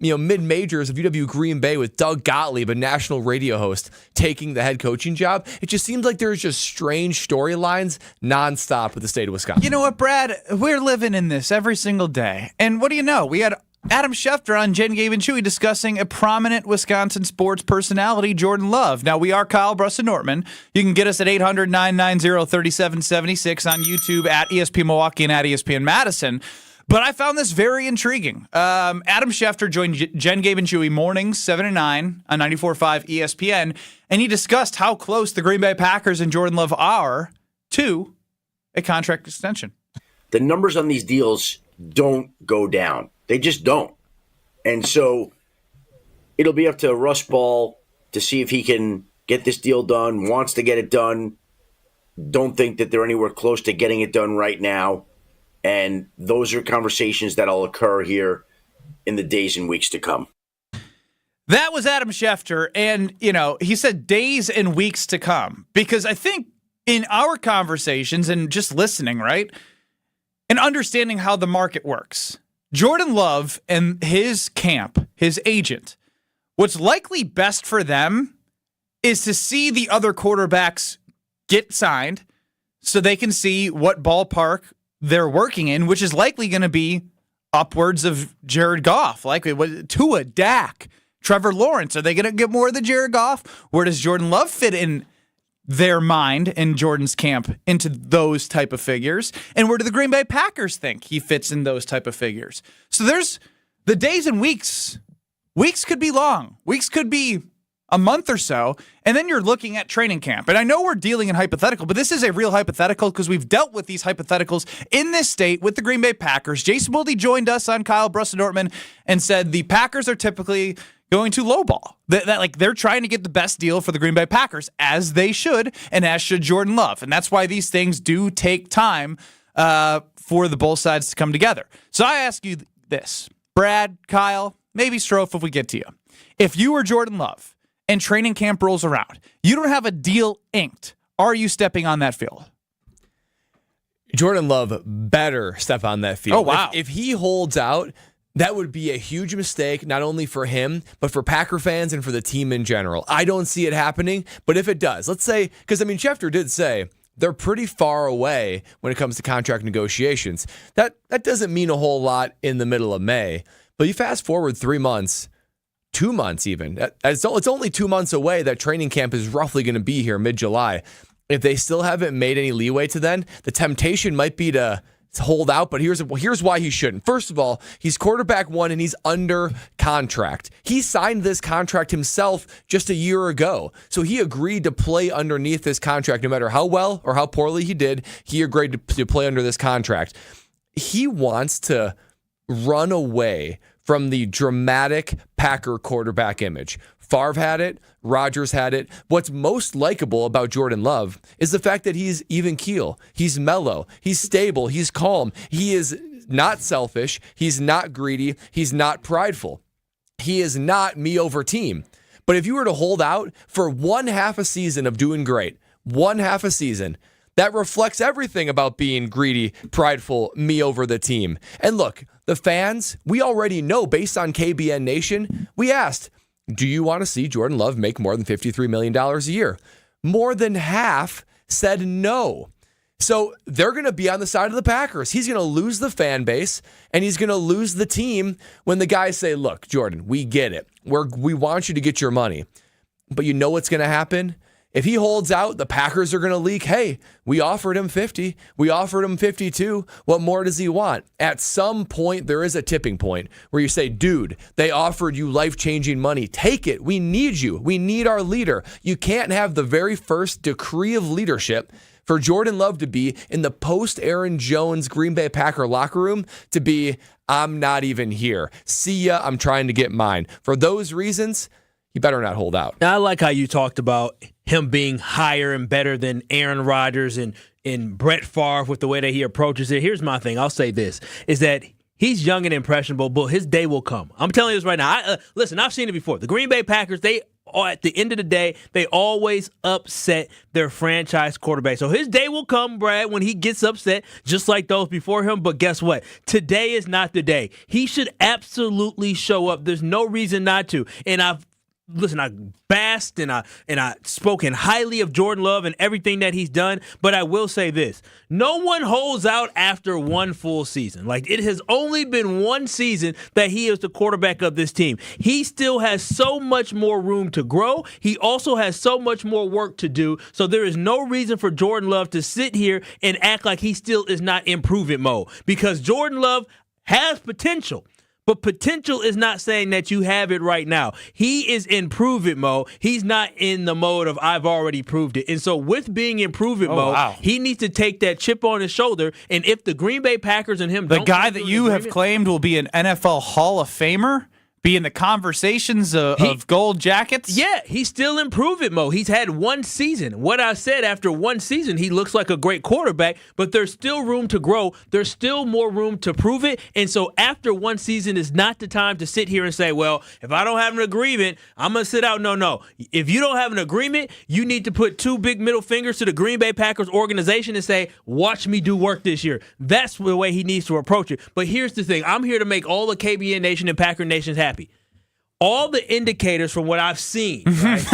mid-majors of UW Green Bay with Doug Gottlieb, a national radio host, taking the head coaching job. It just seems like there's just strange storylines nonstop with the state of Wisconsin. You know what, Brad? We're living in this every single day. And what do you know? We had Adam Schefter on Jen, Gabe, and Chewy discussing a prominent Wisconsin sports personality, Jordan Love. Now, we are Kyle, Brust, and Nortman. You can get us at 800-990-3776 on YouTube at ESPN Milwaukee and at ESPN Madison. But I found this very intriguing. Adam Schefter joined Jen, Gabe, and Chewy mornings 7 to 9 on 94.5 ESPN, and he discussed how close the Green Bay Packers and Jordan Love are to a contract extension. The numbers on these deals don't go down. They just don't. And so it'll be up to Russ Ball to see if he can get this deal done, wants to get it done. Don't think that they're anywhere close to getting it done right now. And those are conversations that'll occur here in the days and weeks to come. That was Adam Schefter, and, he said days and weeks to come. Because I think in our conversations and just listening, right, and understanding how the market works, Jordan Love and his camp, his agent, what's likely best for them is to see the other quarterbacks get signed so they can see what ballpark they're working in, which is likely going to be upwards of Jared Goff, likely Tua, Dak, Trevor Lawrence. Are they going to get more than Jared Goff? Where does Jordan Love fit in their mind and Jordan's camp into those type of figures? And where do the Green Bay Packers think he fits in those type of figures? So there's the days and weeks. Weeks could be long. Weeks could be a month or so, and then you're looking at training camp. And I know we're dealing in hypothetical, but this is a real hypothetical because we've dealt with these hypotheticals in this state with the Green Bay Packers. Jason Wilde joined us on Kyle, Brust, and Nortman and said the Packers are typically going to lowball. They're trying to get the best deal for the Green Bay Packers, as they should, and as should Jordan Love. And that's why these things do take time for the both sides to come together. So I ask you this, Brad, Kyle, maybe Strofe if we get to you. If you were Jordan Love, and training camp rolls around, you don't have a deal inked. Are you stepping on that field? Jordan Love better step on that field. Oh, wow. If he holds out, that would be a huge mistake, not only for him, but for Packer fans and for the team in general. I don't see it happening, but if it does, let's say, because, Schefter did say they're pretty far away when it comes to contract negotiations. That doesn't mean a whole lot in the middle of May, but you fast forward 3 months, 2 months even. It's only 2 months away that training camp is roughly going to be here mid-July. If they still haven't made any leeway to then, the temptation might be to hold out, but here's why he shouldn't. First of all, he's quarterback one and he's under contract. He signed this contract himself just a year ago. So he agreed to play underneath this contract no matter how well or how poorly he did. He agreed to play under this contract. He wants to run away from the dramatic Packer quarterback image. Favre had it. Rodgers had it. What's most likable about Jordan Love is the fact that he's even keel. He's mellow. He's stable. He's calm. He is not selfish. He's not greedy. He's not prideful. He is not me over team. But if you were to hold out for one half a season of doing great, one half a season, that reflects everything about being greedy, prideful, me over the team. And look, the fans, we already know based on KBN Nation, we asked, do you want to see Jordan Love make more than $53 million a year? More than half said no. So they're going to be on the side of the Packers. He's going to lose the fan base, and he's going to lose the team when the guys say, look, Jordan, we get it. We want you to get your money. But you know what's going to happen? If he holds out, the Packers are going to leak, hey, we offered him 50. We offered him 52. What more does he want? At some point, there is a tipping point where you say, dude, they offered you life-changing money. Take it. We need you. We need our leader. You can't have the very first decree of leadership for Jordan Love to be in the post-Aaron Jones Green Bay Packer locker room to be, I'm not even here. See ya, I'm trying to get mine. For those reasons, you better not hold out. Now, I like how you talked about him being higher and better than Aaron Rodgers and Brett Favre with the way that he approaches it. Here's my thing. I'll say this, is that he's young and impressionable, but his day will come. I'm telling you this right now. Listen, I've seen it before. The Green Bay Packers, they at the end of the day, they always upset their franchise quarterback. So his day will come, Brad, when he gets upset, just like those before him. But guess what? Today is not the day. He should absolutely show up. There's no reason not to. And I basked and I spoken highly of Jordan Love and everything that he's done, but I will say this. No one holds out after one full season. Like, it has only been one season that he is the quarterback of this team. He still has so much more room to grow. He also has so much more work to do, so there is no reason for Jordan Love to sit here and act like he still is not improvement mode, because Jordan Love has potential. But potential is not saying that you have it right now. He is in prove it mode. He's not in the mode of I've already proved it. And so with being in prove it mode, he needs to take that chip on his shoulder. And if the Green Bay Packers and him, the guy that you have claimed will be an NFL Hall of Famer, be in the conversations of gold jackets? Yeah, he's still in prove-it mode. He's had one season. What I said, after one season, he looks like a great quarterback, but there's still room to grow. There's still more room to prove it. And so after one season is not the time to sit here and say, well, if I don't have an agreement, I'm going to sit out. No. If you don't have an agreement, you need to put two big middle fingers to the Green Bay Packers organization and say, watch me do work this year. That's the way he needs to approach it. But here's the thing. I'm here to make all the KBN Nation and Packer Nations happy. All the indicators from what I've seen, right?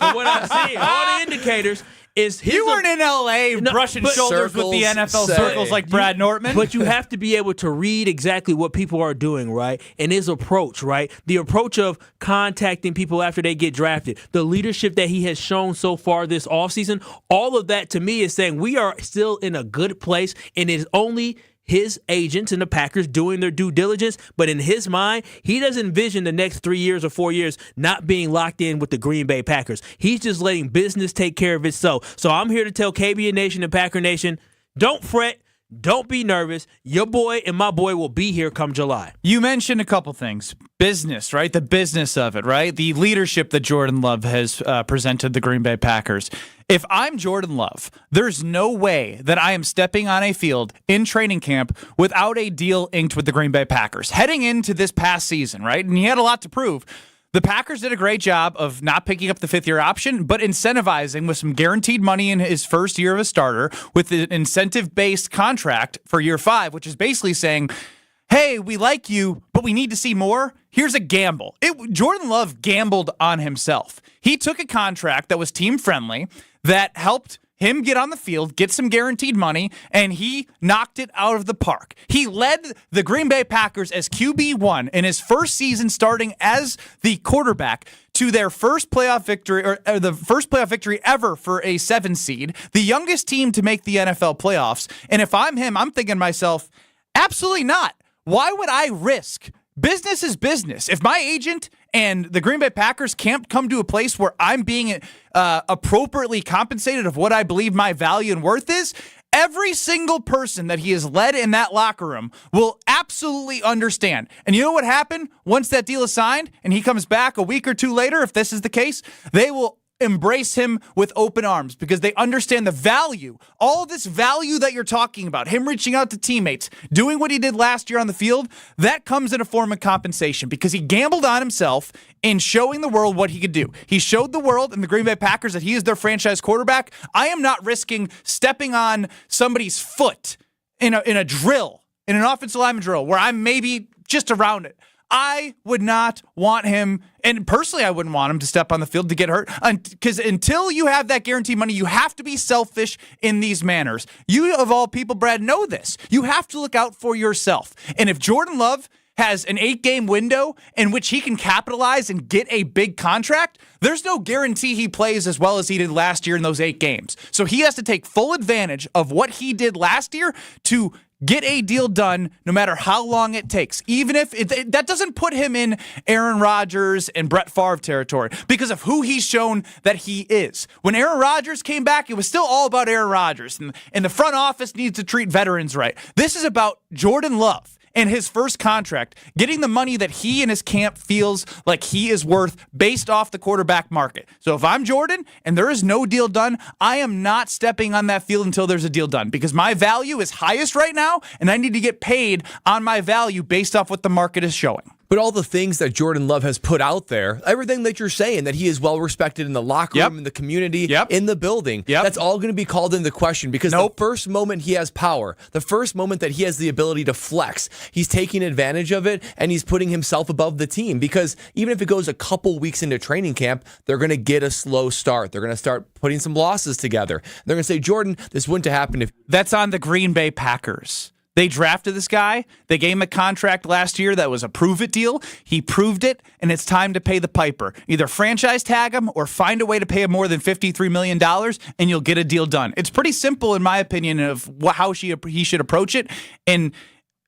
All the indicators is you weren't in L.A. brushing shoulders with the NFL circles like Brad Nortman. But you have to be able to read exactly what people are doing, right? And his approach, right? The approach of contacting people after they get drafted, the leadership that he has shown so far this offseason, all of that to me is saying we are still in a good place, and it is only his agents and the Packers doing their due diligence, but in his mind, he doesn't envision the next 3 years or 4 years not being locked in with the Green Bay Packers. He's just letting business take care of itself. So I'm here to tell KBN Nation and Packer Nation, don't fret. Don't be nervous. Your boy and my boy will be here come July. You mentioned a couple things. Business, right? The business of it, right? The leadership that Jordan Love has presented the Green Bay Packers. If I'm Jordan Love, there's no way that I am stepping on a field in training camp without a deal inked with the Green Bay Packers. Heading into this past season, right? And he had a lot to prove. The Packers did a great job of not picking up the fifth-year option, but incentivizing with some guaranteed money in his first year of a starter with an incentive-based contract for year 5, which is basically saying, hey, we like you, but we need to see more. Here's a gamble. Jordan Love gambled on himself. He took a contract that was team-friendly, that helped him get on the field, get some guaranteed money, and he knocked it out of the park. He led the Green Bay Packers as QB1 in his first season starting as the quarterback to their first playoff victory, or the first playoff victory ever for a 7 seed, the youngest team to make the NFL playoffs. And if I'm him, I'm thinking to myself, absolutely not. Why would I risk? Business is business. If my agent and the Green Bay Packers can't come to a place where I'm being appropriately compensated of what I believe my value and worth is, every single person that he has led in that locker room will absolutely understand. And you know what happened once that deal is signed and he comes back a week or two later, if this is the case, they will embrace him with open arms because they understand the value, all this value that you're talking about, him reaching out to teammates, doing what he did last year on the field, that comes in a form of compensation because he gambled on himself in showing the world what he could do. He showed the world and the Green Bay Packers that he is their franchise quarterback. I am not risking stepping on somebody's foot in a drill, in an offensive lineman drill, where I'm maybe just around it. I would not want him, and personally I wouldn't want him to step on the field to get hurt, because until you have that guaranteed money, you have to be selfish in these manners. You, of all people, Brad, know this. You have to look out for yourself. And if Jordan Love has an 8-game window in which he can capitalize and get a big contract, there's no guarantee he plays as well as he did last year in those 8 games. So he has to take full advantage of what he did last year to get a deal done no matter how long it takes, even if that doesn't put him in Aaron Rodgers and Brett Favre territory because of who he's shown that he is. When Aaron Rodgers came back, it was still all about Aaron Rodgers, and the front office needs to treat veterans right. This is about Jordan Love and his first contract, getting the money that he and his camp feels like he is worth based off the quarterback market. So if I'm Jordan and there is no deal done, I am not stepping on that field until there's a deal done because my value is highest right now and I need to get paid on my value based off what the market is showing. But all the things that Jordan Love has put out there, everything that you're saying, that he is well respected in the locker room, in the community, in the building, that's all going to be called into question because the first moment he has power, the first moment that he has the ability to flex, he's taking advantage of it and he's putting himself above the team because even if it goes a couple weeks into training camp, they're going to get a slow start. They're going to start putting some losses together. They're going to say, Jordan, this wouldn't have happened if... That's on the Green Bay Packers. They drafted this guy. They gave him a contract last year that was a prove-it deal. He proved it, and it's time to pay the piper. Either franchise tag him or find a way to pay him more than $53 million, and you'll get a deal done. It's pretty simple, in my opinion, of how he should approach it. And,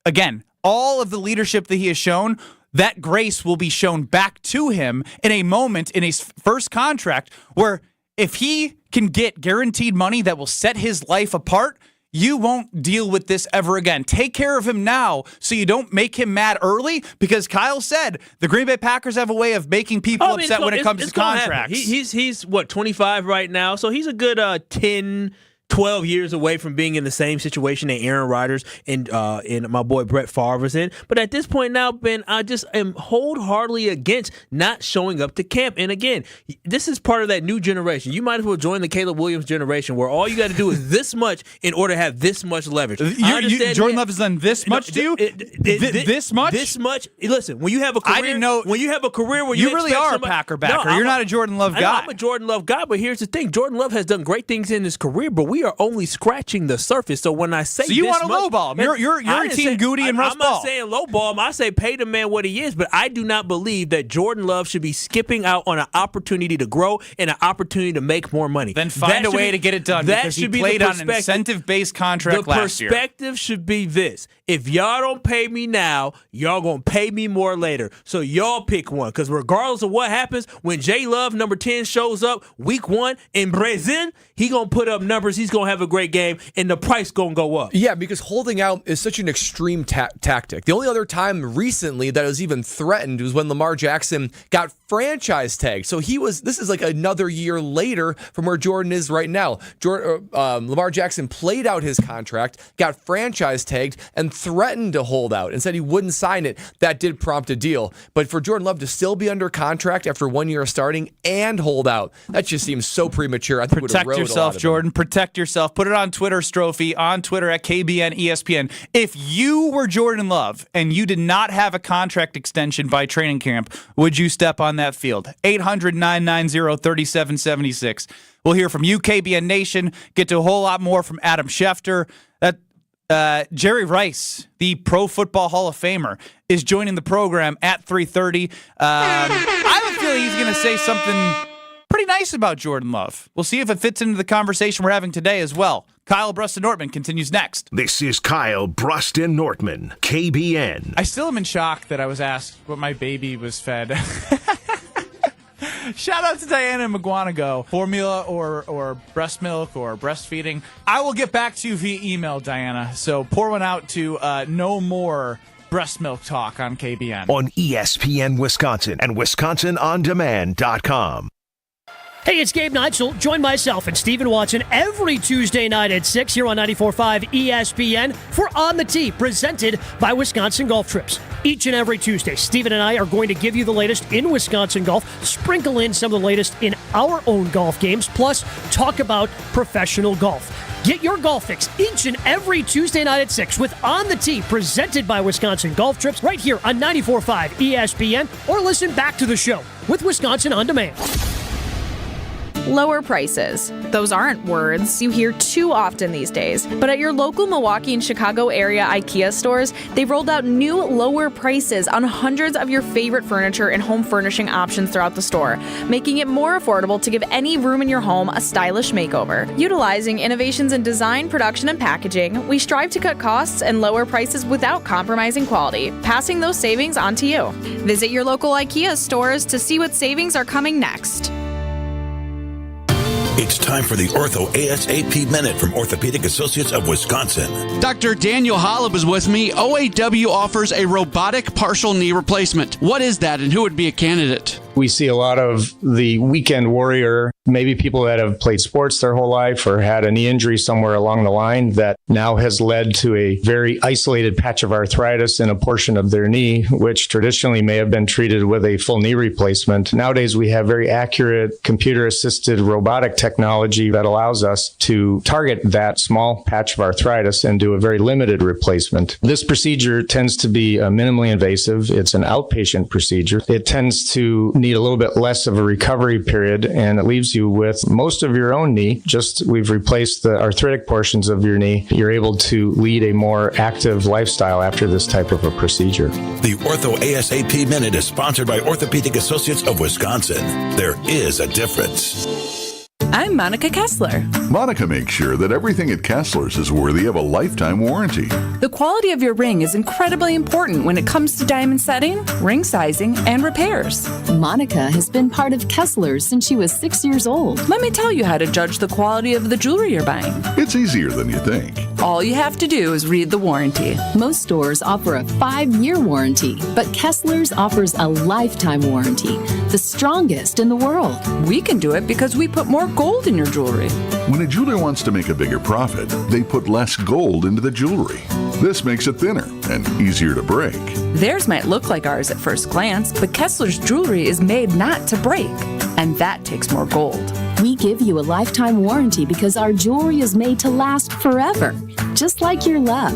again, all of the leadership that he has shown, that grace will be shown back to him in a moment in his first contract where if he can get guaranteed money that will set his life apart, you won't deal with this ever again. Take care of him now so you don't make him mad early because Kyle said the Green Bay Packers have a way of making people upset when it comes to contracts. He's 25 right now, so he's a good 10, 12 years away from being in the same situation that Aaron Rodgers and my boy Brett Favre was in. But at this point now, Ben, I just am wholeheartedly against not showing up to camp. And again, this is part of that new generation. You might as well join the Caleb Williams generation where all you got to do is this much in order to have this much leverage. Jordan Love has done this much to you? This much? This much? Listen, when you have a career, I didn't know. When you have a career where you really are a Packer backer. You're not a Jordan Love guy. I'm a Jordan Love guy, but here's the thing. Jordan Love has done great things in his career, but we are only scratching the surface. So when I say you want to lowball him, you're a team Goody and Russ Ball. I'm not saying lowball him. I say pay the man what he is, but I do not believe that Jordan Love should be skipping out on an opportunity to grow and an opportunity to make more money. Then find a way to get it done because he played on an incentive-based contract last year. The perspective should be this. If y'all don't pay me now, y'all going to pay me more later. So y'all pick one because regardless of what happens, when J Love, number 10, shows up week 1 in Brazil, he going to put up numbers. He's going to have a great game, and the price going to go up. Yeah, because holding out is such an extreme tactic. The only other time recently that it was even threatened was when Lamar Jackson got franchise tagged. So this is like another year later from where Jordan is right now. Lamar Jackson played out his contract, got franchise tagged, and threatened to hold out and said he wouldn't sign it. That did prompt a deal. But for Jordan Love to still be under contract after 1 year of starting and hold out, that just seems so premature. I think protect yourself, Jordan. Protect yourself. Put it on Twitter, Strophy, on Twitter at KBN ESPN. If you were Jordan Love and you did not have a contract extension by training camp, would you step on that field? 800-990-3776. We'll hear from you, KBN Nation. Get to a whole lot more from Adam Schefter. Jerry Rice, the Pro Football Hall of Famer, is joining the program at 3:30. I have a feeling he's going to say something pretty nice about Jordan Love. We'll see if it fits into the conversation we're having today as well. Kyle, Brust, and Nortman continues next. This is Kyle, Brust, and Nortman, KBN. I still am in shock that I was asked what my baby was fed. Shout out to Diana McGuanago. Formula or breast milk or breastfeeding. I will get back to you via email, Diana. So pour one out to no more breast milk talk on KBN. On ESPN Wisconsin and WisconsinOnDemand.com. Hey, it's Gabe Neitzel. Join myself and Stephen Watson every Tuesday night at 6 here on 94.5 ESPN for On the Tee, presented by Wisconsin Golf Trips. Each and every Tuesday, Stephen and I are going to give you the latest in Wisconsin golf, sprinkle in some of the latest in our own golf games, plus talk about professional golf. Get your golf fix each and every Tuesday night at 6 with On the Tee, presented by Wisconsin Golf Trips, right here on 94.5 ESPN, or listen back to the show with Wisconsin On Demand. Lower prices. Those aren't words you hear too often these days. But at your local Milwaukee and Chicago area IKEA stores, they've rolled out new lower prices on hundreds of your favorite furniture and home furnishing options throughout the store, making it more affordable to give any room in your home a stylish makeover. Utilizing innovations in design, production, and packaging, we strive to cut costs and lower prices without compromising quality, passing those savings on to you. Visit your local IKEA stores to see what savings are coming next. It's time for the Ortho ASAP Minute from Orthopedic Associates of Wisconsin. Dr. Daniel Hollab is with me. OAW offers a robotic partial knee replacement. What is that and who would be a candidate? We see a lot of the weekend warrior, maybe people that have played sports their whole life or had a knee injury somewhere along the line that now has led to a very isolated patch of arthritis in a portion of their knee, which traditionally may have been treated with a full knee replacement. Nowadays, we have very accurate computer-assisted robotic technology that allows us to target that small patch of arthritis and do a very limited replacement. This procedure tends to be minimally invasive. It's an outpatient procedure. It tends to need a little bit less of a recovery period, and it leaves you with most of your own knee. Just we've replaced the arthritic portions of your knee. You're able to lead a more active lifestyle after this type of a procedure. The Ortho ASAP Minute is sponsored by Orthopedic Associates of Wisconsin. There is a difference. I'm Monica Kessler. Monica makes sure that everything at Kessler's is worthy of a lifetime warranty. The quality of your ring is incredibly important when it comes to diamond setting, ring sizing, and repairs. Monica has been part of Kessler's since she was 6 years old. Let me tell you how to judge the quality of the jewelry you're buying. It's easier than you think. All you have to do is read the warranty. Most stores offer a 5-year warranty, but Kessler's offers a lifetime warranty, the strongest in the world. We can do it because we put more gold in your jewelry. When a jeweler wants to make a bigger profit, they put less gold into the jewelry. This makes it thinner and easier to break. Theirs might look like ours at first glance, but Kessler's jewelry is made not to break, and that takes more gold. We give you a lifetime warranty because our jewelry is made to last forever, just like your love.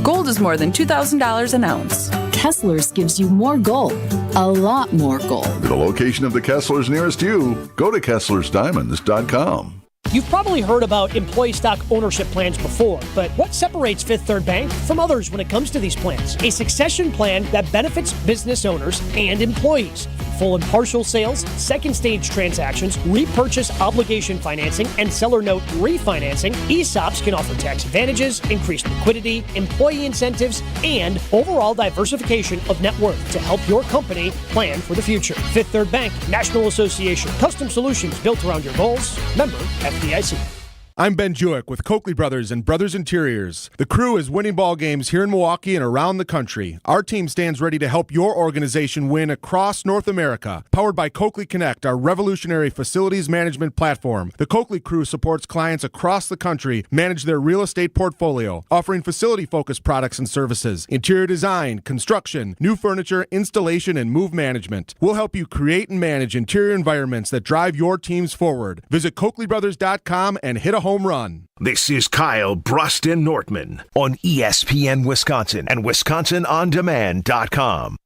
Gold is more than $2,000 an ounce. Kessler's gives you more gold, a lot more gold. For the location of the Kessler's nearest you, go to KesslersDiamonds.com. You've probably heard about employee stock ownership plans before, but what separates Fifth Third Bank from others when it comes to these plans? A succession plan that benefits business owners and employees. Full and partial sales, second stage transactions, repurchase obligation financing, and seller note refinancing, ESOPs can offer tax advantages, increased liquidity, employee incentives, and overall diversification of net worth to help your company plan for the future. Fifth Third Bank, National Association. Custom solutions built around your goals. Member FDIC. I'm Ben Jewick with Coakley Brothers and Brothers Interiors. The crew is winning ball games here in Milwaukee and around the country. Our team stands ready to help your organization win across North America. Powered by Coakley Connect, our revolutionary facilities management platform. The Coakley crew supports clients across the country manage their real estate portfolio, offering facility-focused products and services, interior design, construction, new furniture, installation, and move management. We'll help you create and manage interior environments that drive your teams forward. Visit CoakleyBrothers.com and hit a home run. This is Kyle, Brust, and Nortman on ESPN Wisconsin and WisconsinOnDemand.com.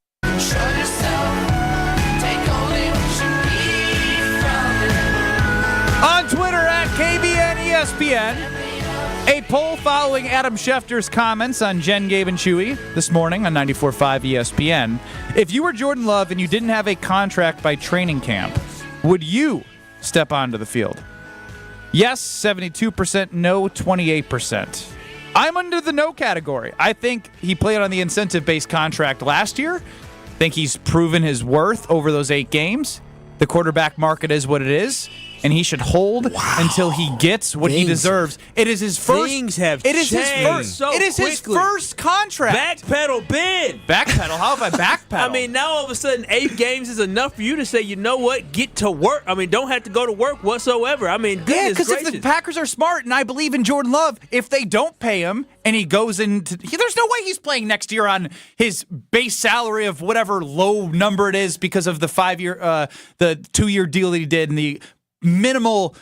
On Twitter at KBN ESPN, a poll following Adam Schefter's comments on Jen, Gabe, and Chewy this morning on 94.5 ESPN. If you were Jordan Love and you didn't have a contract by training camp, would you step onto the field? Yes, 72%, no, 28%. I'm under the no category. I think he played on the incentive-based contract last year. I think he's proven his worth over those 8 games. The quarterback market is what it is, and he should hold until he gets what he deserves. It is his first. Things have it is changed his first. so it is quickly. His first contract. Backpedal, Ben. Backpedal. How if I backpedal? I mean, now all of a sudden 8 games is enough for you to say, you know what, get to work. I mean, don't have to go to work whatsoever. I mean, goodness because if the Packers are smart, and I believe in Jordan Love, if they don't pay him and he goes into, there's no way he's playing next year on his base salary of whatever low number it is because of the 2-year deal that he did and the minimal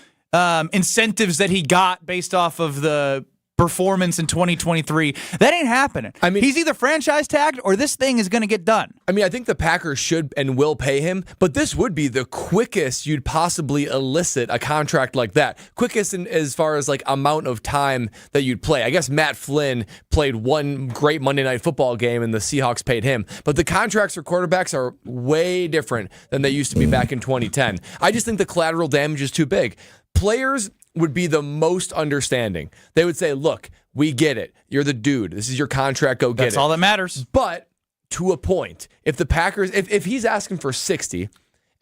incentives that he got based off of the performance in 2023. That ain't happening. I mean, he's either franchise tagged or this thing is going to get done. I mean, I think the Packers should and will pay him, but this would be the quickest you'd possibly elicit a contract like that. Quickest in, as far as like amount of time that you'd play. I guess Matt Flynn played one great Monday Night Football game and the Seahawks paid him, but the contracts for quarterbacks are way different than they used to be back in 2010. I just think the collateral damage is too big. Players would be the most understanding. They would say, look, we get it. You're the dude. This is your contract. Go get it. That's all that matters. But to a point, if the Packers, if he's asking for 60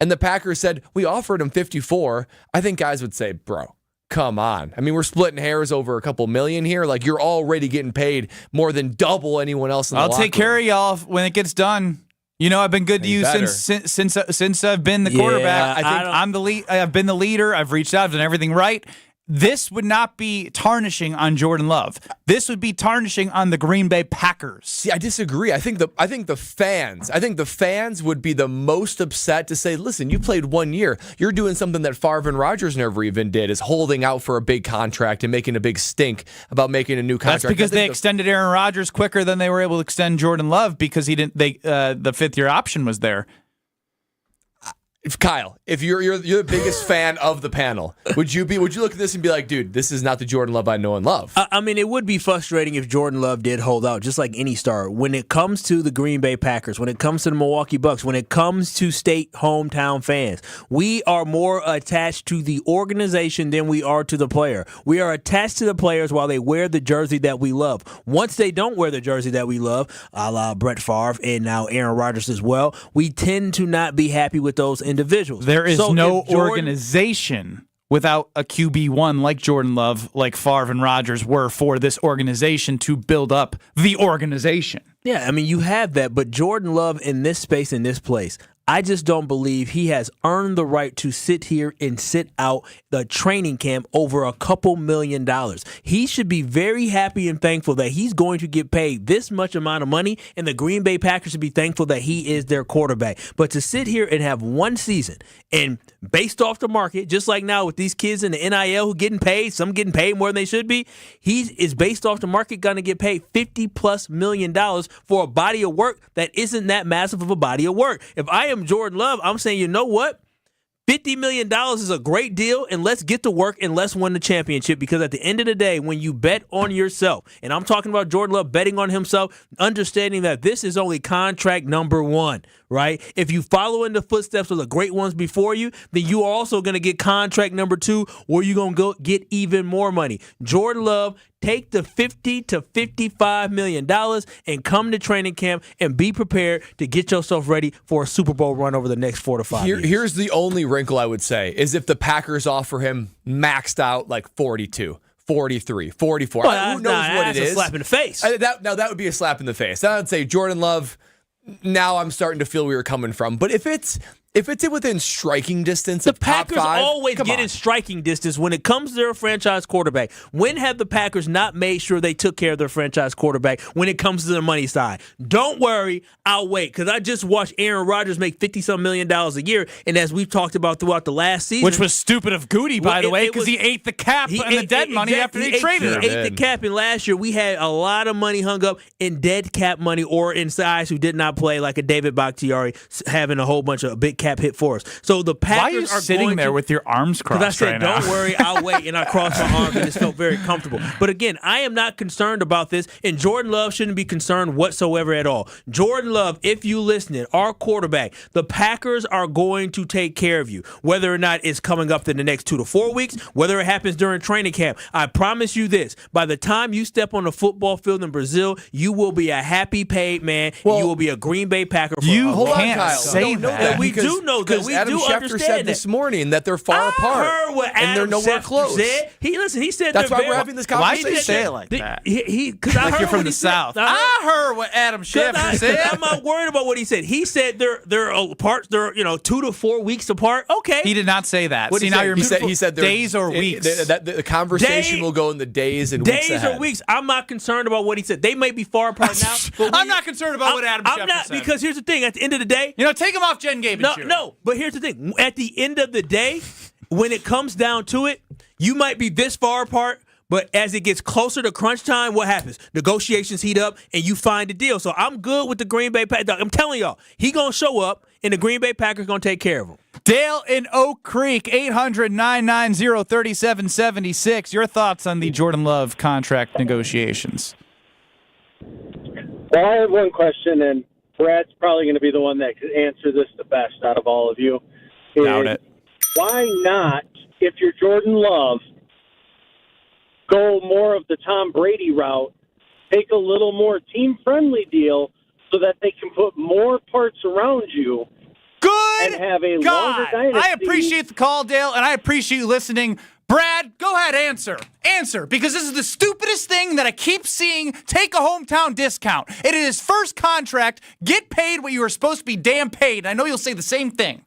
and the Packers said, we offered him 54, I think guys would say, bro, come on. I mean, we're splitting hairs over a couple million here. Like, you're already getting paid more than double anyone else in the locker room. I'll take care of y'all when it gets done. You know, I've been good to you since I've been the quarterback. I think I'm the lead. I've been the leader. I've reached out, I've done everything right. This would not be tarnishing on Jordan Love. This would be tarnishing on the Green Bay Packers. See, I disagree. I think the fans would be the most upset to say, listen, you played 1 year. You're doing something that Favre and Rodgers never even did, is holding out for a big contract and making a big stink about making a new contract. That's because they extended Aaron Rodgers quicker than they were able to extend Jordan Love because the fifth-year option was there. Kyle, if you're the biggest fan of the panel, would you look at this and be like, dude, this is not the Jordan Love I know and love? I mean, it would be frustrating if Jordan Love did hold out, just like any star. When it comes to the Green Bay Packers, when it comes to the Milwaukee Bucks, when it comes to state hometown fans, we are more attached to the organization than we are to the player. We are attached to the players while they wear the jersey that we love. Once they don't wear the jersey that we love, a la Brett Favre and now Aaron Rodgers as well, we tend to not be happy with those individuals. There is no organization without a QB1 like Jordan Love, like Favre and Rodgers were for this organization to build up the organization. Yeah, I mean, you have that, but Jordan Love in this space, in this place, I just don't believe he has earned the right to sit here and sit out the training camp over a couple $1 million. He should be very happy and thankful that he's going to get paid this much amount of money, and the Green Bay Packers should be thankful that he is their quarterback. But to sit here and have one season, and based off the market, just like now with these kids in the NIL who getting paid, some getting paid more than they should be, he is based off the market going to get paid $50+ million for a body of work that isn't that massive of a body of work. If I am Jordan Love, I'm saying, you know what? $50 million is a great deal, and let's get to work and let's win the championship, because at the end of the day, when you bet on yourself, and I'm talking about Jordan Love betting on himself, understanding that this is only contract number one, right? If you follow in the footsteps of the great ones before you, then you are also going to get contract number two, where you're going to go get even more money. Jordan Love, take the $50 to $55 million and come to training camp and be prepared to get yourself ready for a Super Bowl run over the next 4 to 5 years. Here's the only wrinkle I would say is if the Packers offer him maxed out like 42, 43, 44. Well, who knows what it is? That's a slap in the face. That would be a slap in the face. I would say Jordan Love, now I'm starting to feel where you're coming from. But if it's within striking distance of top Packers five, always get in striking distance when it comes to their franchise quarterback. When have the Packers not made sure they took care of their franchise quarterback when it comes to the money side? Don't worry, I'll wait, because I just watched Aaron Rodgers make $50-some million a year, and as we've talked about throughout the last season, which was stupid of Goody, by the way, because he ate the cap and the dead money after they traded him. He ate the cap, and last year we had a lot of money hung up in dead cap money or in guys who did not play, like a David Bakhtiari having a whole bunch of big cap hit for us. So the Packers Why are you sitting there with your arms crossed? Because I said, right now? don't worry, I'll wait, and I crossed my arms, and it felt very comfortable. But again, I am not concerned about this, and Jordan Love shouldn't be concerned whatsoever at all. Jordan Love, if you listening, our quarterback, the Packers are going to take care of you, whether or not it's coming up in the next 2 to 4 weeks, whether it happens during training camp. I promise you this, by the time you step on the football field in Brazil, you will be a happy paid man. You will be a Green Bay Packer. You can't say that. We do know that. We Adam do Schefter understand said that. this morning that they're far apart. I heard what and Adam they're nowhere Schefter close. said. He said that's they're why we're having this conversation. Why did you say it like that? Because like you're from the South. I heard what Adam Schefter said. I'm not worried about what he said. He said they're apart. They're 2 to 4 weeks apart. Okay. He did not say that. What See, now you're he said days or weeks. The conversation will go in the days and weeks ahead. Days or weeks. I'm not concerned about what he said. They may be far apart now. But I'm not concerned about what Adam Schefter said. I'm not, because here's the thing. At the end of the day, take him off Jen Gabe. No. But here's the thing. At the end of the day, when it comes down to it, you might be this far apart. But as it gets closer to crunch time, what happens? Negotiations heat up, and you find a deal. So I'm good with the Green Bay Packers. I'm telling y'all, he going to show up, and the Green Bay Packers going to take care of him. Dale in Oak Creek, 800-990-3776. Your thoughts on the Jordan Love contract negotiations? Well, I have one question, and Brad's probably going to be the one that could answer this the best out of all of you. Doubt it. Why not, if you're Jordan Love, go more of the Tom Brady route, take a little more team-friendly deal so that they can put more parts around you Good and have a God. longer dynasty. I appreciate the call, Dale, and I appreciate you listening. Brad, go Go ahead, answer. Answer, because this is the stupidest thing that I keep seeing. Take a hometown discount. It is his first contract. Get paid what you are supposed to be damn paid. I know you'll say the same thing.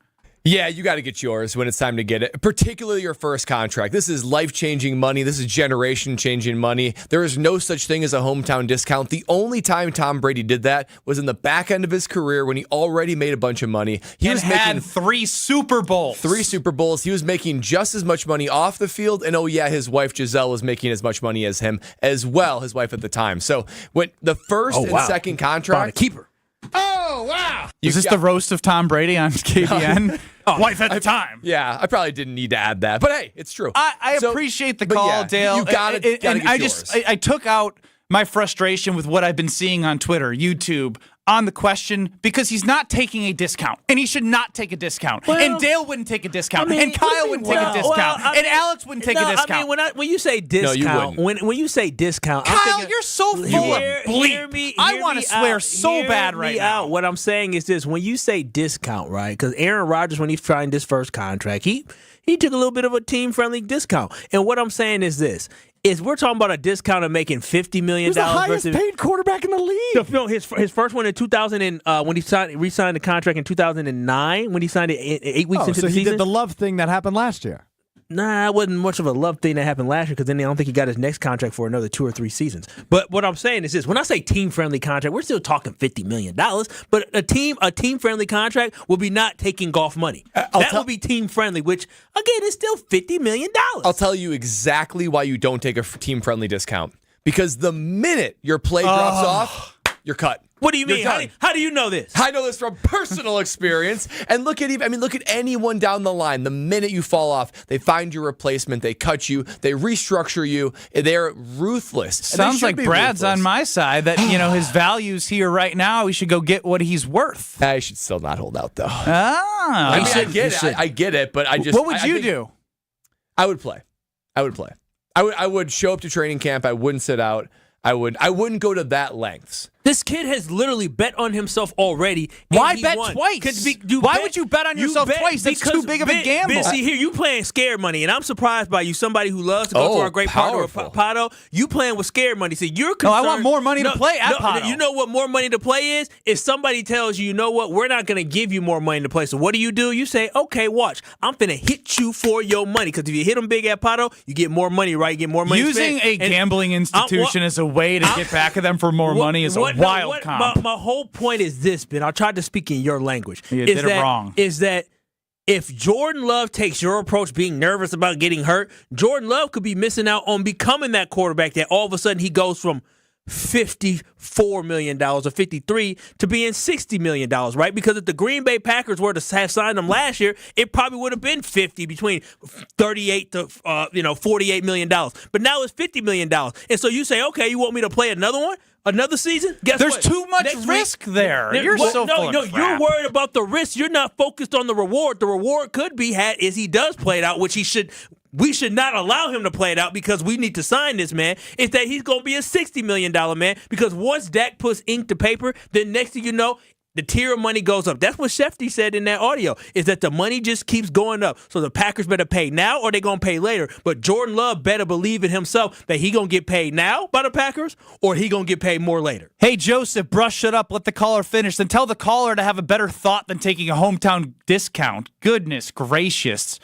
Yeah, you got to get yours when it's time to get it, particularly your first contract. This is life-changing money. This is generation-changing money. There is no such thing as a hometown discount. The only time Tom Brady did that was in the back end of his career when he already made a bunch of money. He was had making 3 Super Bowls. 3 Super Bowls. He was making just as much money off the field. And oh, yeah, his wife Giselle was making as much money as him as well, his wife at the time. So when the first and second contract. Keep her. Oh, wow. Is this the roast of Tom Brady on KBN? Wife at the time. Yeah, I probably didn't need to add that. But hey, it's true. I appreciate the call, Dale. You got it. I took out my frustration with what I've been seeing on Twitter, YouTube, on the question because he's not taking a discount, and he should not take a discount. Well, and Dale wouldn't take a discount, and Kyle wouldn't take a discount, and Alex wouldn't take a discount. I mean, when you say discount, when you say discount, Kyle, I'm thinking, you're so full of bleep. I want to swear so bad right now. What I'm saying is this: when you say discount, right? Because Aaron Rodgers, when he signed his first contract, he took a little bit of a team-friendly discount. And what I'm saying is this. We're talking about a discount of making $50 million. He's the highest paid quarterback in the league. No, his first one in 2000 and when he re-signed the contract in 2009 when he signed it 8 weeks into the season. So he did the Love thing that happened last year. Nah, it wasn't much of a Love thing that happened last year because then I don't think he got his next contract for another 2 or 3 seasons. But what I'm saying is this: when I say team-friendly contract, we're still talking $50 million. But a team-friendly contract will be not taking golf money. That will be team-friendly, which again is still $50 million. I'll tell you exactly why you don't take a team-friendly discount. Because the minute your play drops off, you're cut. What do you mean? How do you know this? I know this from personal experience. And look at anyone down the line. The minute you fall off, they find your replacement. They cut you. They restructure you. They're ruthless. Sounds like Brad's on my side. That his value's here right now. We should go get what he's worth. I should still not hold out though. I get it, but I just. What would you do? I would play. I would show up to training camp. I wouldn't sit out. I wouldn't go to that lengths. This kid has literally bet on himself already. Why bet twice? Why would you bet on yourself twice? That's too big of a gamble. See, here, you playing scared money, and I'm surprised by you, somebody who loves to go to our great partner, Pato. You playing with scared money. See, you're concerned. I want more money to play at Pato. You know what more money to play is? If somebody tells you, you know what, we're not going to give you more money to play. So what do? You say, okay, watch. I'm finna hit you for your money. Because if you hit them big at Pato, you get more money, right? You get more money. Using a gambling institution as a way to get back at them for more money is a wild comp. My whole point is this, Ben. I'll try to speak in your language. You did it wrong. Is that if Jordan Love takes your approach, being nervous about getting hurt, Jordan Love could be missing out on becoming that quarterback that all of a sudden he goes from $54 million or $53 to being $60 million, right? Because if the Green Bay Packers were to have signed him last year, it probably would have been 50 between 38 to $48 million. But now it's $50 million. And so you say, okay, you want me to play another one? Another season? Guess There's what? too much risk there. You're so full of crap. You're worried about the risk. You're not focused on the reward. The reward could be had is he does play it out, which he should. We should not allow him to play it out because we need to sign this man. Is that he's going to be a $60 million man because once Dak puts ink to paper, then next thing you know, the tier of money goes up. That's what Shefty said in that audio, is that the money just keeps going up. So the Packers better pay now or they're going to pay later. But Jordan Love better believe in himself that he going to get paid now by the Packers or he going to get paid more later. Hey, Joseph, Brust, shut up. Let the caller finish. Then tell the caller to have a better thought than taking a hometown discount. Goodness gracious.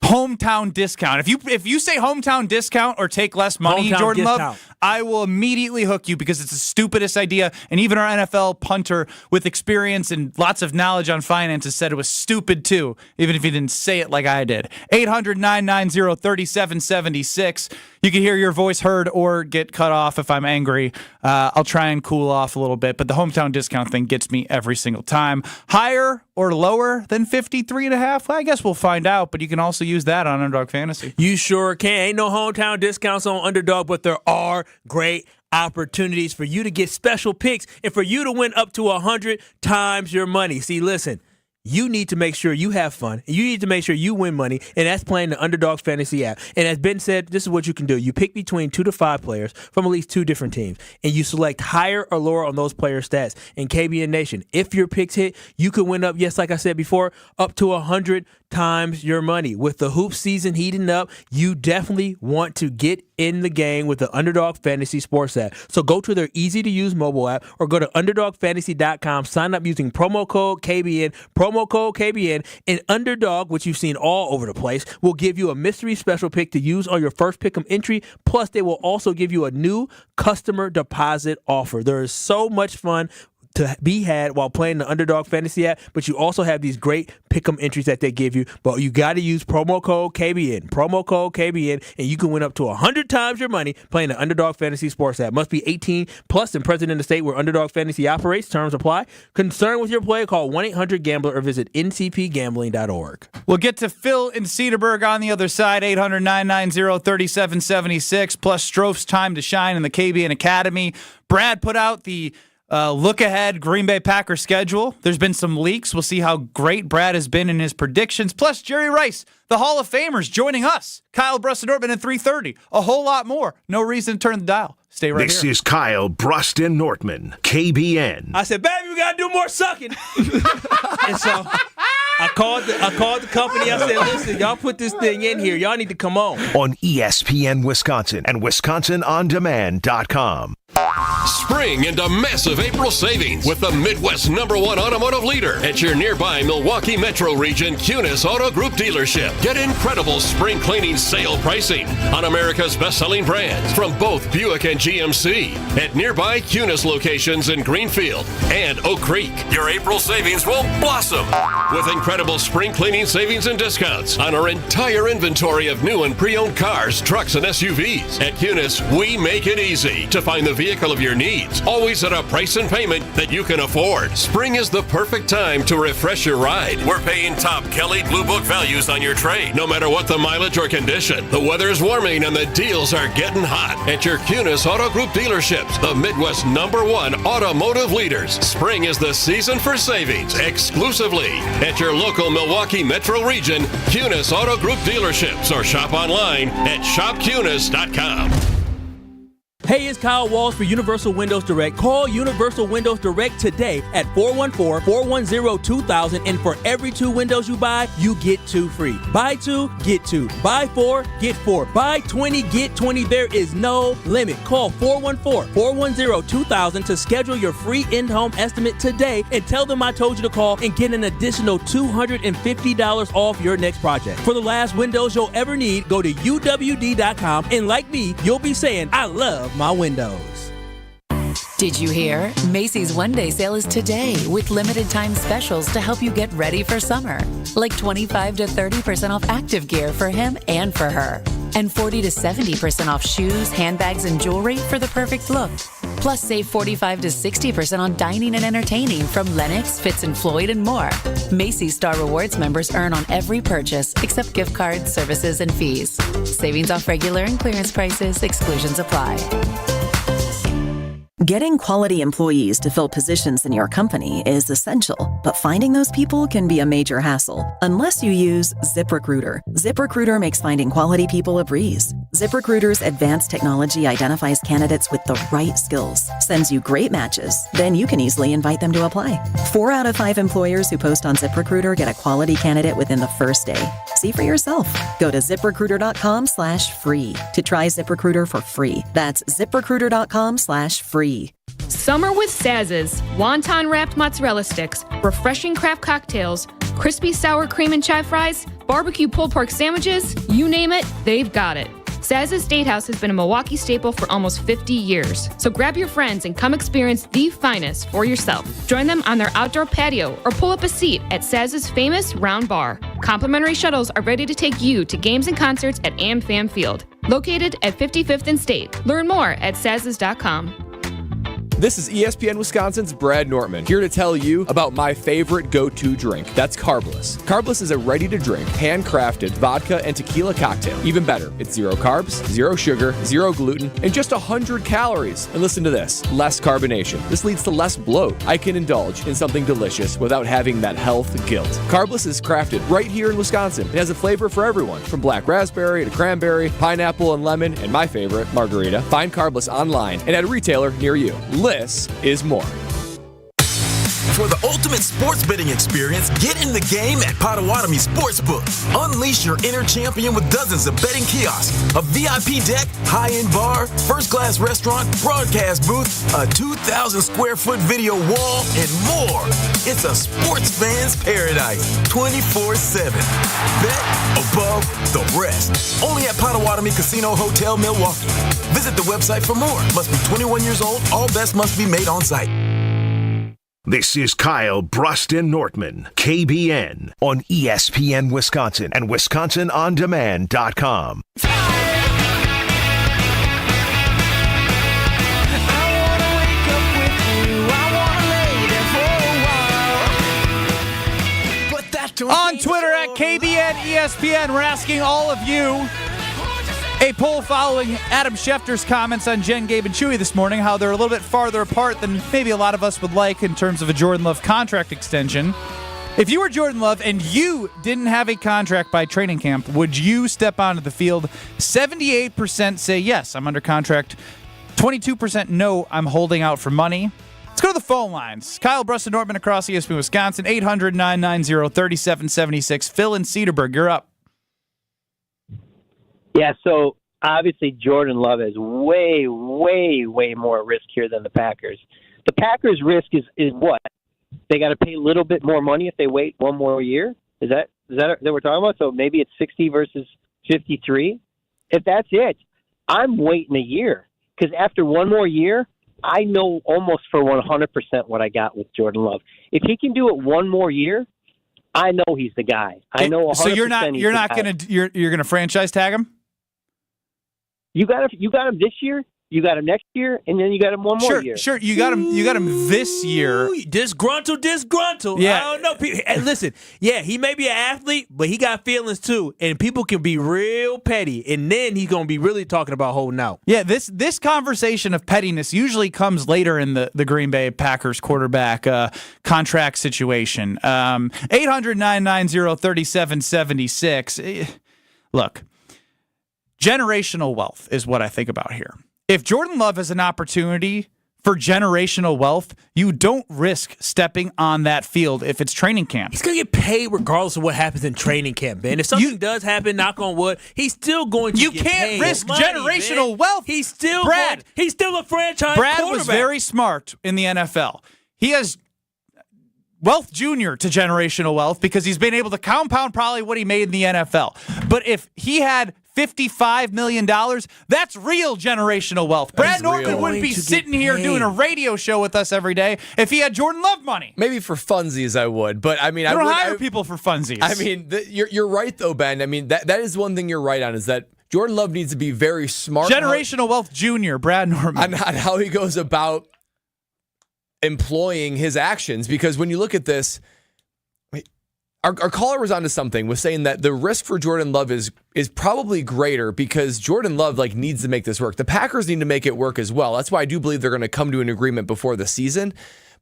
Hometown discount. If you say hometown discount or take less money, Hometown Jordan discount. Love, I will immediately hook you because it's the stupidest idea. And even our NFL punter with experience and lots of knowledge on finances said it was stupid too, even if he didn't say it like I did. 800-990-3776. You can hear your voice heard or get cut off if I'm angry. I'll try and cool off a little bit, but the hometown discount thing gets me every single time. Higher or lower than 53.5? Well, I guess we'll find out, but you can also use that on Underdog Fantasy. You sure can. Ain't no hometown discounts on Underdog, but there are great opportunities for you to get special picks and for you to win up to 100 times your money. See, listen, you need to make sure you have fun. You need to make sure you win money, and that's playing the Underdog Fantasy app. And as Ben said, this is what you can do. You pick between 2 to 5 players from at least 2 different teams, and you select higher or lower on those players' stats. In KBN Nation, if your picks hit, you could win up, yes, like I said before, up to 100 times your money. With the hoop season heating up, you definitely want to get in the game with the Underdog Fantasy Sports app. So go to their easy-to-use mobile app or go to UnderdogFantasy.com, sign up using promo code KBN, and Underdog, which you've seen all over the place, will give you a mystery special pick to use on your first pick'em entry. Plus, they will also give you a new customer deposit offer. There is so much fun to be had while playing the Underdog Fantasy app, but you also have these great pick'em entries that they give you. But you got to use promo code KBN, and you can win up to 100 times your money playing the Underdog Fantasy Sports app. Must be 18 plus and present in the state where Underdog Fantasy operates. Terms apply. Concerned with your play? Call 1-800-GAMBLER or visit ncpgambling.org. We'll get to Phil in Cedarburg on the other side, 800-990-3776, plus Stroph's time to shine in the KBN Academy. Brad put out the look-ahead Green Bay Packers schedule. There's been some leaks. We'll see how great Brad has been in his predictions. Plus, Jerry Rice, the Hall of Famers, joining us. Kyle, Brust, and Nortman at 3:30. A whole lot more. No reason to turn the dial. Stay right here. This is Kyle, Brust, and Nortman, KBN. I said, baby, we got to do more sucking. And so I called the company. I said, listen, y'all put this thing in here. Y'all need to come on. On ESPN Wisconsin and WisconsinOnDemand.com. Spring into massive April savings with the Midwest #1 automotive leader at your nearby Milwaukee Metro Region Kunis Auto Group dealership. Get incredible spring cleaning sale pricing on America's best-selling brands from both Buick and GMC at nearby Kunis locations in Greenfield and Oak Creek. Your April savings will blossom with incredible spring cleaning savings and discounts on our entire inventory of new and pre-owned cars, trucks, and SUVs. At Kunis, we make it easy to find the vehicle of your needs, always at a price and payment that you can afford. Spring is the perfect time to refresh your ride. We're paying top Kelly Blue Book values on your trade, no matter what the mileage or condition. The weather's warming and the deals are getting hot at your Kunis Auto Group dealerships, the Midwest #1 automotive leaders. Spring is the season for savings, exclusively at your local Milwaukee Metro Region Kunis Auto Group dealerships, or shop online at shopkunis.com. Hey, it's Kyle Walsh for Universal Windows Direct. Call Universal Windows Direct today at 414-410-2000, and for every 2 windows you buy, you get 2 free. Buy 2, get 2. Buy 4, get 4. Buy 20, get 20. There is no limit. Call 414-410-2000 to schedule your free in-home estimate today, and tell them I told you to call and get an additional $250 off your next project. For the last windows you'll ever need, go to uwd.com, and like me, you'll be saying, I love my windows. Did you hear? Macy's one-day sale is today with limited time specials to help you get ready for summer. Like 25 to 30% off active gear for him and for her. And 40 to 70% off shoes, handbags, and jewelry for the perfect look. Plus, save 45 to 60% on dining and entertaining from Lennox, Fitz & Floyd, and more. Macy's Star Rewards members earn on every purchase except gift cards, services, and fees. Savings off regular and clearance prices. Exclusions apply. Getting quality employees to fill positions in your company is essential, but finding those people can be a major hassle unless you use ZipRecruiter. ZipRecruiter makes finding quality people a breeze. ZipRecruiter's advanced technology identifies candidates with the right skills, sends you great matches, then you can easily invite them to apply. 4 out of 5 employers who post on ZipRecruiter get a quality candidate within the first day. See for yourself. Go to ZipRecruiter.com/free to try ZipRecruiter for free. That's ZipRecruiter.com/free. Summer with Saz's. Wonton-wrapped mozzarella sticks, refreshing craft cocktails, crispy sour cream and chive fries, barbecue pulled pork sandwiches, you name it, they've got it. Saz's Steakhouse has been a Milwaukee staple for almost 50 years. So grab your friends and come experience the finest for yourself. Join them on their outdoor patio or pull up a seat at Saz's famous Round Bar. Complimentary shuttles are ready to take you to games and concerts at AmFam Field. Located at 55th and State. Learn more at saz's.com. This is ESPN Wisconsin's Brad Nortman, here to tell you about my favorite go-to drink. That's Carbless. Carbless is a ready-to-drink, handcrafted vodka and tequila cocktail. Even better, it's 0 carbs, 0 sugar, 0 gluten, and just 100 calories. And listen to this, less carbonation. This leads to less bloat. I can indulge in something delicious without having that health guilt. Carbless is crafted right here in Wisconsin. It has a flavor for everyone, from black raspberry to cranberry, pineapple and lemon, and my favorite, margarita. Find Carbless online and at a retailer near you. Less is more. For the ultimate sports betting experience, get in the game at Potawatomi Sportsbook. Unleash your inner champion with dozens of betting kiosks, a VIP deck, high-end bar, first-class restaurant, broadcast booth, a 2,000-square-foot video wall, and more. It's a sports fan's paradise, 24/7. Bet above the rest. Only at Potawatomi Casino Hotel, Milwaukee. Visit the website for more. Must be 21 years old. All bets must be made on site. This is Kyle, Brust, and Nortman, KBN, on ESPN Wisconsin and WisconsinOnDemand.com. On Twitter at KBN ESPN, we're asking all of you a poll following Adam Schefter's comments on Jen, Gabe, and Chewy this morning, how they're a little bit farther apart than maybe a lot of us would like in terms of a Jordan Love contract extension. If you were Jordan Love and you didn't have a contract by training camp, would you step onto the field? 78% say yes, I'm under contract. 22% no, I'm holding out for money. Let's go to the phone lines. Kyle, Brust, and Nortman across ESPN Wisconsin, 800-990-3776. Phil in Cedarburg, you're up. Yeah, so obviously Jordan Love is way, way, way more risk here than the Packers. The Packers' risk is what? They got to pay a little bit more money if they wait one more year? Is that what we're talking about? So maybe it's 60 versus 53? If that's it, I'm waiting a year. Because after one more year, I know almost for 100% what I got with Jordan Love. If he can do it one more year, I know he's the guy. I know 100%. So you're not gonna franchise tag him? You got him this year, you got him next year, and then you got him one more year. Sure, you got him this year. Disgruntled. Yeah. I don't know. And listen, yeah, he may be an athlete, but he got feelings too, and people can be real petty, and then he's gonna be really talking about holding out. Yeah, this conversation of pettiness usually comes later in the Green Bay Packers quarterback contract situation. 800-990-3776. Look. Generational wealth is what I think about here. If Jordan Love has an opportunity for generational wealth, you don't risk stepping on that field if it's training camp. He's going to get paid regardless of what happens in training camp, man. If something does happen, knock on wood, he's still going to get paid. You can't risk generational wealth. He's still he's still a franchise Brad quarterback. Was very smart in the NFL. He has wealth junior to generational wealth because he's been able to compound probably what he made in the NFL. But if he had $55 million, that's real generational wealth. Brad Nortman wouldn't be sitting here doing a radio show with us every day if he had Jordan Love money. Maybe for funsies I would, but I mean, I don't hire people for funsies. I mean, you're right though, Ben. I mean, that is one thing you're right on, is that Jordan Love needs to be very smart. Generational wealth junior, Brad Nortman. On how he goes about employing his actions, because when you look at this, our caller was onto something, was saying that the risk for Jordan Love is probably greater because Jordan Love needs to make this work. The Packers need to make it work as well. That's why I do believe they're going to come to an agreement before the season.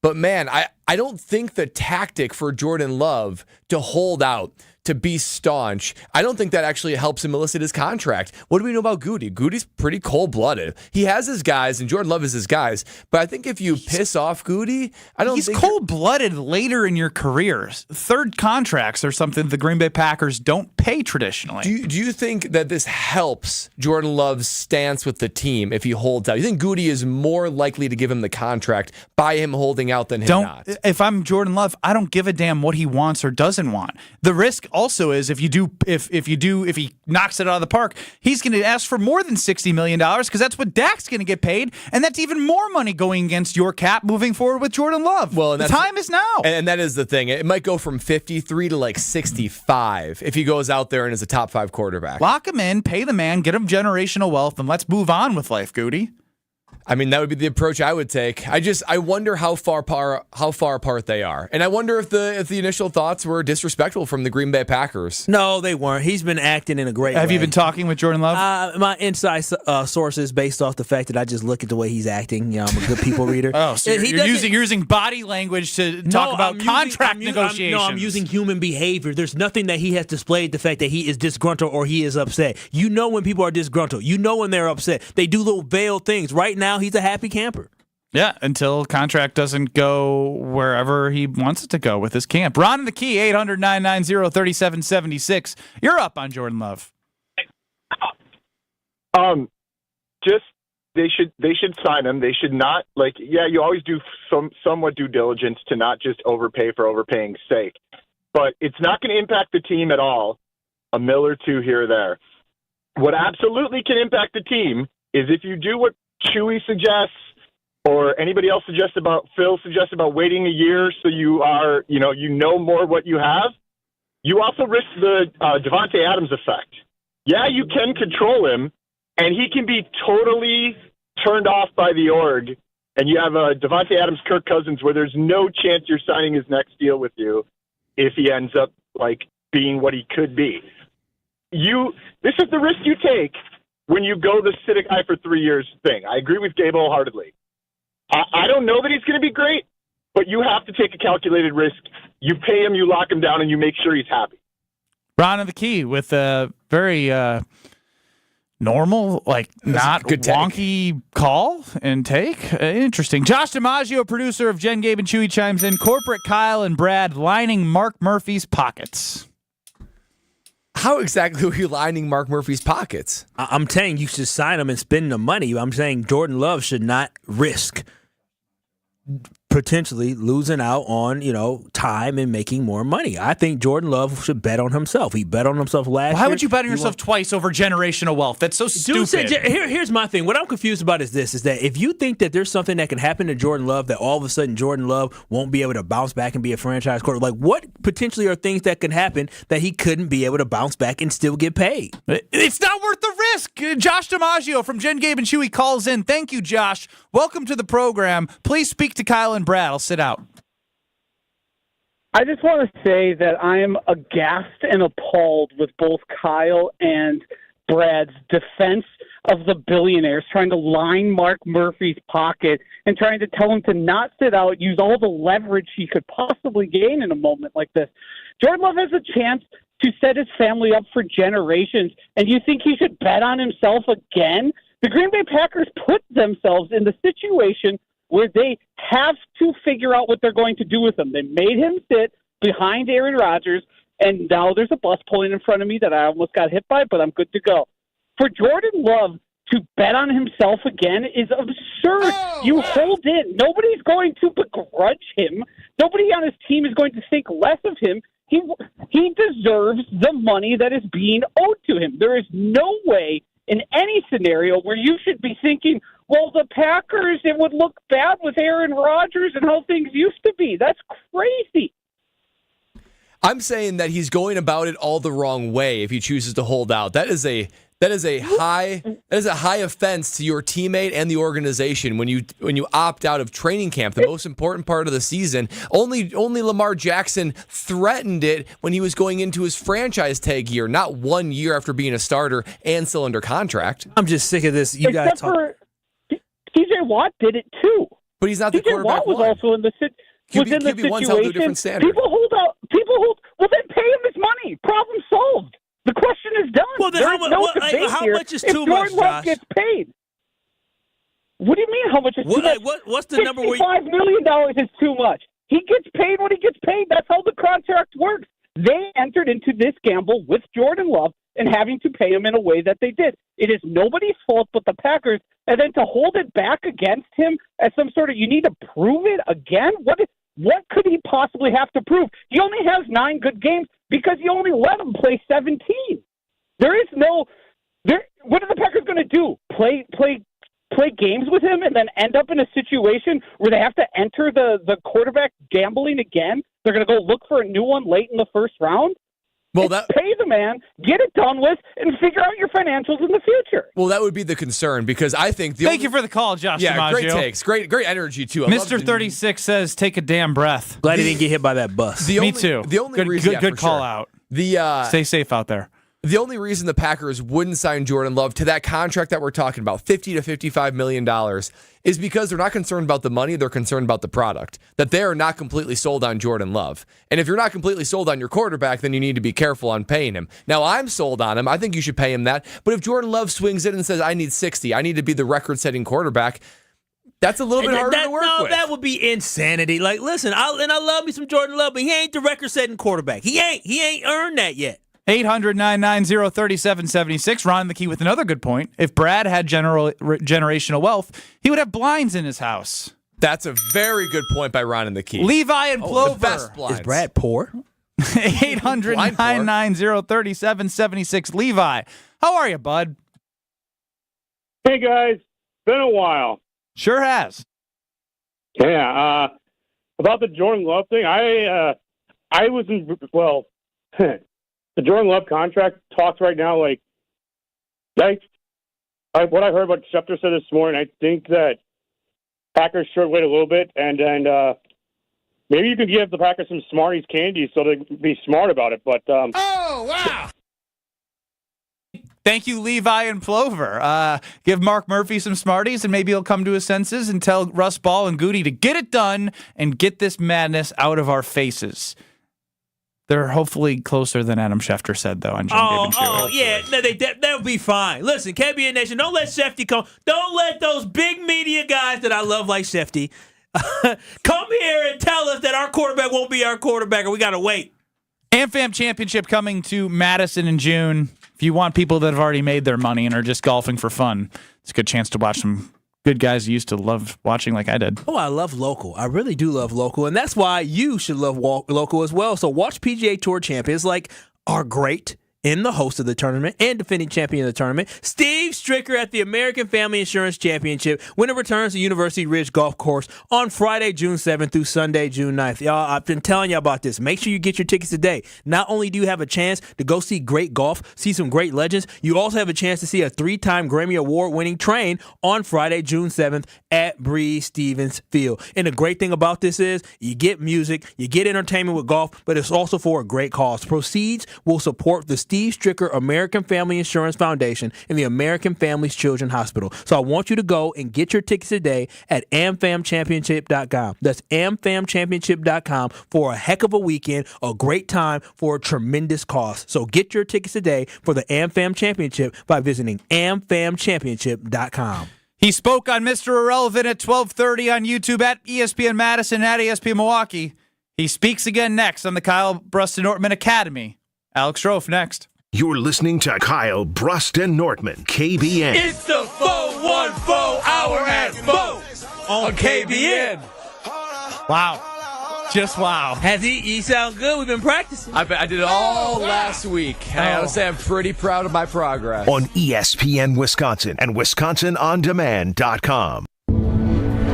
But man, I don't think the tactic for Jordan Love to hold out, to be staunch, I don't think that actually helps him elicit his contract. What do we know about Goody? Goody's pretty cold-blooded. He has his guys, and Jordan Love is his guys. But I think if you piss off Goody, he's cold-blooded later in your career. Third contracts are something the Green Bay Packers don't pay traditionally. Do you think that this helps Jordan Love's stance with the team if he holds out? You think Goody is more likely to give him the contract by him holding out than him not? If I'm Jordan Love, I don't give a damn what he wants or doesn't want. The risk also is if he knocks it out of the park, he's going to ask for more than $60 million because that's what Dak's going to get paid, and that's even more money going against your cap moving forward with Jordan Love. Well, the time is now. And that is the thing. It might go from 53 to 65 if he goes out there and is a top 5 quarterback. Lock him in, pay the man, get him generational wealth, and let's move on with life, Goody. I mean, that would be the approach I would take. I wonder how far apart they are, and I wonder if the initial thoughts were disrespectful from the Green Bay Packers. No, they weren't. He's been acting in a great way. Have you been talking with Jordan Love? My inside sources, based off the fact that I just look at the way he's acting. You know, I'm a good people reader. So you're using body language to talk about contract negotiations. I'm using human behavior. There's nothing that he has displayed the fact that he is disgruntled or he is upset. You know when people are disgruntled. You know when they're upset. They do little veiled things. Right now, he's a happy camper. Yeah, until contract doesn't go wherever he wants it to go with his camp. Ron and the Key, 800-990-3776. You're up on Jordan Love. They should sign him. They should not, you always do somewhat due diligence to not just overpay for overpaying's sake. But it's not going to impact the team at all, $1 million or $2 million here or there. What absolutely can impact the team is if you do what Chewy suggests or anybody else Phil suggests about waiting a year so you are, you know more what you have, you also risk the Devontae Adams effect. Yeah, you can control him, and he can be totally turned off by the org, and you have a Devontae Adams, Kirk Cousins, where there's no chance you're signing his next deal with you if he ends up, being what he could be. This is the risk you take when you go the sit a guy for 3 years thing. I agree with Gabe wholeheartedly. I don't know that he's going to be great, but you have to take a calculated risk. You pay him, you lock him down, and you make sure he's happy. Ron and the Key with a very normal, not wonky call and take. Interesting. Josh DiMaggio, producer of Jen, Gabe, and Chewy, chimes in. Corporate Kyle and Brad lining Mark Murphy's pockets. How exactly are you lining Mark Murphy's pockets? I'm saying you should sign him and spend the money. I'm saying Jordan Love should not risk potentially losing out on, time and making more money. I think Jordan Love should bet on himself. He bet on himself last year. Why would you bet on yourself twice over generational wealth? That's so stupid. Here's my thing. What I'm confused about is this, is that if you think that there's something that can happen to Jordan Love, that all of a sudden Jordan Love won't be able to bounce back and be a franchise quarterback, what potentially are things that can happen that he couldn't be able to bounce back and still get paid? It's not worth the risk. Josh DiMaggio from Jen, Gabe, and Chewy calls in. Thank you, Josh. Welcome to the program. Please speak to Kyle and Brad. I'll sit out. I just want to say that I am aghast and appalled with both Kyle and Brad's defense of the billionaires trying to line Mark Murphy's pocket and trying to tell him to not sit out, use all the leverage he could possibly gain in a moment like this. Jordan Love has a chance to set his family up for generations, and you think he should bet on himself again? The Green Bay Packers put themselves in the situation where they have to figure out what they're going to do with him. They made him sit behind Aaron Rodgers, and now there's a bus pulling in front of me that I almost got hit by, but I'm good to go. For Jordan Love to bet on himself again is absurd. You hold in. Nobody's going to begrudge him. Nobody on his team is going to think less of him. He deserves the money that is being owed to him. There is no way in any scenario where you should be thinking, well, the Packers, it would look bad with Aaron Rodgers and how things used to be. That's crazy. I'm saying that he's going about it all the wrong way if he chooses to hold out. That is a high offense to your teammate and the organization when you opt out of training camp, the most important part of the season. Only Lamar Jackson threatened it when he was going into his franchise tag year, not 1 year after being a starter and still under contract. I'm just sick of this. You guys talk. TJ Watt did it too. But he's not the quarterback. TJ Watt was also in the situation. People hold out. Well, then pay him his money. Problem solved. The question is done. Well, then how much is too much, Jordan Love gets paid. What do you mean? How much is too much? What's the number? $65 million is too much. He gets paid when he gets paid. That's how the contract works. They entered into this gamble with Jordan Love and having to pay him in a way that they did. It is nobody's fault but the Packers. And then to hold it back against him as some sort of, you need to prove it again? What could he possibly have to prove? He only has 9 good games because you only let him play 17. There is no what are the Packers going to do? Play games with him and then end up in a situation where they have to enter the quarterback gambling again? They're going to go look for a new one late in the first round? Well, pay the man, get it done with, and figure out your financials in the future. Well, that would be the concern because I think Thank you for the call, Josh Yeah, DiMaggio. great takes. Great energy, too. Mr. 36 says, take a damn breath. Glad he didn't get hit by that bus. Me too. The only reason, good call sure. out. Stay safe out there. The only reason the Packers wouldn't sign Jordan Love to that contract that we're talking about, $50 to $55 million, is because they're not concerned about the money. They're concerned about the product, that they are not completely sold on Jordan Love. And if you're not completely sold on your quarterback, then you need to be careful on paying him. Now, I'm sold on him. I think you should pay him that. But if Jordan Love swings in and says, I need 60, I need to be the record-setting quarterback, that's a little bit harder to work with. That would be insanity. Like, listen, I love me some Jordan Love, but he ain't the record-setting quarterback. He ain't earned that yet. 800-990-3776. Ron the Key with another good point. If Brad had generational wealth, he would have blinds in his house. That's a very good point by Ron and the Key. Levi and Plover. The best blinds. Is Brad poor? 800-990-3776. Levi, how are you, bud? Hey, guys. Been a while. Sure has. Yeah. About the Jordan Love thing, I was in, the Jordan Love contract talks right now, what I heard about Schefter said this morning, I think that Packers should wait a little bit, and maybe you could give the Packers some Smarties candy so they can be smart about it. But oh, wow. Thank you, Levi and Plover. Give Mark Murphy some Smarties, and maybe he'll come to his senses and tell Russ Ball and Goody to get it done and get this madness out of our faces. They're hopefully closer than Adam Schefter said, though, on Jim Gibbons Show. Oh, yeah. No, they'll be fine. Listen, KBN Nation, don't let Shefty come. Don't let those big media guys that I love like Shefty come here and tell us that our quarterback won't be our quarterback, and we got to wait. AmFam Championship coming to Madison in June. If you want people that have already made their money and are just golfing for fun, it's a good chance to watch some good guys you used to love watching like I did. Oh, I love local. I really do love local, and that's why you should love local as well. So watch PGA Tour champions like our great in the host of the tournament and defending champion of the tournament, Steve Stricker at the American Family Insurance Championship when it returns to University Ridge Golf Course on Friday, June 7th through Sunday, June 9th. Y'all, I've been telling you about this. Make sure you get your tickets today. Not only do you have a chance to go see great golf, see some great legends, you also have a chance to see a 3-time Grammy Award-winning train on Friday, June 7th at Breeze Stevens Field. And the great thing about this is you get music, you get entertainment with golf, but it's also for a great cause. Proceeds will support the Steve Stricker American Family Insurance Foundation and the American Families Children's Hospital. So I want you to go and get your tickets today at amfamchampionship.com. That's amfamchampionship.com for a heck of a weekend, a great time for a tremendous cause. So get your tickets today for the AmFam Championship by visiting amfamchampionship.com. He spoke on Mr. Irrelevant at 12:30 on YouTube at ESPN Madison at ESPN Milwaukee. He speaks again next on the Kyle Brust and Nortman Academy. Alex Schroff next. You're listening to Kyle Brust and Nortman, KBN. It's the 414 Hour at 4 on KBN. Wow. Just wow. He sound good. We've been practicing. I did it all last week. I gotta say, I'm pretty proud of my progress. On ESPN Wisconsin and WisconsinOnDemand.com.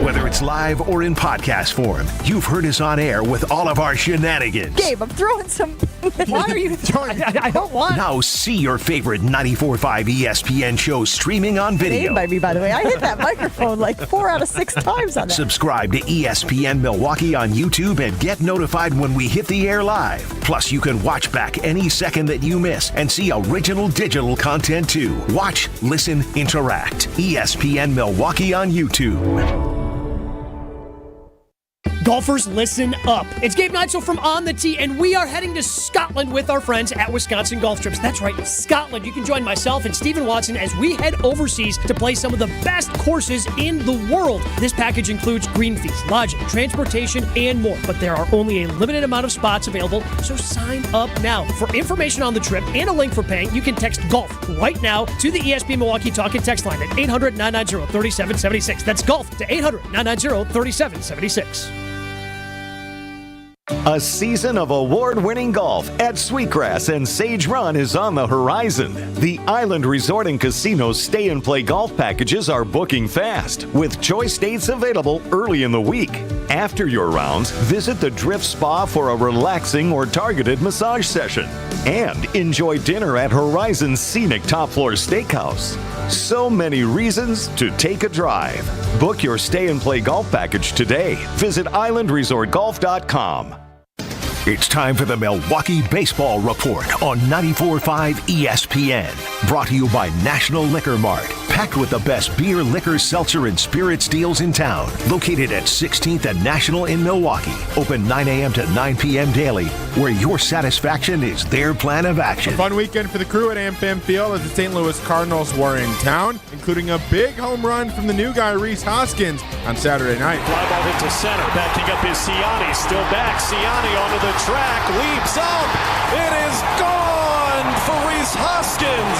Whether it's live or in podcast form, you've heard us on air with all of our shenanigans. Gabe, I'm throwing some. Why are you throwing? I don't want. Now see your favorite 94.5 ESPN shows streaming on video. Named by me, by the way. I hit that microphone like 4 out of 6 times on that. Subscribe to ESPN Milwaukee on YouTube and get notified when we hit the air live. Plus, you can watch back any second that you miss and see original digital content too. Watch, listen, interact. ESPN Milwaukee on YouTube. Golfers, listen up. It's Gabe Neitzel from On the Tee, and we are heading to Scotland with our friends at Wisconsin Golf Trips. That's right, Scotland. You can join myself and Stephen Watson as we head overseas to play some of the best courses in the world. This package includes green fees, lodging, transportation, and more. But there are only a limited amount of spots available, so sign up now. For information on the trip and a link for paying, you can text GOLF right now to the ESPN Milwaukee Talk and Text line at 800-990-3776. That's GOLF to 800-990-3776. A season of award-winning golf at Sweetgrass and Sage Run is on the horizon. The Island Resort and Casino stay-and-play golf packages are booking fast, with choice dates available early in the week. After your rounds, visit the Drift Spa for a relaxing or targeted massage session. And enjoy dinner at Horizon's scenic top-floor steakhouse. So many reasons to take a drive. Book your stay-and-play golf package today. Visit islandresortgolf.com. It's time for the Milwaukee Baseball Report on 94.5 ESPN. Brought to you by National Liquor Mart. Packed with the best beer, liquor, seltzer, and spirits deals in town. Located at 16th and National in Milwaukee. Open 9 a.m. to 9 p.m. daily, where your satisfaction is their plan of action. A fun weekend for the Crew at AmFam Field as the St. Louis Cardinals were in town, including a big home run from the new guy, Rhys Hoskins, on Saturday night. Fly ball hit to center. Backing up is Ciani. Still back. Ciani onto the track. Leaps up. It is gone for Rhys Hoskins.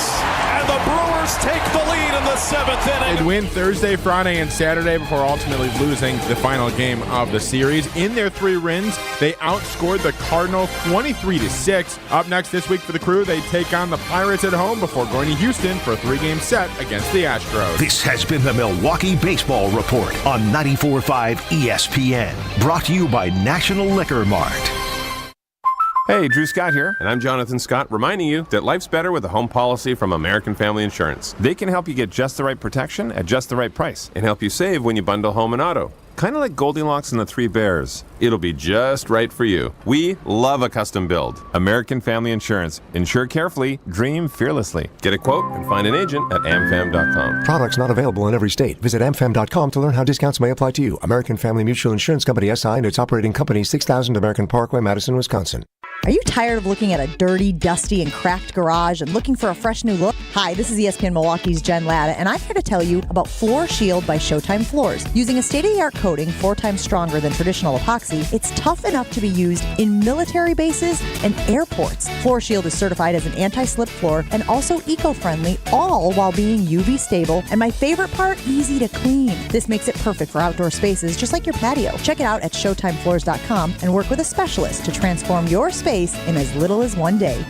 And the Brewers take the lead in the 7th inning. They'd win Thursday, Friday, and Saturday before ultimately losing the final game of the series. In their 3 wins, they outscored the Cardinals 23-6. Up next this week for the Crew, they take on the Pirates at home before going to Houston for a 3-game set against the Astros. This has been the Milwaukee Baseball Report on 94.5 ESPN. Brought to you by National Liquor Mart. Hey, Drew Scott here, and I'm Jonathan Scott, reminding you that life's better with a home policy from American Family Insurance. They can help you get just the right protection at just the right price and help you save when you bundle home and auto. Kind of like Goldilocks and the Three Bears. It'll be just right for you. We love a custom build. American Family Insurance. Insure carefully, dream fearlessly. Get a quote and find an agent at amfam.com. Products not available in every state. Visit amfam.com to learn how discounts may apply to you. American Family Mutual Insurance Company SI and its operating company, 6000 American Parkway, Madison, Wisconsin. Are you tired of looking at a dirty, dusty, and cracked garage and looking for a fresh new look? Hi, this is ESPN Milwaukee's Jen Latta, and I'm here to tell you about Floor Shield by Showtime Floors. Using a state-of-the-art coating 4 times stronger than traditional epoxy, it's tough enough to be used in military bases and airports. Floor Shield is certified as an anti-slip floor and also eco-friendly, all while being UV stable, and my favorite part, easy to clean. This makes it perfect for outdoor spaces, just like your patio. Check it out at ShowtimeFloors.com and work with a specialist to transform your space in as little as 1 day.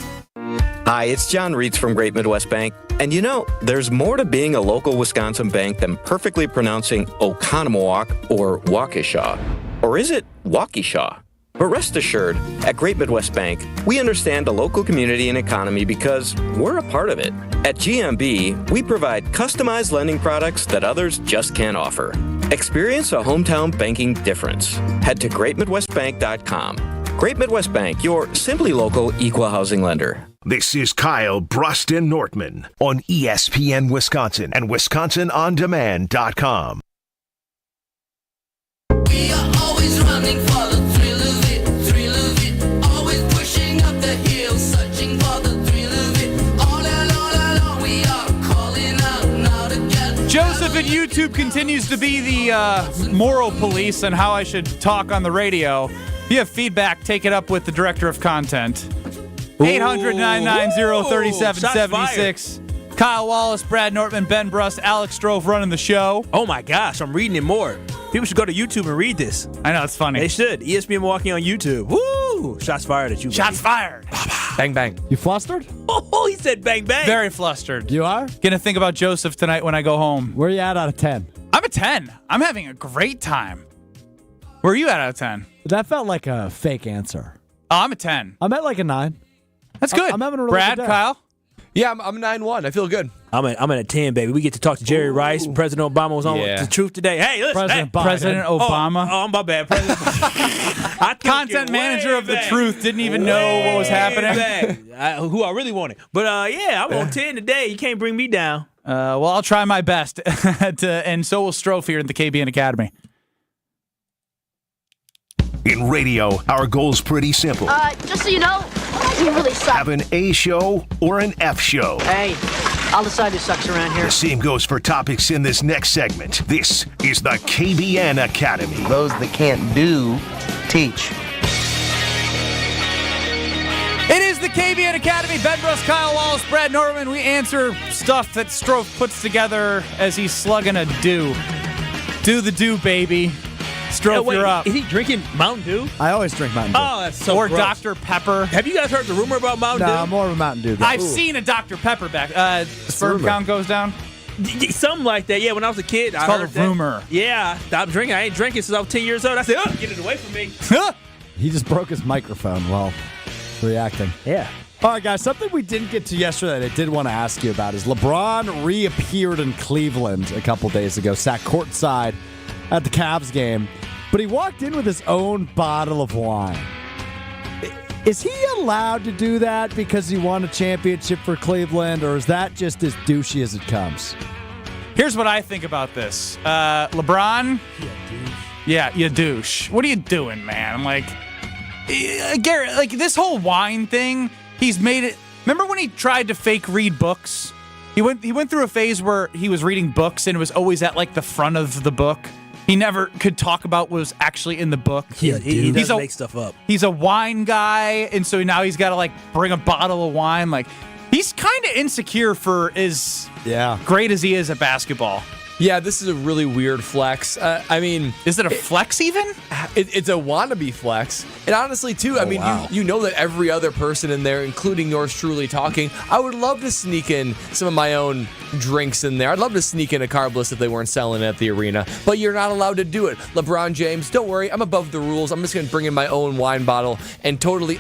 Hi, it's John Reitz from Great Midwest Bank. And you know, there's more to being a local Wisconsin bank than perfectly pronouncing Oconomowoc or Waukesha. Or is it Waukesha? But rest assured, at Great Midwest Bank, we understand the local community and economy because we're a part of it. At GMB, we provide customized lending products that others just can't offer. Experience a hometown banking difference. Head to greatmidwestbank.com. Great Midwest Bank, your simply local equal housing lender. This is Kyle, Brust, and Nortman on ESPN Wisconsin and WisconsinOnDemand.com. We are always running for the thrill of it, always pushing up the hill, searching for the thrill of it. All along, we are calling out now together. Joseph at YouTube continues to be the moral police on how I should talk on the radio. If you have feedback, take it up with the director of content. 800-990-3776. Kyle Wallace, Brad Nortman, Ben Brust, Alex Strove running the show. Oh my gosh, I'm reading it more. People should go to YouTube and read this. I know, it's funny. They should. ESPN Milwaukee on YouTube. Woo! Shots fired at you. Shots fired. Bang, bang. You flustered? Oh, he said bang, bang. Very flustered. You are? Gonna think about Joseph tonight when I go home. Where are you at out of 10? I'm a 10. I'm having a great time. Where are you at out of 10? That felt like a fake answer. Oh, I'm a 10. I'm at like a 9. That's good. I'm having a really Brad, good day. Kyle? Yeah, I'm 9-1. I feel good. I'm at a 10, baby. We get to talk to Jerry Rice. President Obama was on The Truth today. Hey, listen. President Obama. Oh, my bad. President. Content manager of The Truth didn't even know what was happening. Who I really wanted. But, yeah, I'm on 10 today. You can't bring me down. Well, I'll try my best. And so will Strofe here at the KBN Academy. In radio, our goal's pretty simple. Just so you know, you really suck. Have an A show or an F show. Hey, I'll decide who sucks around here. The same goes for topics in this next segment. This is the KBN Academy. Those that can't do, teach. It is the KBN Academy. Ben Brust, Kyle Wallace, Brad Norman. We answer stuff that Strofe puts together as he's slugging a do. Do the do, baby. Strofe, you're up. Is he drinking Mountain Dew? I always drink Mountain Dew. Oh, that's so Or gross. Dr. Pepper. Have you guys heard the rumor about Mountain Dew? No, more of a Mountain Dew guy. I've seen a Dr. Pepper back. Sperm count goes down. Something like that. Yeah, when I was a kid, It's I called heard a that. rumor. Yeah, I stopped drinking. I ain't drinking since I was 10 years old. I said, oh, get it away from me. He just broke his microphone while reacting. Yeah. All right, guys, something we didn't get to yesterday that I did want to ask you about is LeBron reappeared in Cleveland a couple days ago, sat courtside at the Cavs game, but he walked in with his own bottle of wine. Is he allowed to do that because he won a championship for Cleveland, or is that just as douchey as it comes? Here's what I think about this. LeBron, yeah, you douche. What are you doing, man? I'm like, Garrett, like this whole wine thing, he's made it. Remember when he tried to fake read books? He went through a phase where he was reading books and it was always at like the front of the book. He never could talk about what was actually in the book. Yeah, he does make stuff up. He's a wine guy, and so now he's got to like bring a bottle of wine. Like he's kind of insecure for as great as he is at basketball. Yeah, this is a really weird flex. I mean, is it a flex even? It's a wannabe flex. And honestly, too, I mean, you know that every other person in there, including yours truly talking, I would love to sneak in some of my own drinks in there. I'd love to sneak in a carbless if they weren't selling it at the arena. But you're not allowed to do it. LeBron James, don't worry. I'm above the rules. I'm just going to bring in my own wine bottle and totally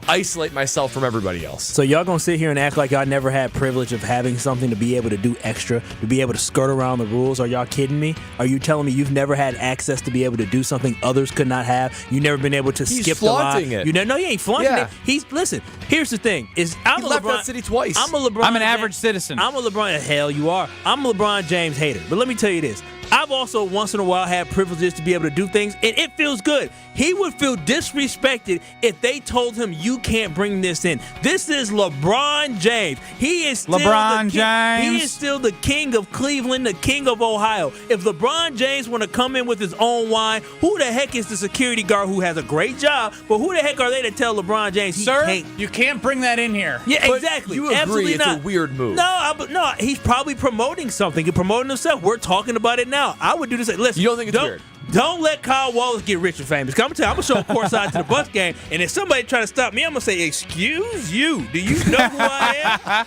isolate myself from everybody else. So y'all gonna sit here and act like y'all never had privilege of having something to be able to do extra, to be able to skirt around the rules? Are y'all kidding me? Are you telling me you've never had access to be able to do something others could not have? You never been able to skip the line? He's flaunting it. No, he ain't flaunting it. Listen, here's the thing. He left that city twice. I'm an average citizen. I'm a LeBron. Hell, you are. I'm a LeBron James hater. But let me tell you this. I've also once in a while had privileges to be able to do things, and it feels good. He would feel disrespected if they told him, you can't bring this in. This is LeBron James. He is still He is still the king of Cleveland, the king of Ohio. If LeBron James want to come in with his own wine, who the heck is the security guard who has a great job, but who the heck are they to tell LeBron James he can't? You can't bring that in here. Yeah, But exactly. you agree Absolutely it's not. a weird move. No, he's probably promoting something. He's promoting himself. We're talking about it now. I would do this. Listen, You don't think it's weird? Don't let Kyle Wallace get rich and famous. I'm going to tell you, I'm going to show up courtside to the Bucks game, and if somebody try to stop me, I'm going to say, excuse you, do you know who I am?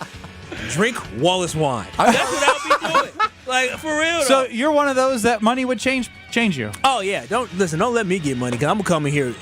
Drink Wallace wine. That's what I'll be doing. Like, for real, So though. you're one of those that money would change you. Oh, yeah. Don't let me get money, because I'm going to come in here.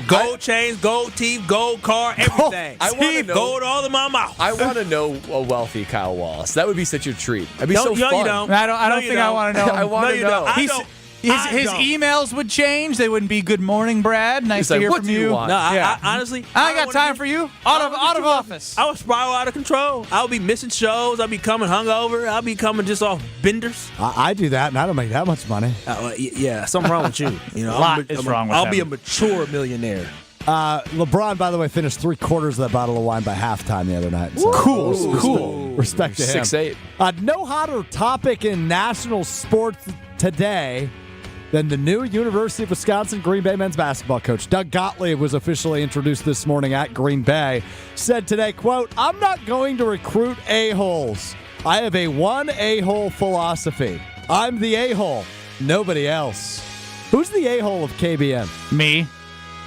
Gold chains, gold teeth, gold car, everything. I want to know. Gold all in my mouth. I want to know a wealthy Kyle Wallace. That would be such a treat. That'd be so No, fun. you don't. I don't think I want to know. I want to know. His emails would change. They wouldn't be good morning, Brad. Nice to hear what from do you want? No, I honestly, I ain't got time for you. Out of office. I would spiral out of control. I'll be missing shows. I'll be coming hungover. I'll be coming just off benders. I do that, and I don't make that much money. Yeah, something wrong with you. You know, A lot is wrong with I'll him. be a mature millionaire. LeBron, by the way, finished 3/4 of that bottle of wine by halftime the other night. So Cool. Respect to him. 6'8". No hotter topic in national sports today than the new University of Wisconsin Green Bay men's basketball coach. Doug Gottlieb was officially introduced this morning at Green Bay. Said today, quote, "I'm not going to recruit a-holes. I have a one a-hole philosophy. I'm the a-hole, nobody else." Who's the a-hole of KBN? Me.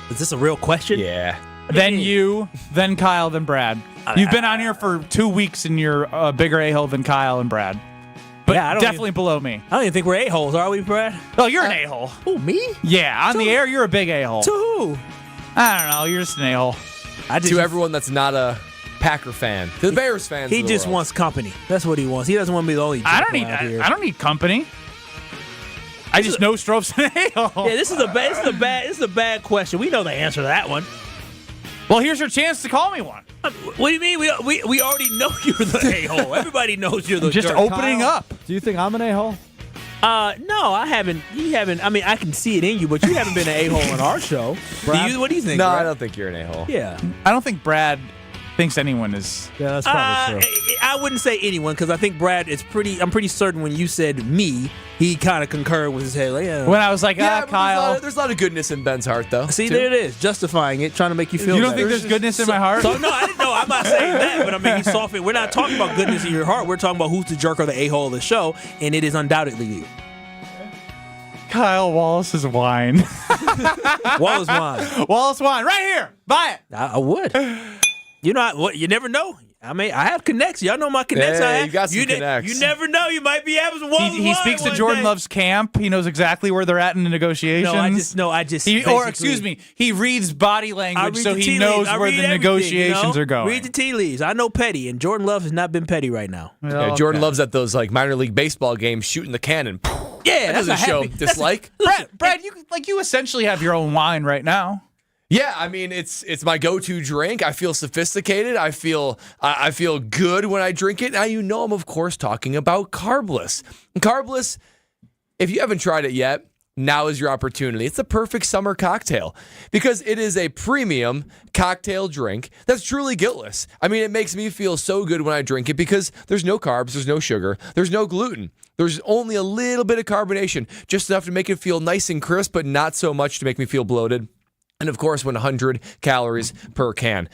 Is this a real question? Yeah. Then you, then Kyle, then Brad. You've been on here for 2 weeks and you're a bigger a-hole than Kyle and Brad. But Yeah, I don't definitely below me. I don't even think we're a-holes, are we, Brad? Oh, you're an a-hole. Who, me? Yeah, on the air, you're a big a-hole. To who? I don't know. You're just an a-hole. To everyone that's not a Packer fan, to the Bears fans. He of the just world. wants company. That's what he wants. He doesn't want to be the only jerk I don't need company. I just know Strope's an a-hole. Yeah, this is a bad question. We know the answer to that one. Well, here's your chance to call me one. What do you mean? We already know you're the a-hole. Everybody knows you're the Just jerk. opening Kyle, up. Do you think I'm an a-hole? No, I haven't. You haven't. I mean, I can see it in you, but you haven't been an a-hole on our show. What do you think? No, Brad? I don't think you're an a-hole. Yeah. I don't think Brad thinks anyone is. Yeah, that's probably true. I wouldn't say anyone, because I think Brad is pretty. I'm pretty certain when you said me, he kind of concurred with his head. Like, yeah. When I was like, Yeah, but Kyle. there's a lot of goodness in Ben's heart, though. See, too. there it is, justifying it, trying to make you feel. You don't better. think there's goodness in my heart? So no, I didn't know. I'm not saying that, but I mean, you soften. We're not talking about goodness in your heart. We're talking about who's the jerk or the a-hole of the show, and it is undoubtedly you. Kyle Wallace's wine. Wallace wine. Wallace wine, right here. Buy it. I would. You know what? You never know. I have connects. Y'all know my connects. Hey, you got some connects. You never know. You might be having one. He speaks to Jordan Love's camp. He knows exactly where they're at in the negotiations. He reads body language so he knows where the negotiations are going. Read the tea leaves. I know petty, and Jordan Love has not been petty right now. Yeah, Jordan Love's at those like minor league baseball games shooting the cannon. Yeah, that doesn't show dislike. Brad, you essentially have your own wine right now. Yeah, I mean it's my go-to drink. I feel sophisticated. I feel good when I drink it. Now you know I'm of course talking about Carbless. And Carbless, if you haven't tried it yet, now is your opportunity. It's the perfect summer cocktail because it is a premium cocktail drink that's truly guiltless. I mean, it makes me feel so good when I drink it because there's no carbs, there's no sugar, there's no gluten. There's only a little bit of carbonation, just enough to make it feel nice and crisp, but not so much to make me feel bloated. And of course, 100 calories per can.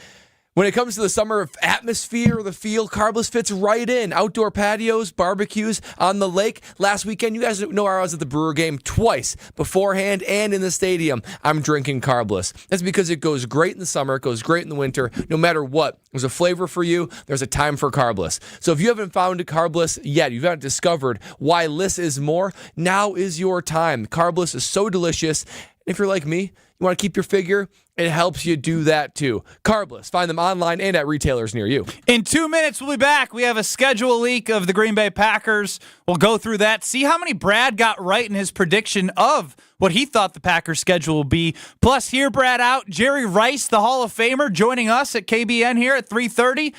When it comes to the summer atmosphere or the feel, Carbless fits right in. Outdoor patios, barbecues on the lake. Last weekend, you guys know I was at the Brewer game twice, beforehand and in the stadium. I'm drinking Carbless. That's because it goes great in the summer, it goes great in the winter. No matter what, there's a flavor for you. There's a time for Carbless. So if you haven't found Carbless yet, you haven't discovered why less is more, now is your time. Carbless is so delicious. If you're like me, you want to keep your figure, it helps you do that too. Carbless, find them online and at retailers near you. In 2 minutes, we'll be back. We have a schedule leak of the Green Bay Packers. We'll go through that, see how many Brad got right in his prediction of what he thought the Packers' schedule will be. Plus, hear Brad out. Jerry Rice, the Hall of Famer, joining us at KBN here at 3:30.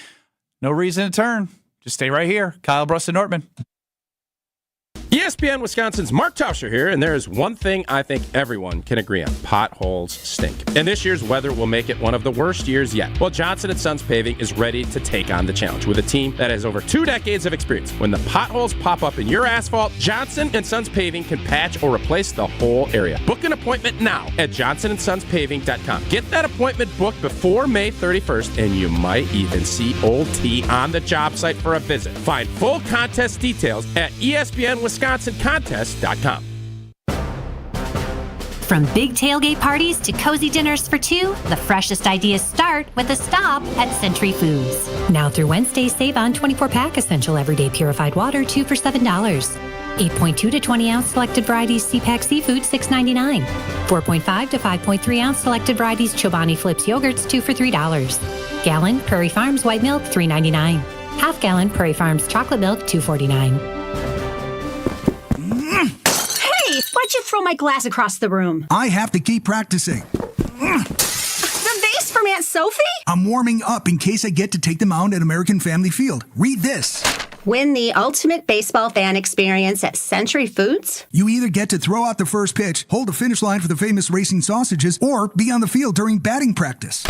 No reason to turn. Just stay right here. Kyle, Brust, and Nortman. ESPN Wisconsin's Mark Tauscher here, and there is one thing I think everyone can agree on. Potholes stink. And this year's weather will make it one of the worst years yet. Well, Johnson & Sons Paving is ready to take on the challenge with a team that has over 2 decades of experience. When the potholes pop up in your asphalt, Johnson & Sons Paving can patch or replace the whole area. Book an appointment now at johnsonsonspaving.com. Get that appointment booked before May 31st, and you might even see Old T on the job site for a visit. Find full contest details at ESPNWisconsinContest.com. From big tailgate parties to cozy dinners for two, the freshest ideas start with a stop at Century Foods. Now through Wednesday, save on 24-pack Essential Everyday Purified Water, 2 for $7. 8.2 to 20-ounce selected varieties CPAC Seafood, $6.99. 4.5 to 5.3 ounce selected varieties Chobani Flips Yogurts, 2 for $3. Gallon Prairie Farms White Milk, $3.99. Half gallon Prairie Farms Chocolate Milk, $2.49. Why'd you throw my glass across the room? I have to keep practicing. The vase from Aunt Sophie? I'm warming up in case I get to take them out at American Family Field. Read this. Win the ultimate baseball fan experience at Century Foods? You either get to throw out the first pitch, hold the finish line for the famous racing sausages, or be on the field during batting practice.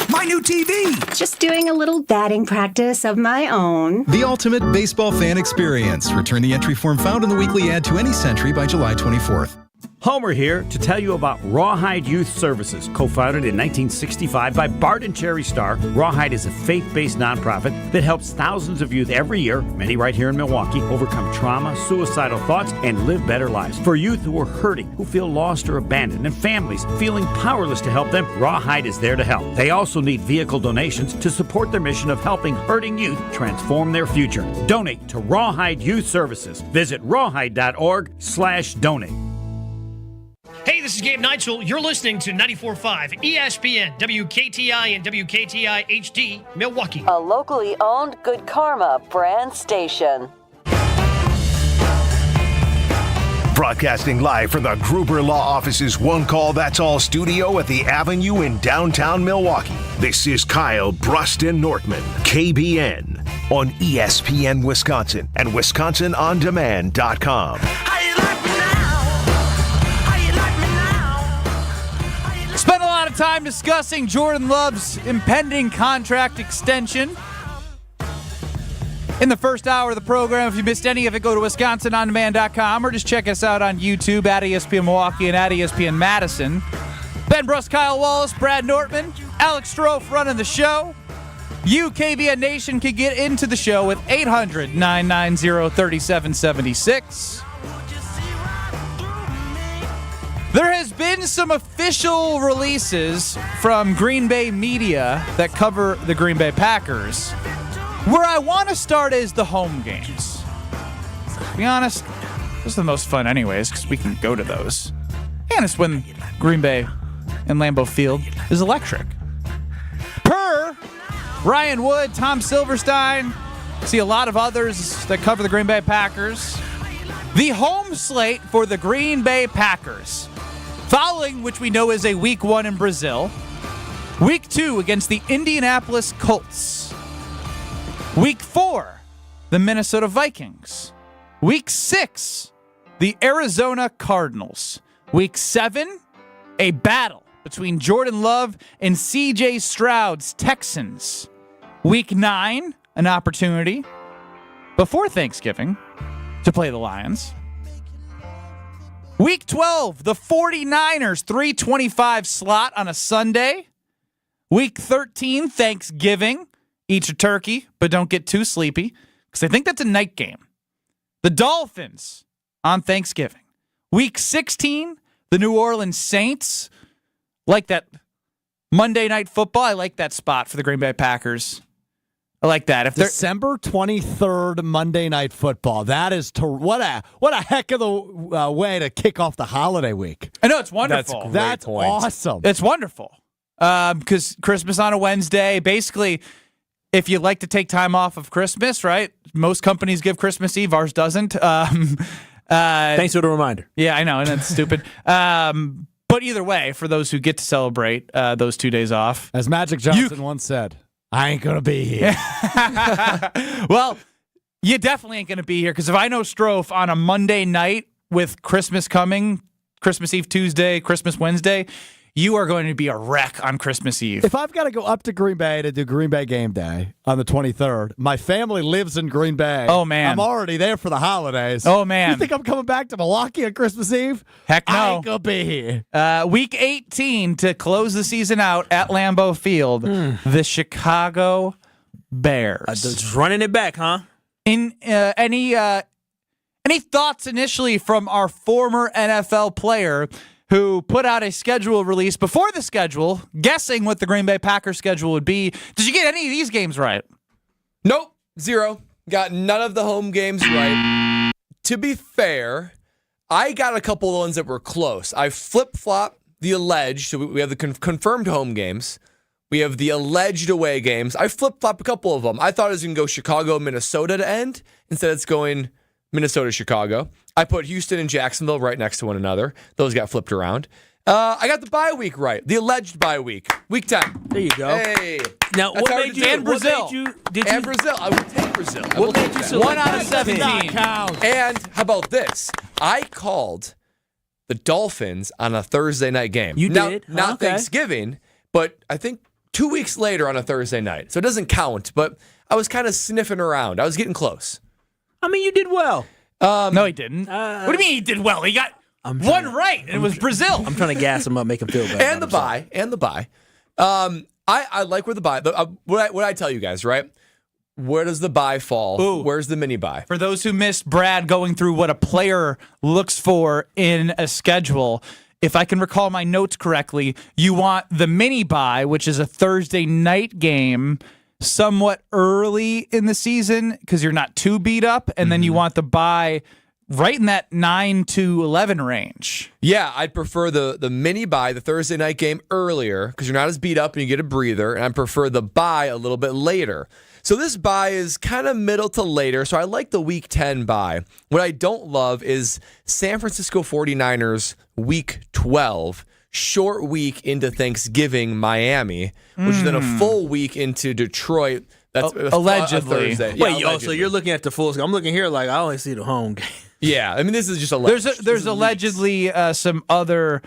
My new TV! Just doing a little batting practice of my own. The ultimate baseball fan experience. Return the entry form found in the weekly ad to any Century by July 24th. Homer here to tell you about Rawhide Youth Services. Co-founded in 1965 by Bart and Cherry Starr, Rawhide is a faith-based nonprofit that helps thousands of youth every year, many right here in Milwaukee, overcome trauma, suicidal thoughts, and live better lives. For youth who are hurting, who feel lost or abandoned, and families feeling powerless to help them, Rawhide is there to help. They also need vehicle donations to support their mission of helping hurting youth transform their future. Donate to Rawhide Youth Services. Visit rawhide.org/donate. Hey, this is Gabe Neitzel. You're listening to 94.5 ESPN, WKTI and WKTI HD, Milwaukee. A locally owned Good Karma brand station. Broadcasting live from the Gruber Law Office's One Call That's All studio at the Avenue in downtown Milwaukee. This is Kyle, Brust, and Nortman, KBN, on ESPN Wisconsin and WisconsinOnDemand.com. Spent a lot of time discussing Jordan Love's impending contract extension. In the first hour of the program, if you missed any of it, go to WisconsinOnDemand.com or just check us out on YouTube at ESPN Milwaukee and at ESPN Madison. Ben Brust, Kyle Wallace, Brad Nortman, Alex Strofe running the show. You, KBN Nation, can get into the show with 800-990-3776. There has been some official releases from Green Bay media that cover the Green Bay Packers. Where I want to start is the home games. To be honest, those are the most fun anyways, because we can go to those. And it's when Green Bay and Lambeau Field is electric. Per Ryan Wood, Tom Silverstein, see a lot of others that cover the Green Bay Packers. The home slate for the Green Bay Packers, following which we know is a week 1 in Brazil. Week 2 against the Indianapolis Colts. Week 4, the Minnesota Vikings. Week 6, the Arizona Cardinals. Week 7, a battle between Jordan Love and C.J. Stroud's Texans. Week 9, an opportunity before Thanksgiving to play the Lions. Week 12, the 49ers 3:25 slot on a Sunday. Week 13, Thanksgiving. Eat your turkey, but don't get too sleepy, because I think that's a night game. The Dolphins on Thanksgiving. Week 16, the New Orleans Saints. Like that Monday Night Football. I like that spot for the Green Bay Packers. I like that. If December 23rd, Monday Night Football. That is what a heck of the way to kick off the holiday week. I know, it's wonderful. That's awesome. It's wonderful. Because Christmas on a Wednesday, basically, if you like to take time off of Christmas, right? Most companies give Christmas Eve, ours doesn't. Thanks for the reminder. Yeah, I know, and it's stupid. But either way, for those who get to celebrate those 2 days off. As Magic Johnson once said, I ain't going to be here. Well, you definitely ain't going to be here, because if I know Strofe on a Monday night with Christmas coming, Christmas Eve Tuesday, Christmas Wednesday, you are going to be a wreck on Christmas Eve. If I've got to go up to Green Bay to do Green Bay game day on the 23rd, my family lives in Green Bay. Oh, man. I'm already there for the holidays. Oh, man. You think I'm coming back to Milwaukee on Christmas Eve? Heck no. I ain't going to be here. Week 18 to close the season out at Lambeau Field, the Chicago Bears. Just running it back, huh? In any thoughts initially from our former NFL player who put out a schedule release before the schedule, guessing what the Green Bay Packers schedule would be? Did you get any of these games right? Nope, 0. Got none of the home games right. To be fair, I got a couple of ones that were close. I flip-flopped the alleged, so we have the confirmed home games. We have the alleged away games. I flip-flopped a couple of them. I thought it was going to go Chicago, Minnesota to end. Instead, it's going Minnesota, Chicago. I put Houston and Jacksonville right next to one another. Those got flipped around. I got the bye week right. The alleged bye week. Week 10. There you go. Hey. Now, what made you? And Brazil. And Brazil. I would take Brazil. What made you select 1 out of 17. And how about this? I called the Dolphins on a Thursday night game. You did? Not Okay. Thanksgiving, but I think 2 weeks later on a Thursday night. So it doesn't count, but I was kind of sniffing around. I was getting close. I mean, you did well. No, he didn't. What do you mean he did well? He got one right, and it was Brazil. I'm trying to gas him up, make him feel better. And the bye. I like where the bye. What I tell you guys, right? Where does the bye fall? Ooh. Where's the mini bye? For those who missed Brad going through what a player looks for in a schedule, if I can recall my notes correctly, you want the mini bye, which is a Thursday night game, somewhat early in the season because you're not too beat up, and then you want the bye right in that 9 to 11 range. Yeah, I'd prefer the mini bye, the Thursday night game, earlier because you're not as beat up and you get a breather, and I prefer the bye a little bit later. So this bye is kind of middle to later, so I like the Week 10 bye. What I don't love is San Francisco 49ers Week 12, short week into Thanksgiving, Miami, which is then a full week into Detroit. That's allegedly. a Thursday. Wait, Yeah, so you're looking at the full. I'm looking here like I only see the home game. Yeah, I mean, this is just alleged. There's allegedly some other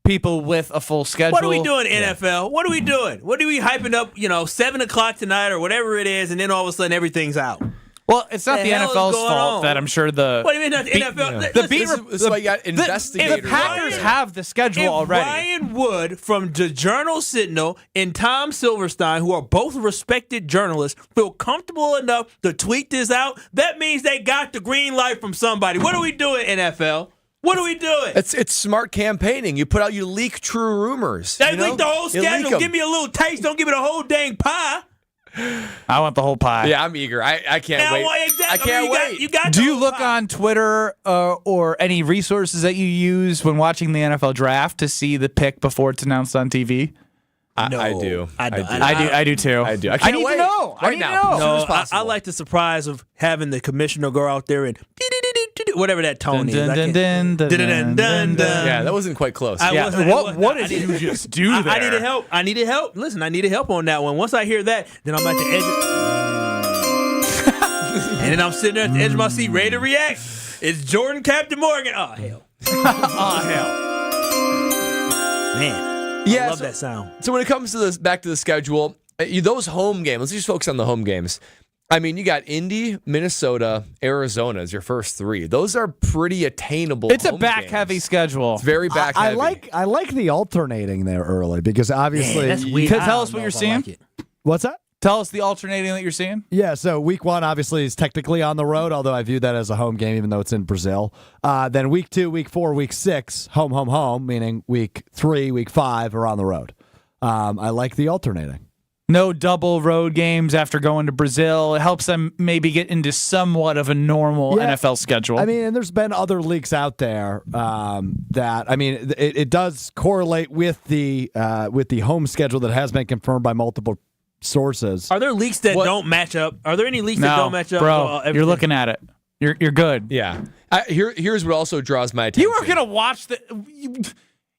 people with a full schedule. What are we doing, NFL? What are we doing? What are we hyping up, 7 o'clock tonight or whatever it is, and then all of a sudden everything's out? Well, it's not the hell is NFL's going fault on? that I'm sure the... What do you mean not the NFL? The beat... This is why you got investigators. The Packers have the schedule already. Ryan Wood from the Journal-Sentinel and Tom Silverstein, who are both respected journalists, feel comfortable enough to tweet this out, that means they got the green light from somebody. What are we doing, NFL? What are we doing? It's smart campaigning. You leak true rumors. They leak the whole schedule. Give me a little taste. Don't give me the whole dang pie. I want the whole pie. Yeah, I'm eager. I can't wait. I can't wait. You got Do you look on Twitter or any resources that you use when watching the NFL draft to see the pick before it's announced on TV? No, I do. I do. I do too. I do. I I can't need wait. to know. I Right need now. to know. As soon as No, possible. I like the surprise of having the commissioner go out there and whatever that tone is. Dun, dun, dun, dun, dun, dun, dun. Yeah, that wasn't quite close. What did you just do there? I needed help. I needed help. Listen, I needed help on that one. Once I hear that, then I'm at the edge. And then I'm sitting there at the edge of my seat, ready to react. It's Jordan Captain Morgan. Oh, hell. Oh, hell. Man. I love that sound. So when it comes to this, back to the schedule, those home games, let's just focus on the home games. I mean, you got Indy, Minnesota, Arizona as your first three. Those are pretty attainable. It's a back-heavy schedule. It's very back-heavy. I like the alternating there early because obviously. that's weird. Tell us what you're seeing. What's that? Tell us the alternating that you're seeing. Yeah, so week 1 obviously is technically on the road, although I view that as a home game, even though it's in Brazil. Then week 2, week 4, week 6, home, meaning week 3, week 5 are on the road. I like the alternating. No double road games after going to Brazil. It helps them maybe get into somewhat of a normal NFL schedule. I mean, and there's been other leaks out there that, I mean, it does correlate with the home schedule that has been confirmed by multiple sources. Are there leaks that don't match up? Are there any leaks that don't match up? Bro, you're looking at it. You're good. Yeah. Here's what also draws my attention. You are going to watch the...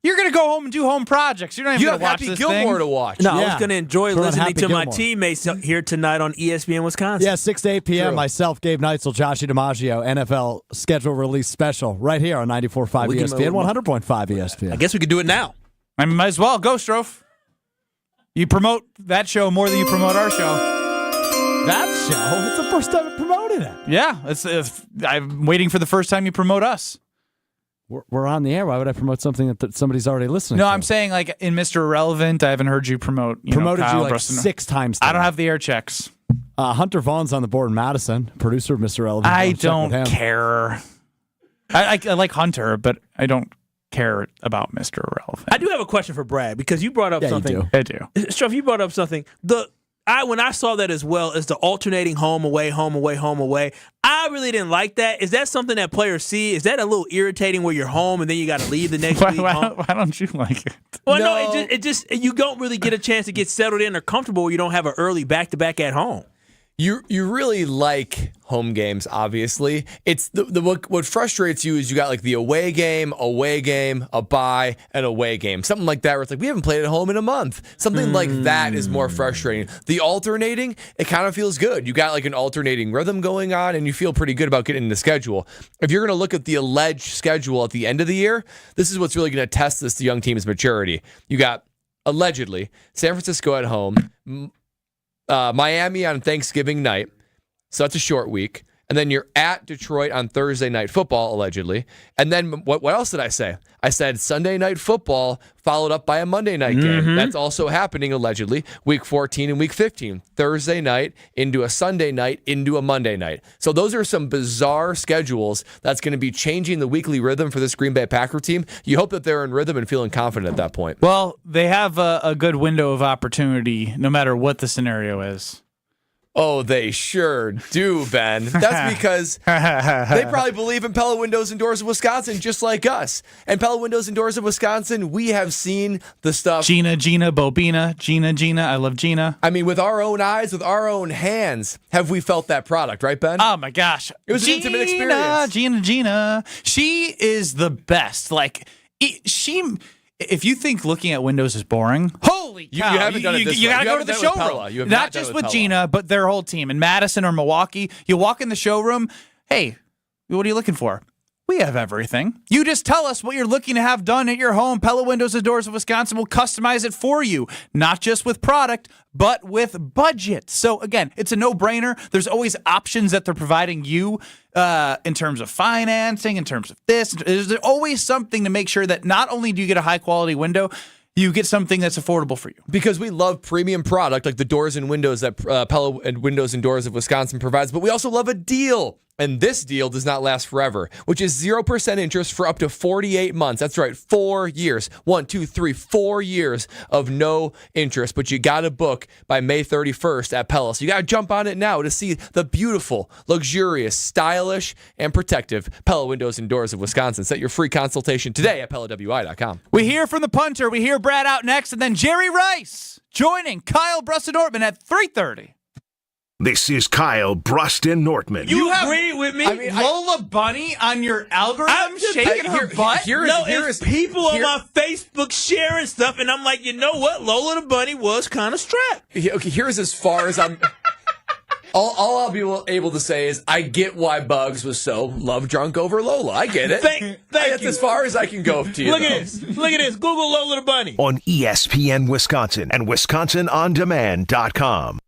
You're going to go home and do home projects. You're not even You going to have watch Happy this Gilmore thing. to watch. No, I was going to enjoy listening Happy to my Gilmore. teammates here tonight on ESPN Wisconsin. Yeah, 6 to 8 p.m. True. Myself, Gabe Neitzel, Joshie DiMaggio, NFL schedule release special right here on 94.5 ESPN, 100.5 ESPN. I guess we could do it now. I might as well. Go, Strofe. You promote that show more than you promote our show. That show? It's the first time I promoted it. Yeah, I'm waiting for the first time you promote us. We're on the air. Why would I promote something that somebody's already listening No, to? I'm saying like in Mr. Irrelevant, I haven't heard you promote. Promoted Kyle you like Brust. 6 times. I don't have the air checks. Hunter Vaughn's on the board in Madison, producer of Mr. Irrelevant. I Check with him. don't care. I like Hunter, but I don't care about Mr. Irrelevant. I do have a question for Brad because you brought up something. I do. Stroff, you brought up something. When I saw that as well as the alternating home away, home away, home away, I really didn't like that. Is that something that players see? Is that a little irritating where you're home and then you got to leave the next week? Why don't you like it? Well, no, it just you don't really get a chance to get settled in or comfortable where you don't have an early back-to-back at home. You really like home games, obviously. It's what frustrates you is you got like the away game, a bye, and away game. Something like that where it's like, we haven't played at home in a month. Something like that is more frustrating. The alternating, it kind of feels good. You got like an alternating rhythm going on, and you feel pretty good about getting in the schedule. If you're going to look at the alleged schedule at the end of the year, this is what's really going to test this young team's maturity. You got, allegedly, San Francisco at home, Miami on Thanksgiving night, so that's a short week. And then you're at Detroit on Thursday Night Football, allegedly. And then what else did I say? I said Sunday Night Football followed up by a Monday night game. That's also happening, allegedly, Week 14 and Week 15. Thursday night into a Sunday night into a Monday night. So those are some bizarre schedules that's going to be changing the weekly rhythm for this Green Bay Packer team. You hope that they're in rhythm and feeling confident at that point. Well, they have a good window of opportunity no matter what the scenario is. Oh, they sure do, Ben. That's because they probably believe in Pella Windows and Doors of Wisconsin just like us. And Pella Windows and Doors of Wisconsin, we have seen the stuff. Gina, Bobina, Gina. I love Gina. I mean, with our own eyes, with our own hands, have we felt that product, right, Ben? Oh, my gosh. It was an intimate experience. Gina. She is the best. Like, if you think looking at windows is boring, holy cow. You haven't done it this way. You got to You go to the haven't done it with showroom. Pella. You have Not not done just it with with Gina, but their whole team. In Madison or Milwaukee, you walk in the showroom, hey, what are you looking for? We have everything. You just tell us what you're looking to have done at your home. Pella Windows and Doors of Wisconsin will customize it for you, not just with product, but with budget. So again, it's a no-brainer. There's always options that they're providing you in terms of financing, in terms of this. There's always something to make sure that not only do you get a high-quality window, you get something that's affordable for you. Because we love premium product like the doors and windows that Pella and Windows and Doors of Wisconsin provides, but we also love a deal. And this deal does not last forever, which is 0% interest for up to 48 months. That's right, 4 years. 4 years of no interest. But you got to book by May 31st at Pella. So you got to jump on it now to see the beautiful, luxurious, stylish, and protective Pella Windows and Doors of Wisconsin. Set your free consultation today at PellaWI.com. We hear from the punter. We hear Brad out next, and then Jerry Rice joining Kyle, Brust, and Nortman at 3:30. This is Kyle, Brust, and Nortman. You agree with me? I mean, Lola Bunny on your algorithm shaking her butt? It's people on my Facebook sharing stuff, and I'm like, you know what? Lola the Bunny was kind of strapped. Okay, here's as far as I'm... All I'll be able to say is I get why Bugs was so love drunk over Lola. I get it. That's as far as I can go to you. Look at this. Google Lola the Bunny. On ESPN Wisconsin and WisconsinOnDemand.com.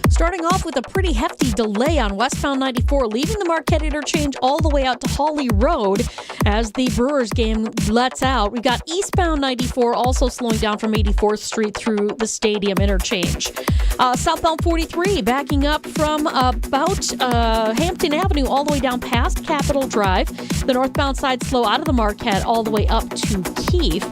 Starting off with a pretty hefty delay on westbound 94, leaving the Marquette interchange all the way out to Hawley Road as the Brewers game lets out. We've got eastbound 94 also slowing down from 84th Street through the Stadium interchange. Southbound 43 backing up from about Hampton Avenue all the way down past Capitol Drive. The northbound side slow out of the Marquette all the way up to Keefe.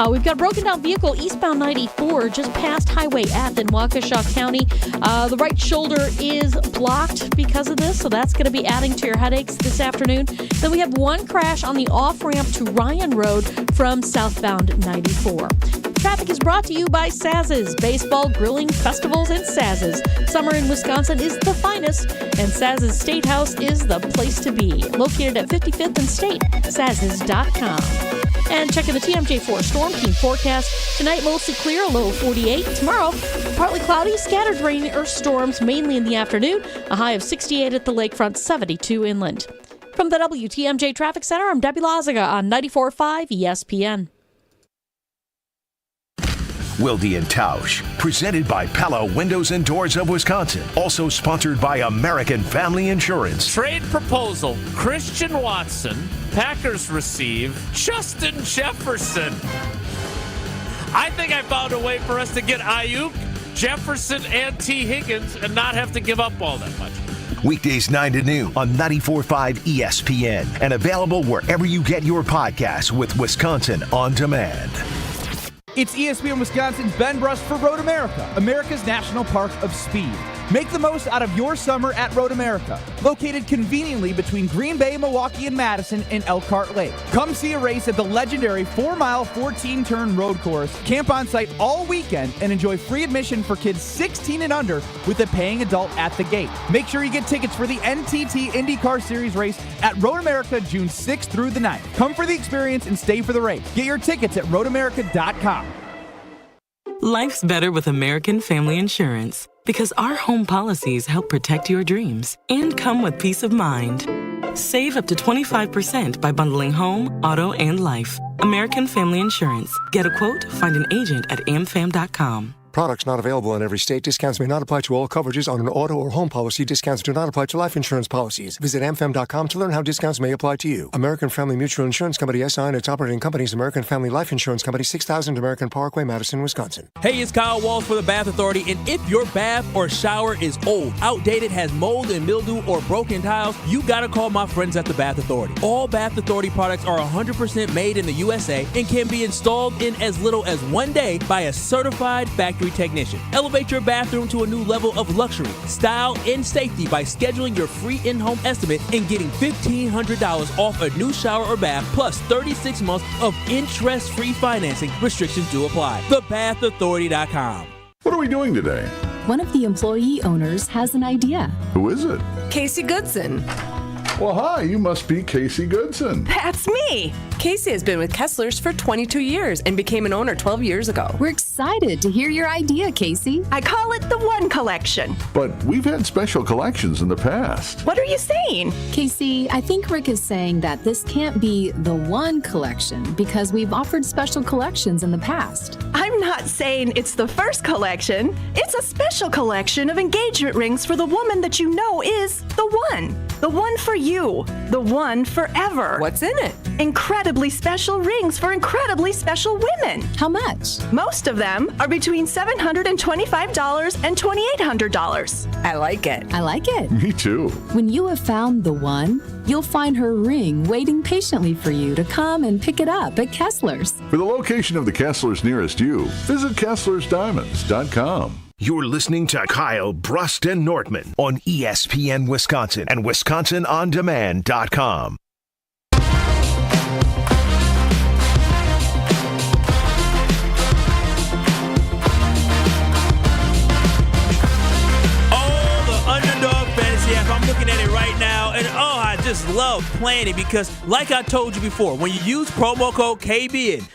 We've got a broken down vehicle eastbound 94 just past Highway F in Waukesha County. The right shoulder is blocked because of this, so that's going to be adding to your headaches this afternoon. Then we have one crash on the off-ramp to Ryan Road from southbound 94. Traffic is brought to you by Saz's Baseball, Grilling, Festivals, and Saz's. Summer in Wisconsin is the finest, and Saz's State House is the place to be. Located at 55th and State, Saz's.com. And checking the TMJ4 Storm Team forecast. Tonight, mostly clear, low of 48. Tomorrow, partly cloudy, scattered rain or storms mainly in the afternoon. A high of 68 at the lakefront, 72 inland. From the WTMJ Traffic Center, I'm Debbie Lazaga on 94.5 ESPN. Wilde and Tausch, presented by Pella Windows and Doors of Wisconsin. Also sponsored by American Family Insurance. Trade proposal, Christian Watson. Packers receive Justin Jefferson. I think I found a way for us to get Ayuk, Jefferson, and T. Higgins and not have to give up all that much. Weekdays 9 to noon on 94.5 ESPN and available wherever you get your podcasts with Wisconsin On Demand. It's ESPN Wisconsin's Ben Brust for Road America, America's National Park of Speed. Make the most out of your summer at Road America, located conveniently between Green Bay, Milwaukee, and Madison in Elkhart Lake. Come see a race at the legendary 4-mile, 14-turn road course. Camp on site all weekend and enjoy free admission for kids 16 and under with a paying adult at the gate. Make sure you get tickets for the NTT IndyCar Series race at Road America June 6th through the 9th. Come for the experience and stay for the race. Get your tickets at roadamerica.com. Life's better with American Family Insurance because our home policies help protect your dreams and come with peace of mind. Save up to 25% by bundling home, auto, and life. American Family Insurance. Get a quote, find an agent at amfam.com. Products not available in every state. Discounts may not apply to all coverages on an auto or home policy. Discounts do not apply to life insurance policies. Visit amfam.com to learn how discounts may apply to you. American Family Mutual Insurance Company, SI, and its operating companies, American Family Life Insurance Company, 6000 American Parkway, Madison, Wisconsin. Hey, it's Kyle Walsh for the Bath Authority, and if your bath or shower is old, outdated, has mold and mildew, or broken tiles, you gotta call my friends at the Bath Authority. All Bath Authority products are 100% made in the USA and can be installed in as little as 1 day by a certified factory technician. Elevate your bathroom to a new level of luxury, style, and safety by scheduling your free in-home estimate and getting $1,500 off a new shower or bath, plus 36 months of interest-free financing. Restrictions do apply. TheBathAuthority.com. What are we doing today? One of the employee owners has an idea. Who is it? Casey Goodson. Well, hi, you must be Casey Goodson. That's me. Casey has been with Kessler's for 22 years and became an owner 12 years ago. We're excited to hear your idea, Casey. I call it the One Collection. But we've had special collections in the past. What are you saying? Casey, I think Rick is saying that this can't be the one collection because we've offered special collections in the past. I'm not saying it's the first collection. It's a special collection of engagement rings for the woman that you know is the one. The one for you. The one forever. What's in it? Incredibly special rings for incredibly special women. How much? Most of them are between $725 and $2,800. I like it. I like it. Me too. When you have found the one, you'll find her ring waiting patiently for you to come and pick it up at Kessler's. For the location of the Kesslers nearest you, visit KesslersDiamonds.com. You're listening to Kyle, Brust, and Nortman on ESPN Wisconsin and WisconsinOnDemand.com. Oh, the Underdog Fantasy app. I'm looking at it right now, and I just love playing it because, like I told you before, when you use promo code KBN,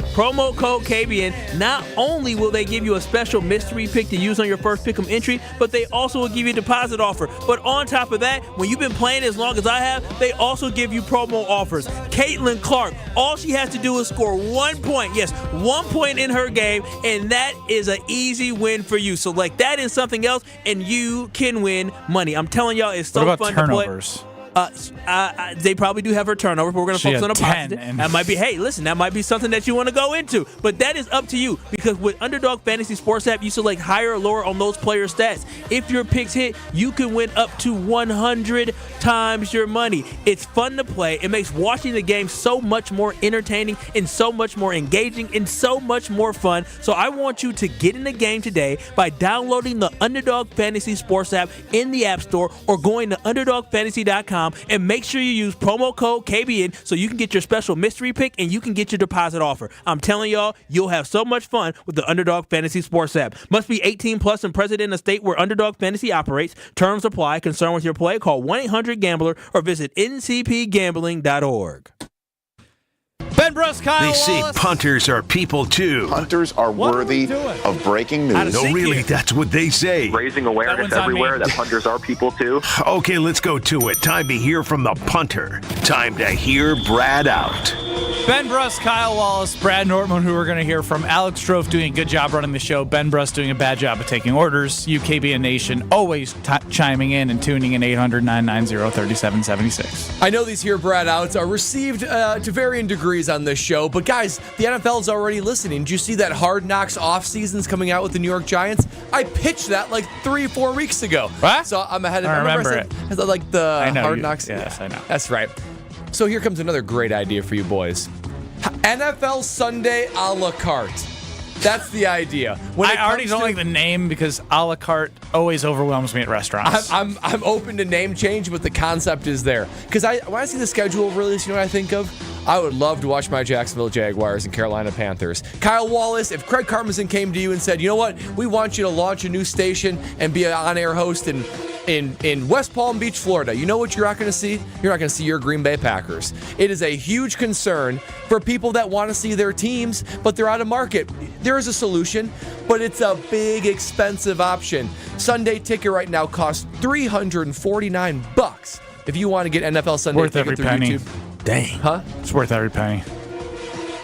not only will they give you a special mystery pick to use on your first pick'em entry, but they also will give you a deposit offer. But on top of that, when you've been playing as long as I have, they also give you promo offers. Caitlin Clark, all she has to do is score 1 point. Yes, 1 point in her game, and that is an easy win for you. So, that is something else, and you can win money. I'm telling y'all, it's so fun turnovers? to play. They probably do have her turnover, but we're going to focus on a positive. That might be, that might be something that you want to go into. But that is up to you, because with Underdog Fantasy Sports app, you select higher or lower on those player stats. If your picks hit, you can win up to 100 times your money. It's fun to play. It makes watching the game so much more entertaining and so much more engaging and so much more fun. So I want you to get in the game today by downloading the Underdog Fantasy Sports app in the App Store or going to UnderdogFantasy.com, and make sure you use promo code KBN so you can get your special mystery pick and you can get your deposit offer. I'm telling y'all, you'll have so much fun with the Underdog Fantasy Sports app. Must be 18 plus and present in a state where Underdog Fantasy operates. Terms apply. Concerned with your play? Call 1-800-GAMBLER or visit ncpgambling.org. Ben Brust, Kyle They say Wallace. punters are people too. Punters are worthy of breaking news. No, really, that's what they say. Raising awareness everywhere that punters are people too. Okay, let's go to it. Time to hear from the punter. Time to hear Brad out. Ben Brust, Kyle Wallace, Brad Nortman, who we're going to hear from. Alex Strofe doing a good job running the show. Ben Brust doing a bad job of taking orders. KBN Nation always chiming in and tuning in 800-990-3776. I know these here Brad outs are received to varying degrees on this show, but guys, the NFL's already listening. Did you see that Hard Knocks off season's coming out with the New York Giants? I pitched that 3-4 weeks ago. What? So I'm ahead of I remember it. Is that like the I know Hard you, Knocks? Yes, I know. That's right. So here comes another great idea for you boys. NFL Sunday a la carte. That's the idea. I already don't like the name because a la carte always overwhelms me at restaurants. I'm open to name change, but the concept is there. Because when I see the schedule release, you know what I think of? I would love to watch my Jacksonville Jaguars and Carolina Panthers. Kyle Wallace, if Craig Karmazin came to you and said, you know what, we want you to launch a new station and be an on-air host in West Palm Beach, Florida, you know what you're not going to see? You're not going to see your Green Bay Packers. It is a huge concern for people that want to see their teams, but they're out of market. There is a solution, but it's a big, expensive option. Sunday ticket right now costs $349 if you want to get NFL Sunday worth ticket every through penny. YouTube. Dang. Huh? It's worth every penny.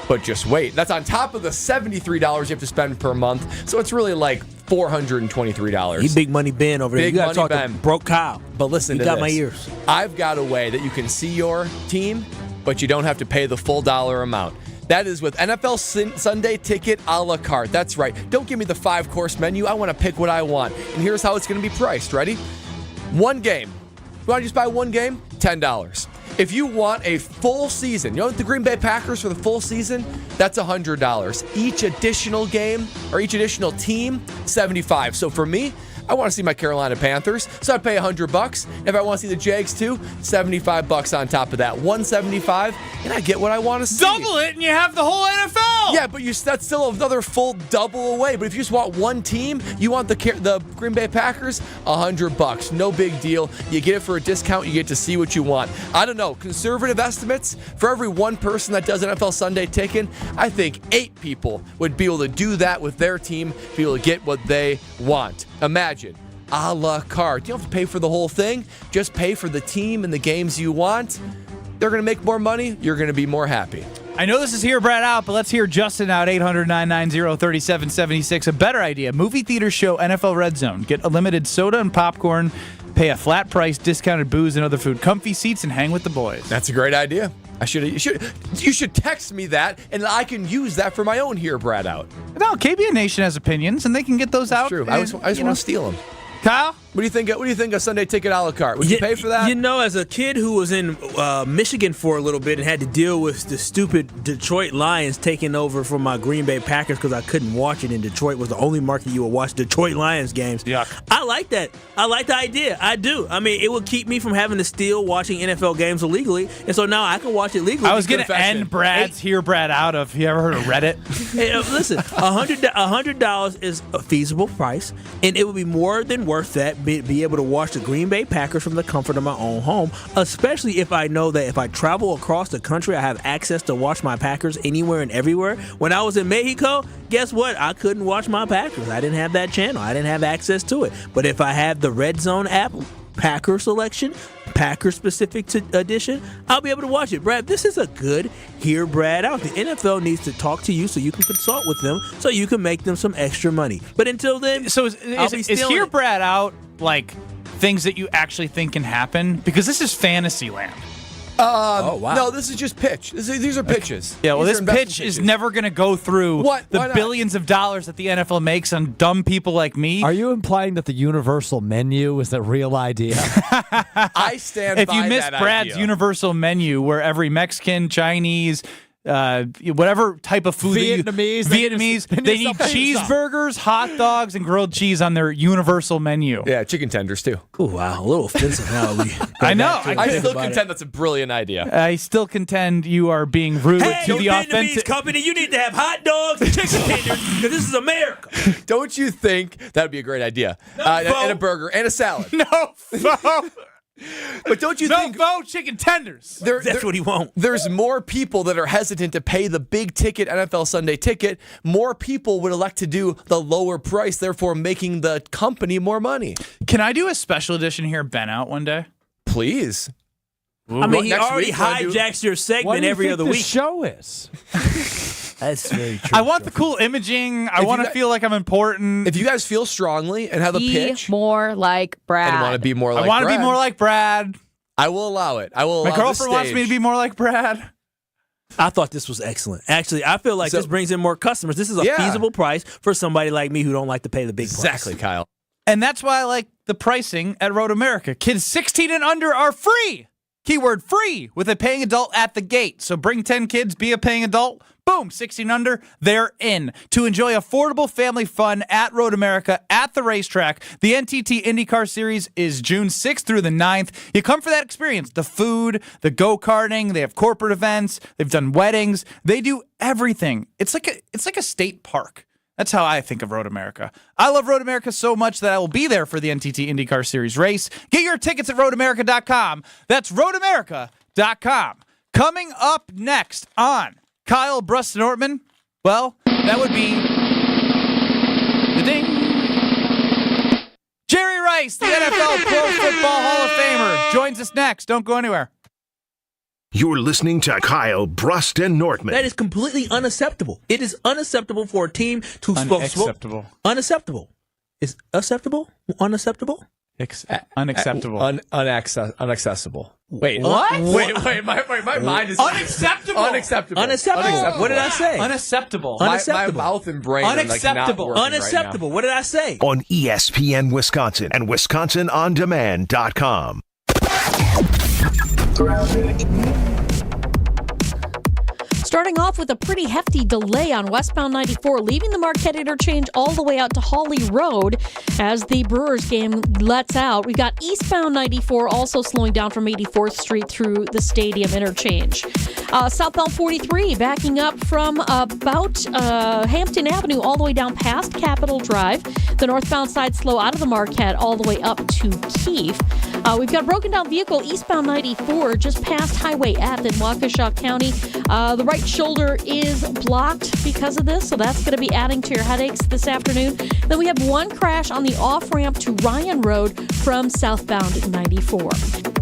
But just wait. That's on top of the $73 you have to spend per month. So it's really like $423. You big money Ben over there. Big You got to money talk Ben. to broke Kyle. But listen to You got this. my ears. I've got a way that you can see your team, but you don't have to pay the full dollar amount. That is with NFL Sunday ticket a la carte. That's right. Don't give me the 5-course menu. I want to pick what I want. And here's how it's going to be priced. Ready? One game. You want to just buy one game? $10. If you want a full season, you know the Green Bay Packers for the full season? That's $100. Each additional game or each additional team, $75. So for me, I want to see my Carolina Panthers, so I'd pay $100. If I want to see the Jags too, $75 on top of that. $175, and I get what I want to see. Double it, and you have the whole NFL. Yeah, but that's still another full double away. But if you just want one team, you want the Green Bay Packers, $100. No big deal. You get it for a discount. You get to see what you want. I don't know. Conservative estimates, for every one person that does NFL Sunday ticket, I think 8 people would be able to do that with their team, be able to get what they want. Imagine, a la carte. You don't have to pay for the whole thing. Just pay for the team and the games you want. They're going to make more money. You're going to be more happy. I know this is Hear Brad out, but let's hear Justin out. 800-990-3776. A better idea. Movie theater show NFL Red Zone. Get unlimited soda and popcorn Pay a flat price, discounted booze and other food, comfy seats, and hang with the boys. That's a great idea. You should text me that, and I can use that for my own Here Brad Out. No, KBN Nation has opinions, and they can get those out. True. I just want to steal them. Kyle? What do you think a Sunday ticket a la carte? Would you pay for that? As a kid who was in Michigan for a little bit and had to deal with the stupid Detroit Lions taking over from my Green Bay Packers because I couldn't watch it, and Detroit was the only market you would watch Detroit Lions games. Yeah, I like that. I like the idea. I do. I mean, it would keep me from having to steal watching NFL games illegally, and so now I can watch it legally. I was going to end Brad's Here Brad Out of. You ever heard of Reddit? Hey, listen, $100 is a feasible price, and it would be more than worth that. Be able to watch the Green Bay Packers from the comfort of my own home, especially if I know that if I travel across the country, I have access to watch my Packers anywhere and everywhere. When I was in Mexico, guess what? I couldn't watch my Packers. I didn't have that channel. I didn't have access to it. But if I had the Red Zone app, Packer selection, Packer-specific edition, I'll be able to watch it. Brad, this is a good Hear Brad Out. The NFL needs to talk to you so you can consult with them so you can make them some extra money. But until then, so is Hear Brad Out like things that you actually think can happen? Because this is fantasy land. Wow. No, this is just pitch. These are pitches. Yeah, well, this pitch is never going to go through the billions of dollars that the NFL makes on dumb people like me. Are you implying that the universal menu is the real idea? I stand by that. If you miss Brad's universal menu, where every Mexican, Chinese, whatever type of food Vietnamese, they need cheeseburgers, hot dogs, and grilled cheese on their universal menu. Yeah, chicken tenders too. Oh wow, a little offensive now. I know. I still contend that's a brilliant idea. I still contend you are being rude to the authentic company. You need to have hot dogs and chicken tenders because this is America. Don't you think that would be a great idea? And a burger and a salad. No. But don't you think chicken tenders? That's what he wants. There's more people that are hesitant to pay the big ticket NFL Sunday ticket. More people would elect to do the lower price, therefore making the company more money. Can I do a special edition here, Ben Out, one day? Please. I mean, he already hijacks your segment every other week. Show is. That's very true. I want the cool imaging. I want to feel like I'm important. If you guys feel strongly and have a pitch, more like Brad. I want to be more like Brad. I want to be more like Brad. I will allow it. My girlfriend wants me to be more like Brad. I thought this was excellent. Actually, I feel like this brings in more customers. This is a feasible price for somebody like me who don't like to pay the big price. Exactly, Kyle. And that's why I like the pricing at Road America. Kids 16 and under are free. Keyword free with a paying adult at the gate. So bring 10 kids, be a paying adult. Boom, 16 under, they're in. To enjoy affordable family fun at Road America at the racetrack, the NTT IndyCar Series is June 6th through the 9th. You come for that experience. The food, the go-karting, they have corporate events, they've done weddings. They do everything. It's like a state park. That's how I think of Road America. I love Road America so much that I will be there for the NTT IndyCar Series race. Get your tickets at roadamerica.com. That's roadamerica.com. Coming up next on Kyle, Brust, and Nortman, well, that would be the ding. Jerry Rice, the NFL Pro Football Hall of Famer, joins us next. Don't go anywhere. You're listening to Kyle, Brust, and Nortman. That is completely unacceptable. It is unacceptable for a team to unacceptable. Unacceptable. Is acceptable? Unacceptable? Unacceptable. Unaccessible. Wait. What? Wait. My mind is unacceptable. Unacceptable. Unacceptable. What did I say? Unacceptable. My mouth and brain unacceptable. Are like not unacceptable. Right what did I say? On ESPN Wisconsin and WisconsinOnDemand.com. Starting off with a pretty hefty delay on westbound 94, leaving the Marquette interchange all the way out to Hawley Road as the Brewers game lets out. We've got eastbound 94 also slowing down from 84th Street through the stadium interchange. Southbound 43 backing up from about Hampton Avenue all the way down past Capitol Drive. The northbound side slow out of the Marquette all the way up to Keefe. We've got a broken down vehicle eastbound 94 just past Highway F in Waukesha County. The right shoulder is blocked because of this, so that's going to be adding to your headaches this afternoon. Then we have one crash on the off-ramp to Ryan Road from southbound 94.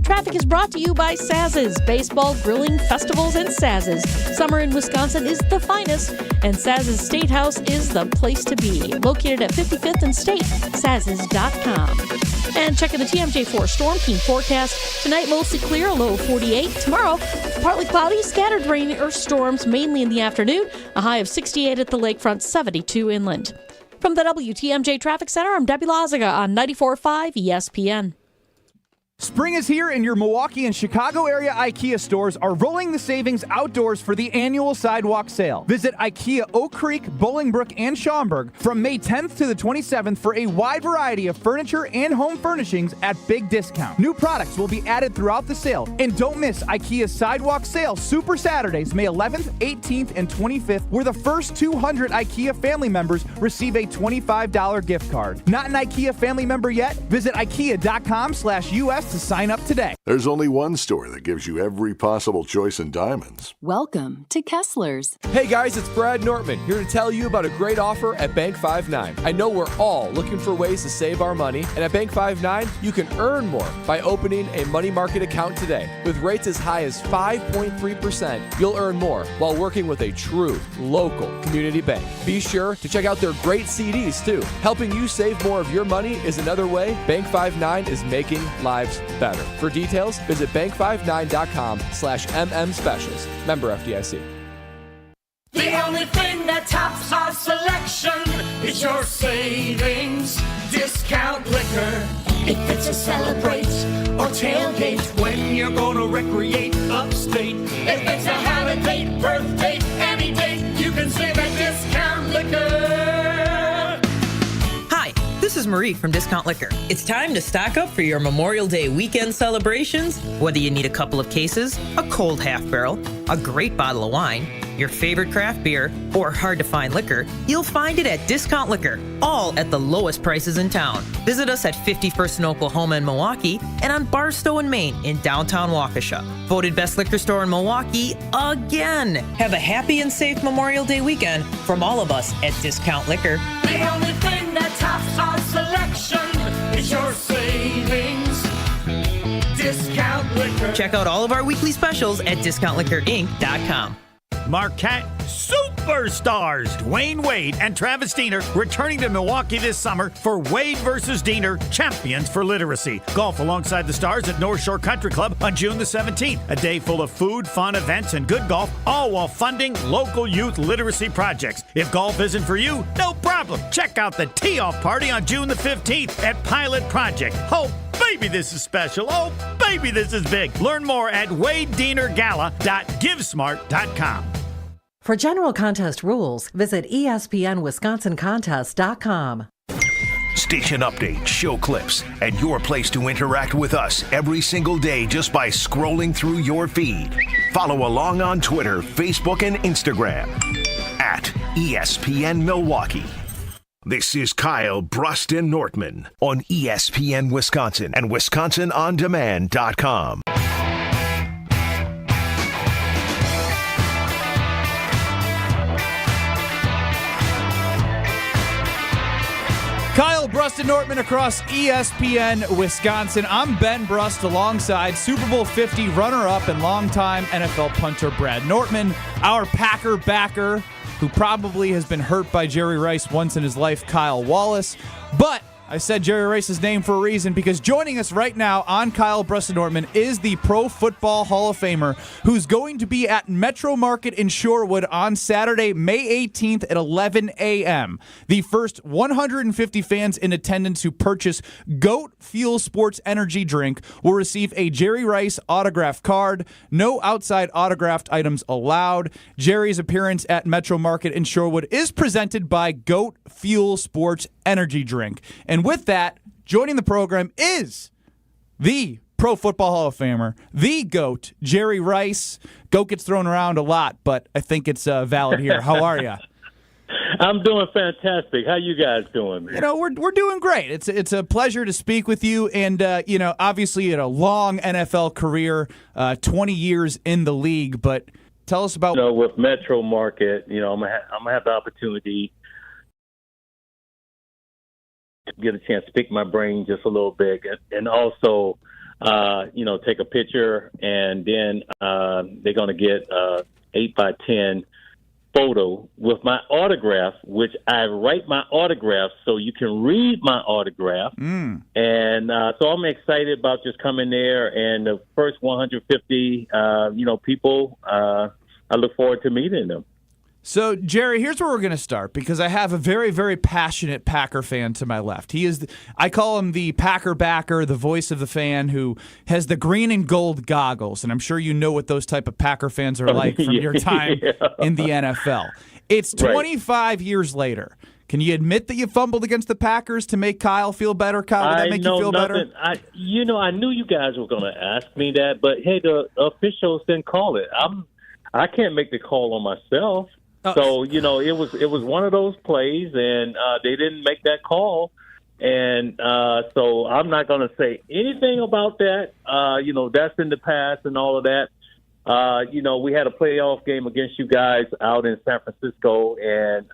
Traffic is brought to you by Saz's, Baseball, Grilling, Festivals, and Saz's. Summer in Wisconsin is the finest, and Saz's State House is the place to be. Located at 55th and State, Saz's.com. And checking the TMJ4 Storm Team forecast. Tonight, mostly clear, a low of 48. Tomorrow, partly cloudy, scattered rain or storms, mainly in the afternoon. A high of 68 at the lakefront, 72 inland. From the WTMJ Traffic Center, I'm Debbie Lazaga on 94.5 ESPN. Spring is here, and your Milwaukee and Chicago area IKEA stores are rolling the savings outdoors for the annual sidewalk sale. Visit IKEA Oak Creek, Bolingbrook, and Schaumburg from May 10th to the 27th for a wide variety of furniture and home furnishings at big discount. New products will be added throughout the sale. And don't miss IKEA's Sidewalk Sale Super Saturdays, May 11th, 18th, and 25th, where the first 200 IKEA family members receive a $25 gift card. Not an IKEA family member yet? Visit IKEA.com/US to sign up today. There's only one store that gives you every possible choice in diamonds. Welcome to Kessler's. Hey guys, it's Brad Nortman here to tell you about a great offer at Bank 5-9. I know we're all looking for ways to save our money, and at Bank 5-9, you can earn more by opening a money market account today. With rates as high as 5.3%, you'll earn more while working with a true local community bank. Be sure to check out their great CDs too. Helping you save more of your money is another way Bank 5-9 is making lives better. For details, visit bank59.com/MM specials. Member FDIC. The only thing that tops our selection is your savings discount liquor. If it's a celebrate or tailgate when you're gonna recreate upstate. If it's a holiday, birthday, any date, you can save at Discount Liquor. Hi, this is Marie from Discount Liquor. It's time to stock up for your Memorial Day weekend celebrations. Whether you need a couple of cases, a cold half barrel, a great bottle of wine, your favorite craft beer, or hard-to-find liquor, you'll find it at Discount Liquor, all at the lowest prices in town. Visit us at 51st in Oklahoma and Milwaukee, and on Barstow in Maine in downtown Waukesha. Voted best liquor store in Milwaukee again. Have a happy and safe Memorial Day weekend from all of us at Discount Liquor. The only thing that tops our selection is your savings Discount Liquor. Check out all of our weekly specials at discountliquorinc.com. Marquette superstars Dwayne Wade and Travis Diener returning to Milwaukee this summer for Wade versus Diener Champions for Literacy. Golf alongside the stars at North Shore Country Club on June the 17th. A day full of food, fun, events, and good golf, all while funding local youth literacy projects. If golf isn't for you, no problem. Check out the tee-off party on June the 15th at Pilot Project. Oh, baby, this is special. Oh, baby, this is big. Learn more at wadedienergala.givesmart.com. For general contest rules, visit espnwisconsincontest.com. Station updates, show clips, and your place to interact with us every single day just by scrolling through your feed. Follow along on Twitter, Facebook, and Instagram at ESPN Milwaukee. This is Kyle, Brust, and Nortman on ESPN Wisconsin and WisconsinOnDemand.com. Kyle, Brust, and Nortman across ESPN Wisconsin. I'm Ben Brust alongside Super Bowl 50 runner-up and longtime NFL punter Brad Nortman, our Packer backer, who probably has been hurt by Jerry Rice once in his life, Kyle Wallace. But I said Jerry Rice's name for a reason, because joining us right now on Kyle, Brust, and Nortman is the Pro Football Hall of Famer who's going to be at Metro Market in Shorewood on Saturday, May 18th at 11 a.m. The first 150 fans in attendance who purchase GOAT Fuel Sports Energy Drink will receive a Jerry Rice autograph card. No outside autographed items allowed. Jerry's appearance at Metro Market in Shorewood is presented by GOAT Fuel Sports Energy Drink. And with that, joining the program is the Pro Football Hall of Famer, the GOAT, Jerry Rice. GOAT gets thrown around a lot, but I think it's valid here. How are you? I'm doing fantastic. How you guys doing, man? You know, we're doing great. It's a pleasure to speak with you, and obviously you had a long NFL career, 20 years in the league. But tell us about with Metro Market. I'm gonna have the opportunity to get a chance to pick my brain just a little bit, and also take a picture, and then they're going to get 8x10 photo with my autograph, which I write my autograph so you can read my autograph. And so I'm excited about just coming there, and the first 150, people, I look forward to meeting them. So, Jerry, here's where we're going to start, because I have a very, very passionate Packer fan to my left. I call him the Packer backer, the voice of the fan who has the green and gold goggles, and I'm sure you know what those type of Packer fans are like from your time in the NFL. It's 25 years later. Can you admit that you fumbled against the Packers to make Kyle feel better? Kyle, would that make you feel better? I knew you guys were going to ask me that, but hey, the officials didn't call it. I can't make the call on myself. So, it was one of those plays, and they didn't make that call. And so I'm not going to say anything about that. That's in the past and all of that. We had a playoff game against you guys out in San Francisco, and,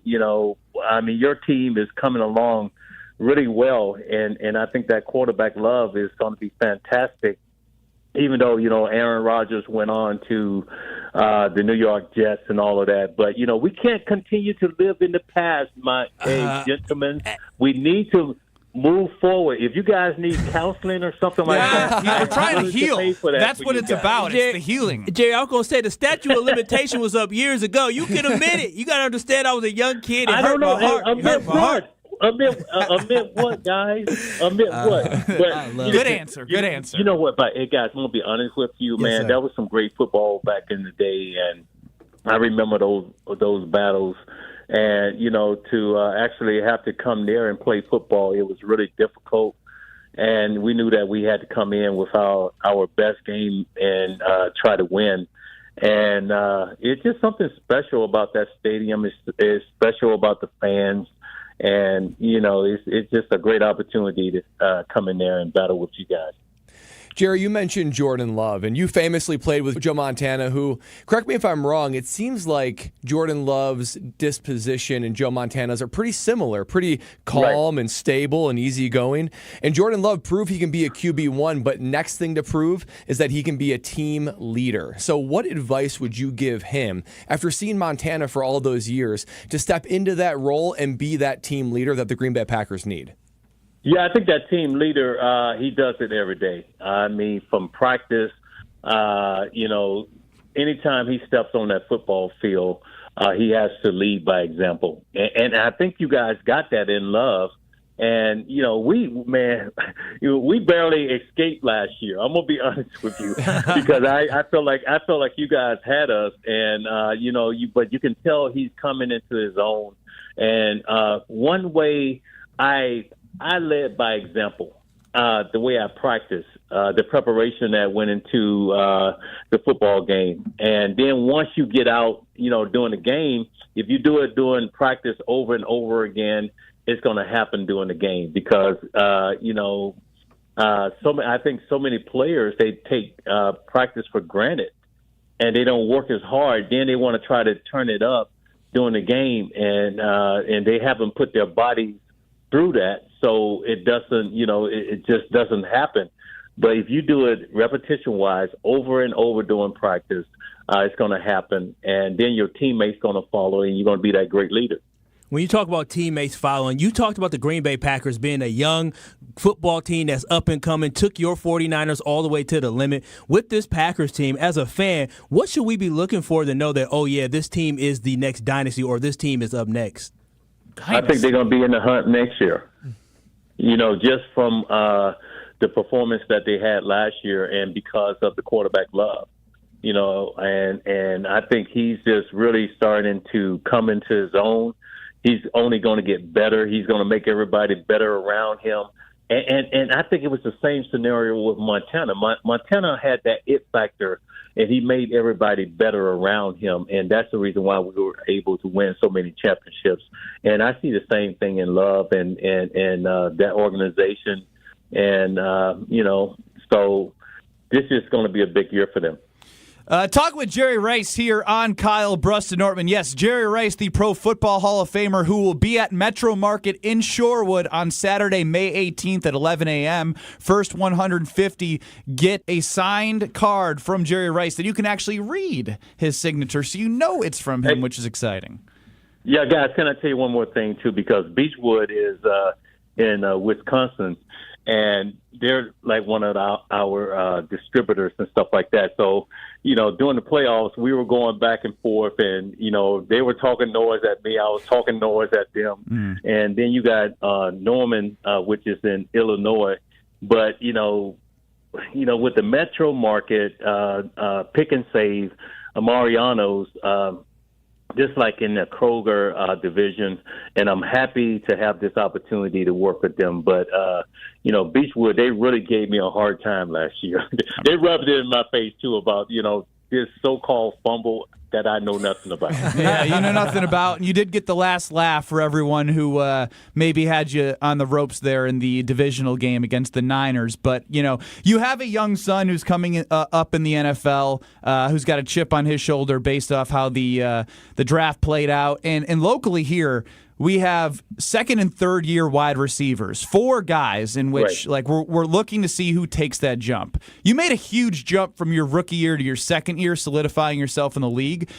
your team is coming along really well. And I think that quarterback love is going to be fantastic. Even though, Aaron Rodgers went on to the New York Jets and all of that. But, we can't continue to live in the past, gentlemen. We need to move forward. If you guys need counseling or something like that. We're trying to heal. That's what it's about. It's the healing. Jerry, I was going to say the statute of limitation was up years ago. You can admit it. You got to understand I was a young kid. It hurt my heart. It hurt my heart. Admit what, guys? Admit what? But, good answer. Good answer. You know what? But hey, guys, I'm gonna be honest with you, man. Sir. That was some great football back in the day, and I remember those battles. And to actually have to come there and play football, it was really difficult. And we knew that we had to come in with our best game and try to win. And it's just something special about that stadium. It's special about the fans. And, it's just a great opportunity to come in there and battle with you guys. Jerry, you mentioned Jordan Love, and you famously played with Joe Montana, who, correct me if I'm wrong, it seems like Jordan Love's disposition and Joe Montana's are pretty similar, pretty calm and stable and easygoing. And Jordan Love proved he can be a QB1, but next thing to prove is that he can be a team leader. So what advice would you give him, after seeing Montana for all those years, to step into that role and be that team leader that the Green Bay Packers need? Yeah, I think that team leader, he does it every day. I mean, from practice, anytime he steps on that football field, he has to lead by example. And I think you guys got that in Love. And, we barely escaped last year. I'm going to be honest with you because I felt like you guys had us. And, but you can tell he's coming into his own. And one way I led by example, the way I practiced, the preparation that went into the football game. And then once you get out, during the game, if you do it during practice over and over again, it's going to happen during the game because, I think so many players, they take practice for granted and they don't work as hard. Then they want to try to turn it up during the game and they haven't put their bodies through that. So it doesn't, it just doesn't happen. But if you do it repetition-wise over and over during practice, it's going to happen. And then your teammates going to follow, and you're going to be that great leader. When you talk about teammates following, you talked about the Green Bay Packers being a young football team that's up and coming, took your 49ers all the way to the limit. With this Packers team, as a fan, what should we be looking for to know that, oh, yeah, this team is the next dynasty or this team is up next? I think they're going to be in the hunt next year. Just from the performance that they had last year and because of the quarterback Love, and I think he's just really starting to come into his own. He's only going to get better. He's going to make everybody better around him. And I think it was the same scenario with Montana. Montana had that it factor, and he made everybody better around him, and that's the reason why we were able to win so many championships. And I see the same thing in Love and that organization. And, so this is going to be a big year for them. Talking with Jerry Rice here on Kyle, Brust, and Nortman. Yes, Jerry Rice, the Pro Football Hall of Famer, who will be at Metro Market in Shorewood on Saturday, May 18th at 11 a.m. First 150 get a signed card from Jerry Rice that you can actually read his signature, so you know it's from him, which is exciting. Yeah, guys, can I tell you one more thing, too? Because Beechwood is in Wisconsin, and they're like one of our distributors and stuff like that. So, during the playoffs, we were going back and forth, and, they were talking noise at me. I was talking noise at them. And then you got Norman, which is in Illinois. But, with the Metro Market, Pick and Save, Mariano's, just like in the Kroger division, and I'm happy to have this opportunity to work with them. But, Beechwood, they really gave me a hard time last year. They rubbed it in my face, too, about, this so-called fumble that I know nothing about. Yeah, you know nothing about. You did get the last laugh for everyone who maybe had you on the ropes there in the divisional game against the Niners. But, you have a young son who's coming up in the NFL, who's got a chip on his shoulder based off how the draft played out. And locally here, we have second and third year wide receivers, 4 guys in which we're looking to see who takes that jump. You made a huge jump from your rookie year to your second year, solidifying yourself in the league.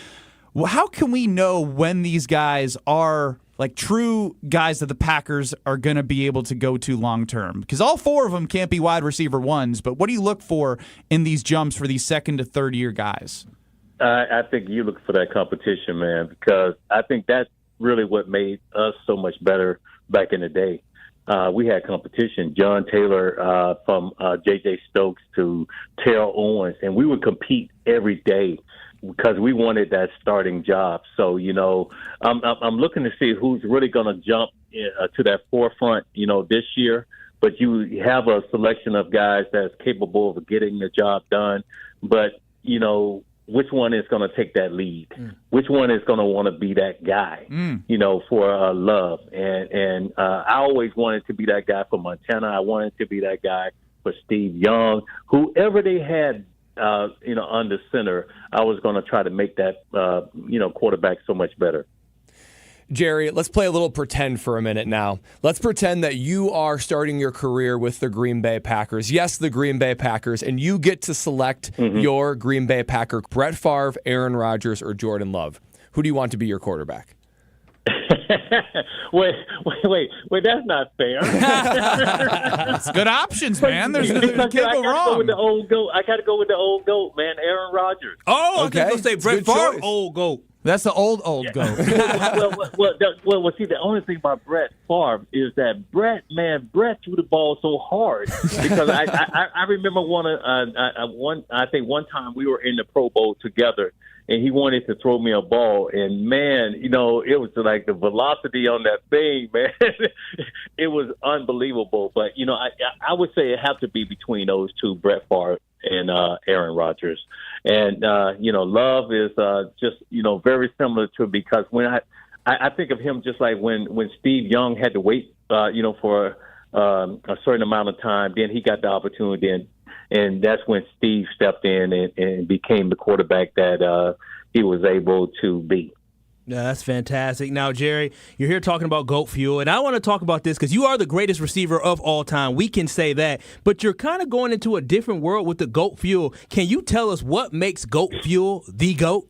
Well, how can we know when these guys are like true guys that the Packers are going to be able to go to long term? Because all 4 of them can't be wide receiver ones, but what do you look for in these jumps for these second to third year guys? I think you look for that competition, man, because I think that's really what made us so much better back in the day. We had competition. John Taylor from J.J. Stokes to Terrell Owens, and we would compete every day because we wanted that starting job. So, I'm looking to see who's really going to jump to that forefront, this year. But you have a selection of guys that's capable of getting the job done. But, which one is going to take that lead? Which one is going to want to be that guy, for Love? And I always wanted to be that guy for Montana. I wanted to be that guy for Steve Young. Whoever they had, under center, I was going to try to make that, quarterback so much better. Jerry, let's play a little pretend for a minute now. Let's pretend that you are starting your career with the Green Bay Packers. Yes, the Green Bay Packers, and you get to select your Green Bay Packer, Brett Favre, Aaron Rodgers, or Jordan Love. Who do you want to be your quarterback? Wait, that's not fair. It's good options, man. There's can't go wrong. I got to go with the old goat, man, Aaron Rodgers. Oh, okay. I was going to say Brett Favre, old goat. That's the old goat. well, see, the only thing about Brett Favre is that Brett threw the ball so hard because I remember one time we were in the Pro Bowl together, and he wanted to throw me a ball, and man, it was like the velocity on that thing, man. It was unbelievable. But I would say it have to be between those two, Brett Favre and Aaron Rodgers. And, Love is just, very similar to, because when I think of him just like when Steve Young had to wait, for a certain amount of time, then he got the opportunity, and that's when Steve stepped in and became the quarterback that he was able to be. Yeah, that's fantastic. Now, Jerry, you're here talking about GOAT fuel, and I want to talk about this because you are the greatest receiver of all time. We can say that, but you're kind of going into a different world with the GOAT fuel. Can you tell us what makes GOAT fuel the GOAT?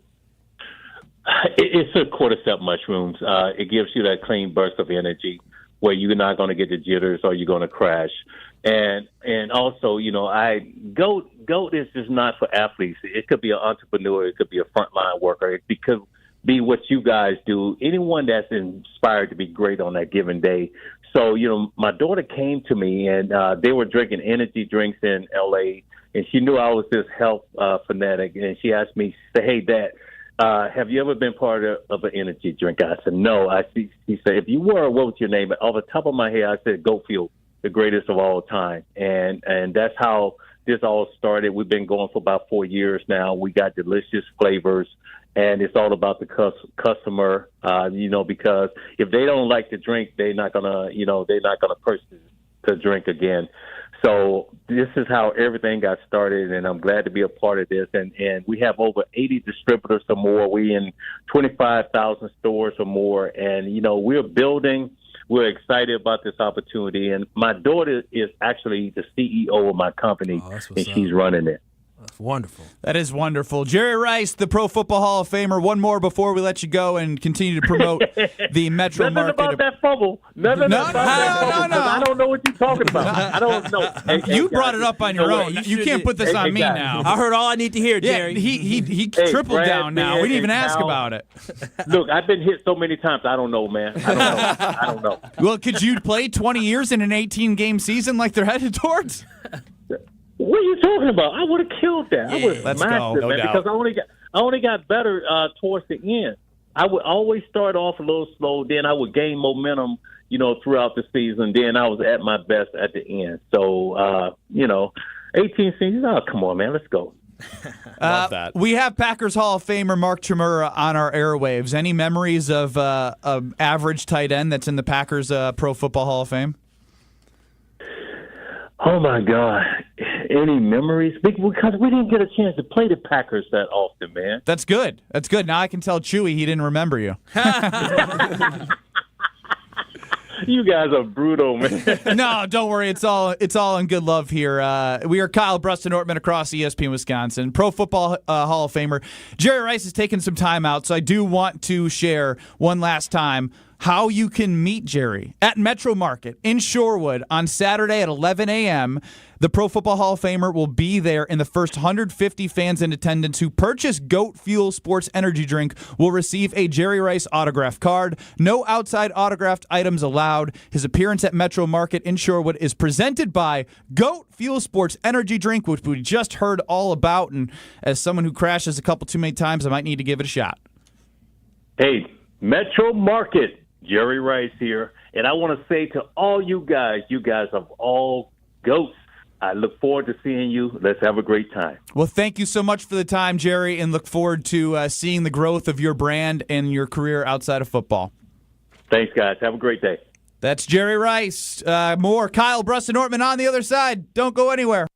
It's a quarter-step mushrooms. It gives you that clean burst of energy where you're not going to get the jitters or you're going to crash. And also, GOAT is just not for athletes. It could be an entrepreneur. It could be a frontline worker. It could be what you guys do, anyone that's inspired to be great on that given day. So, my daughter came to me, and they were drinking energy drinks in L.A., and she knew I was this health fanatic, and she asked me, hey, Dad, have you ever been part of an energy drink? I said, no. She said, if you were, what was your name? Off the top of my head, I said, Go Fuel, the greatest of all time. And that's how this all started. We've been going for about 4 years now. We got delicious flavors, and it's all about the customer, because if they don't like the drink, they're not gonna purchase the drink again. So this is how everything got started, and I'm glad to be a part of this. And we have over 80 distributors or more. We in 25,000 stores or more. And, we're building. We're excited about this opportunity. And my daughter is actually the CEO of my company, and she's running it. That's wonderful. That is wonderful. Jerry Rice, the Pro Football Hall of Famer. One more before we let you go and continue to promote the Metro Nothing market. about that fumble. Nothing about that fumble. No. I don't know what you're talking about. I don't know. You brought it up on your own. You can't put this on me exactly. now. I heard all I need to hear, Jerry. Yeah, he tripled Brad down now. We didn't even ask Cal. about it. Look, I've been hit so many times. I don't know, man. I don't know. Well, could you play 20 years in an 18-game season like they're headed towards? What are you talking about? I would have killed that. I would have let's smashed go. it, No man, doubt. because I only got better towards the end. I would always start off a little slow, then I would gain momentum, throughout the season. Then I was at my best at the end. So, 18 seasons. Oh, come on, man, let's go. Love that. We have Packers Hall of Famer Mark Chmura on our airwaves. Any memories of average tight end that's in the Packers Pro Football Hall of Fame? Oh, my God. Any memories? Because we didn't get a chance to play the Packers that often, man. That's good. Now I can tell Chewy he didn't remember you. You guys are brutal, man. No, don't worry. It's all in good love here. We are Kyle, Brust, and Nortman across ESPN Wisconsin. Pro Football Hall of Famer Jerry Rice has taken some time out, so I do want to share one last time how you can meet Jerry at Metro Market in Shorewood on Saturday at 11 a.m. The Pro Football Hall of Famer will be there, and the first 150 fans in attendance who purchase Goat Fuel Sports Energy Drink will receive a Jerry Rice autograph card. No outside autographed items allowed. His appearance at Metro Market in Shorewood is presented by Goat Fuel Sports Energy Drink, which we just heard all about, and as someone who crashes a couple too many times, I might need to give it a shot. Hey, Metro Market, Jerry Rice here, and I want to say to all you guys are all goats. I look forward to seeing you. Let's have a great time. Well, thank you so much for the time, Jerry, and look forward to seeing the growth of your brand and your career outside of football. Thanks, guys. Have a great day. That's Jerry Rice. More Kyle, Brust, and Nortman on the other side. Don't go anywhere.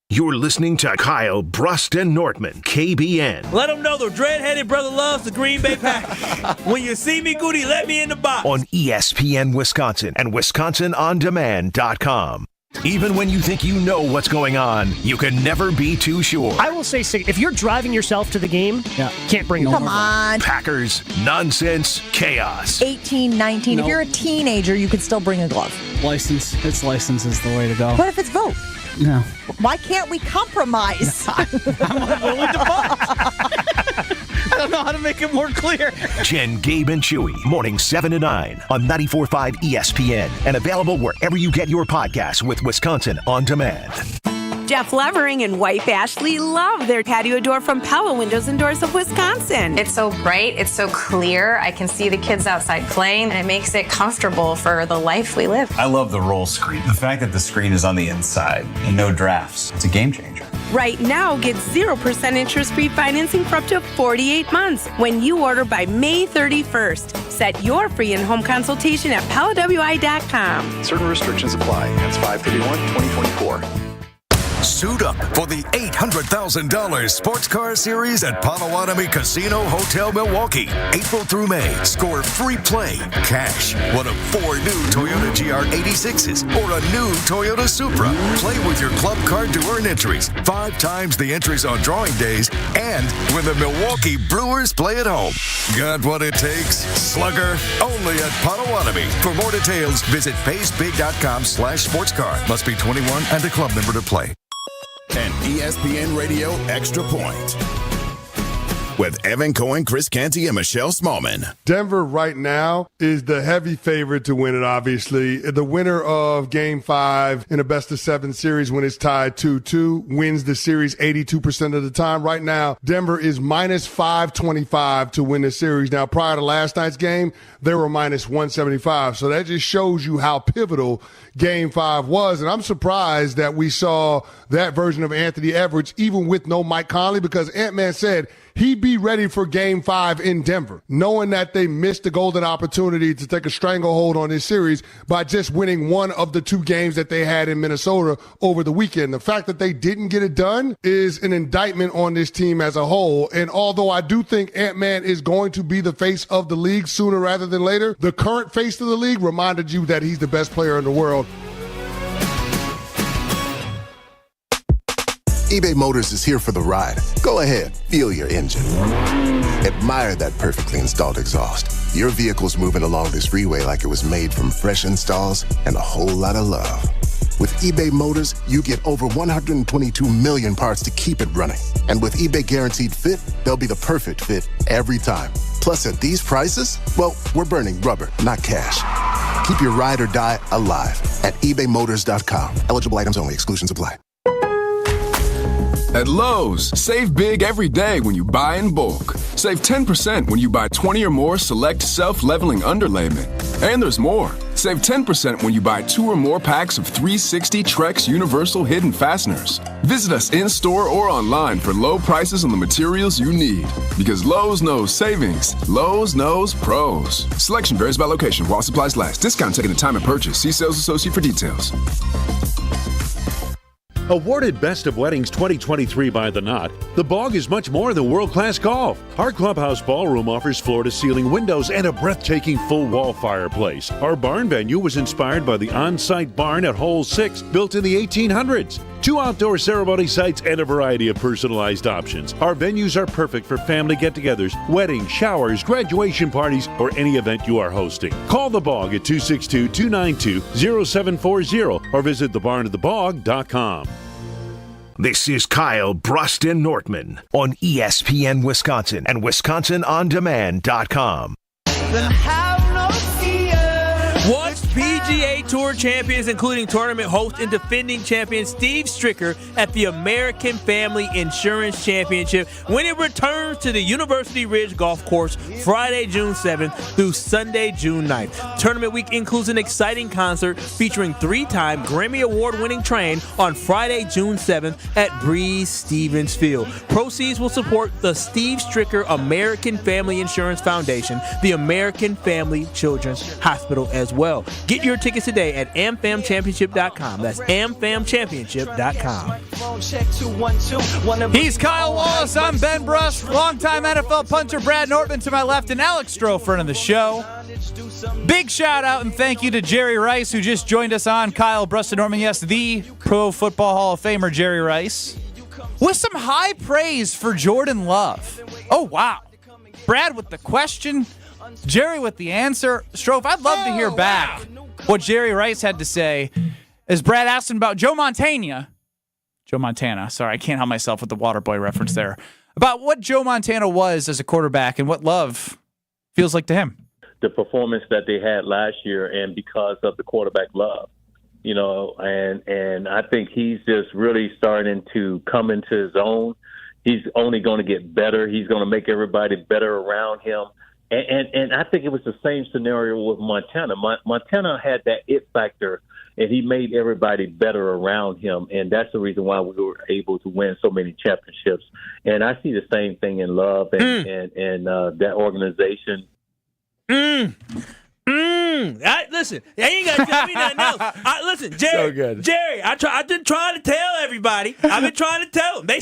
You're listening to Kyle, Brust, and Nortman, KBN. Let them know the dread-headed brother loves the Green Bay Packers. When you see me, Goody, let me in the box. On ESPN Wisconsin and WisconsinOnDemand.com. Even when you think you know what's going on, you can never be too sure. I will say, if you're driving yourself to the game, can't bring Come on. Packers, nonsense, chaos. 18, 19. No. If you're a teenager, you could still bring a glove. License is the way to go. What if it's vote? No. Why can't we compromise? I'm willing to vote. I don't know how to make it more clear. Jen, Gabe, and Chewy, morning 7 to 9 on 94.5 ESPN and available wherever you get your podcasts with Wisconsin On Demand. Jeff Levering and wife Ashley love their patio door from Pella Windows and Doors of Wisconsin. It's so bright, it's so clear. I can see the kids outside playing, and it makes it comfortable for the life we live. I love the roll screen. The fact that the screen is on the inside and no drafts, it's a game changer. Right now, get 0% interest-free financing for up to 48 months when you order by May 31st. Set your free in-home consultation at PellaWI.com. Certain restrictions apply. That's 5/31/2024. Suit up for the $800,000 Sports Car Series at Potawatomi Casino Hotel Milwaukee. April through May, score free play, cash, one of 4 new Toyota GR86s or a new Toyota Supra. Play with your club card to earn entries, 5 times the entries on drawing days, and when the Milwaukee Brewers play at home. Got what it takes? Slugger, only at Potawatomi. For more details, visit paysbig.com/sportscar. Must be 21 and a club member to play. An ESPN Radio Extra Point with Evan Cohen, Chris Canty, and Michelle Smallman. Denver right now is the heavy favorite to win it, obviously. The winner of Game 5 in a best-of-7 series when it's tied 2-2 wins the series 82% of the time. Right now, Denver is minus 525 to win the series. Now, prior to last night's game, they were minus 175. So that just shows you how pivotal Game 5 was. And I'm surprised that we saw that version of Anthony Edwards, even with no Mike Conley, because Ant-Man said he'd be ready for Game 5 in Denver, knowing that they missed the golden opportunity to take a stranglehold on this series by just winning one of the 2 games that they had in Minnesota over the weekend. The fact that they didn't get it done is an indictment on this team as a whole. And although I do think Ant-Man is going to be the face of the league sooner rather than later, the current face of the league reminded you that he's the best player in the world. eBay Motors is here for the ride. Go ahead, feel your engine. Admire that perfectly installed exhaust. Your vehicle's moving along this freeway like it was made from fresh installs and a whole lot of love. With eBay Motors, you get over 122 million parts to keep it running. And with eBay Guaranteed Fit, they'll be the perfect fit every time. Plus, at these prices, well, we're burning rubber, not cash. Keep your ride or die alive at ebaymotors.com. Eligible items only. Exclusions apply. At Lowe's, save big every day when you buy in bulk. Save 10% when you buy 20 or more select self-leveling underlayment. And there's more. Save 10% when you buy 2 or more packs of 360 Trex Universal Hidden Fasteners. Visit us in-store or online for low prices on the materials you need. Because Lowe's knows savings. Lowe's knows pros. Selection varies by location while supplies last. Discount taken at time of purchase. See sales associate for details. Awarded Best of Weddings 2023 by The Knot, The Bog is much more than world-class golf. Our clubhouse ballroom offers floor-to-ceiling windows and a breathtaking full-wall fireplace. Our barn venue was inspired by the on-site barn at Hole 6, built in the 1800s. 2 outdoor ceremony sites and a variety of personalized options. Our venues are perfect for family get-togethers, weddings, showers, graduation parties, or any event you are hosting. Call The Bog at 262-292-0740 or visit thebarnofthebog.com. This is Kyle, Brust, and Nortman on ESPN Wisconsin and WisconsinOnDemand.com. Watch PGA Tour champions, including tournament host and defending champion Steve Stricker at the American Family Insurance Championship when it returns to the University Ridge Golf Course Friday, June 7th through Sunday, June 9th. Tournament week includes an exciting concert featuring 3-time Grammy Award-winning Train on Friday, June 7th at Breeze Stevens Field. Proceeds will support the Steve Stricker American Family Insurance Foundation, the American Family Children's Hospital as well. Get your tickets today at amfamchampionship.com. That's amfamchampionship.com. He's Kyle Wallace. I'm Ben Brust. Longtime NFL punter Brad Nortman to my left and Alex Stroh, friend of the show. Big shout out and thank you to Jerry Rice, who just joined us on Kyle, Brust, and Nortman. Yes, the Pro Football Hall of Famer Jerry Rice. With some high praise for Jordan Love. Oh, wow. Brad with the question, Jerry with the answer. Stroh, I'd love to hear back what Jerry Rice had to say as Brad asked him about Joe Montana, sorry, I can't help myself with the Waterboy reference there, about what Joe Montana was as a quarterback and what Love feels like to him. The performance that they had last year and because of the quarterback Love, you know, and I think he's just really starting to come into his own. He's only going to get better. He's going to make everybody better around him. And I think it was the same scenario with Montana. Montana had that it factor, and he made everybody better around him, and that's the reason why we were able to win so many championships. And I see the same thing in Love and that organization. Listen, you ain't got to tell me nothing else. Listen, Jerry, So good. Jerry, I've been trying to tell everybody. I've been trying to tell them. They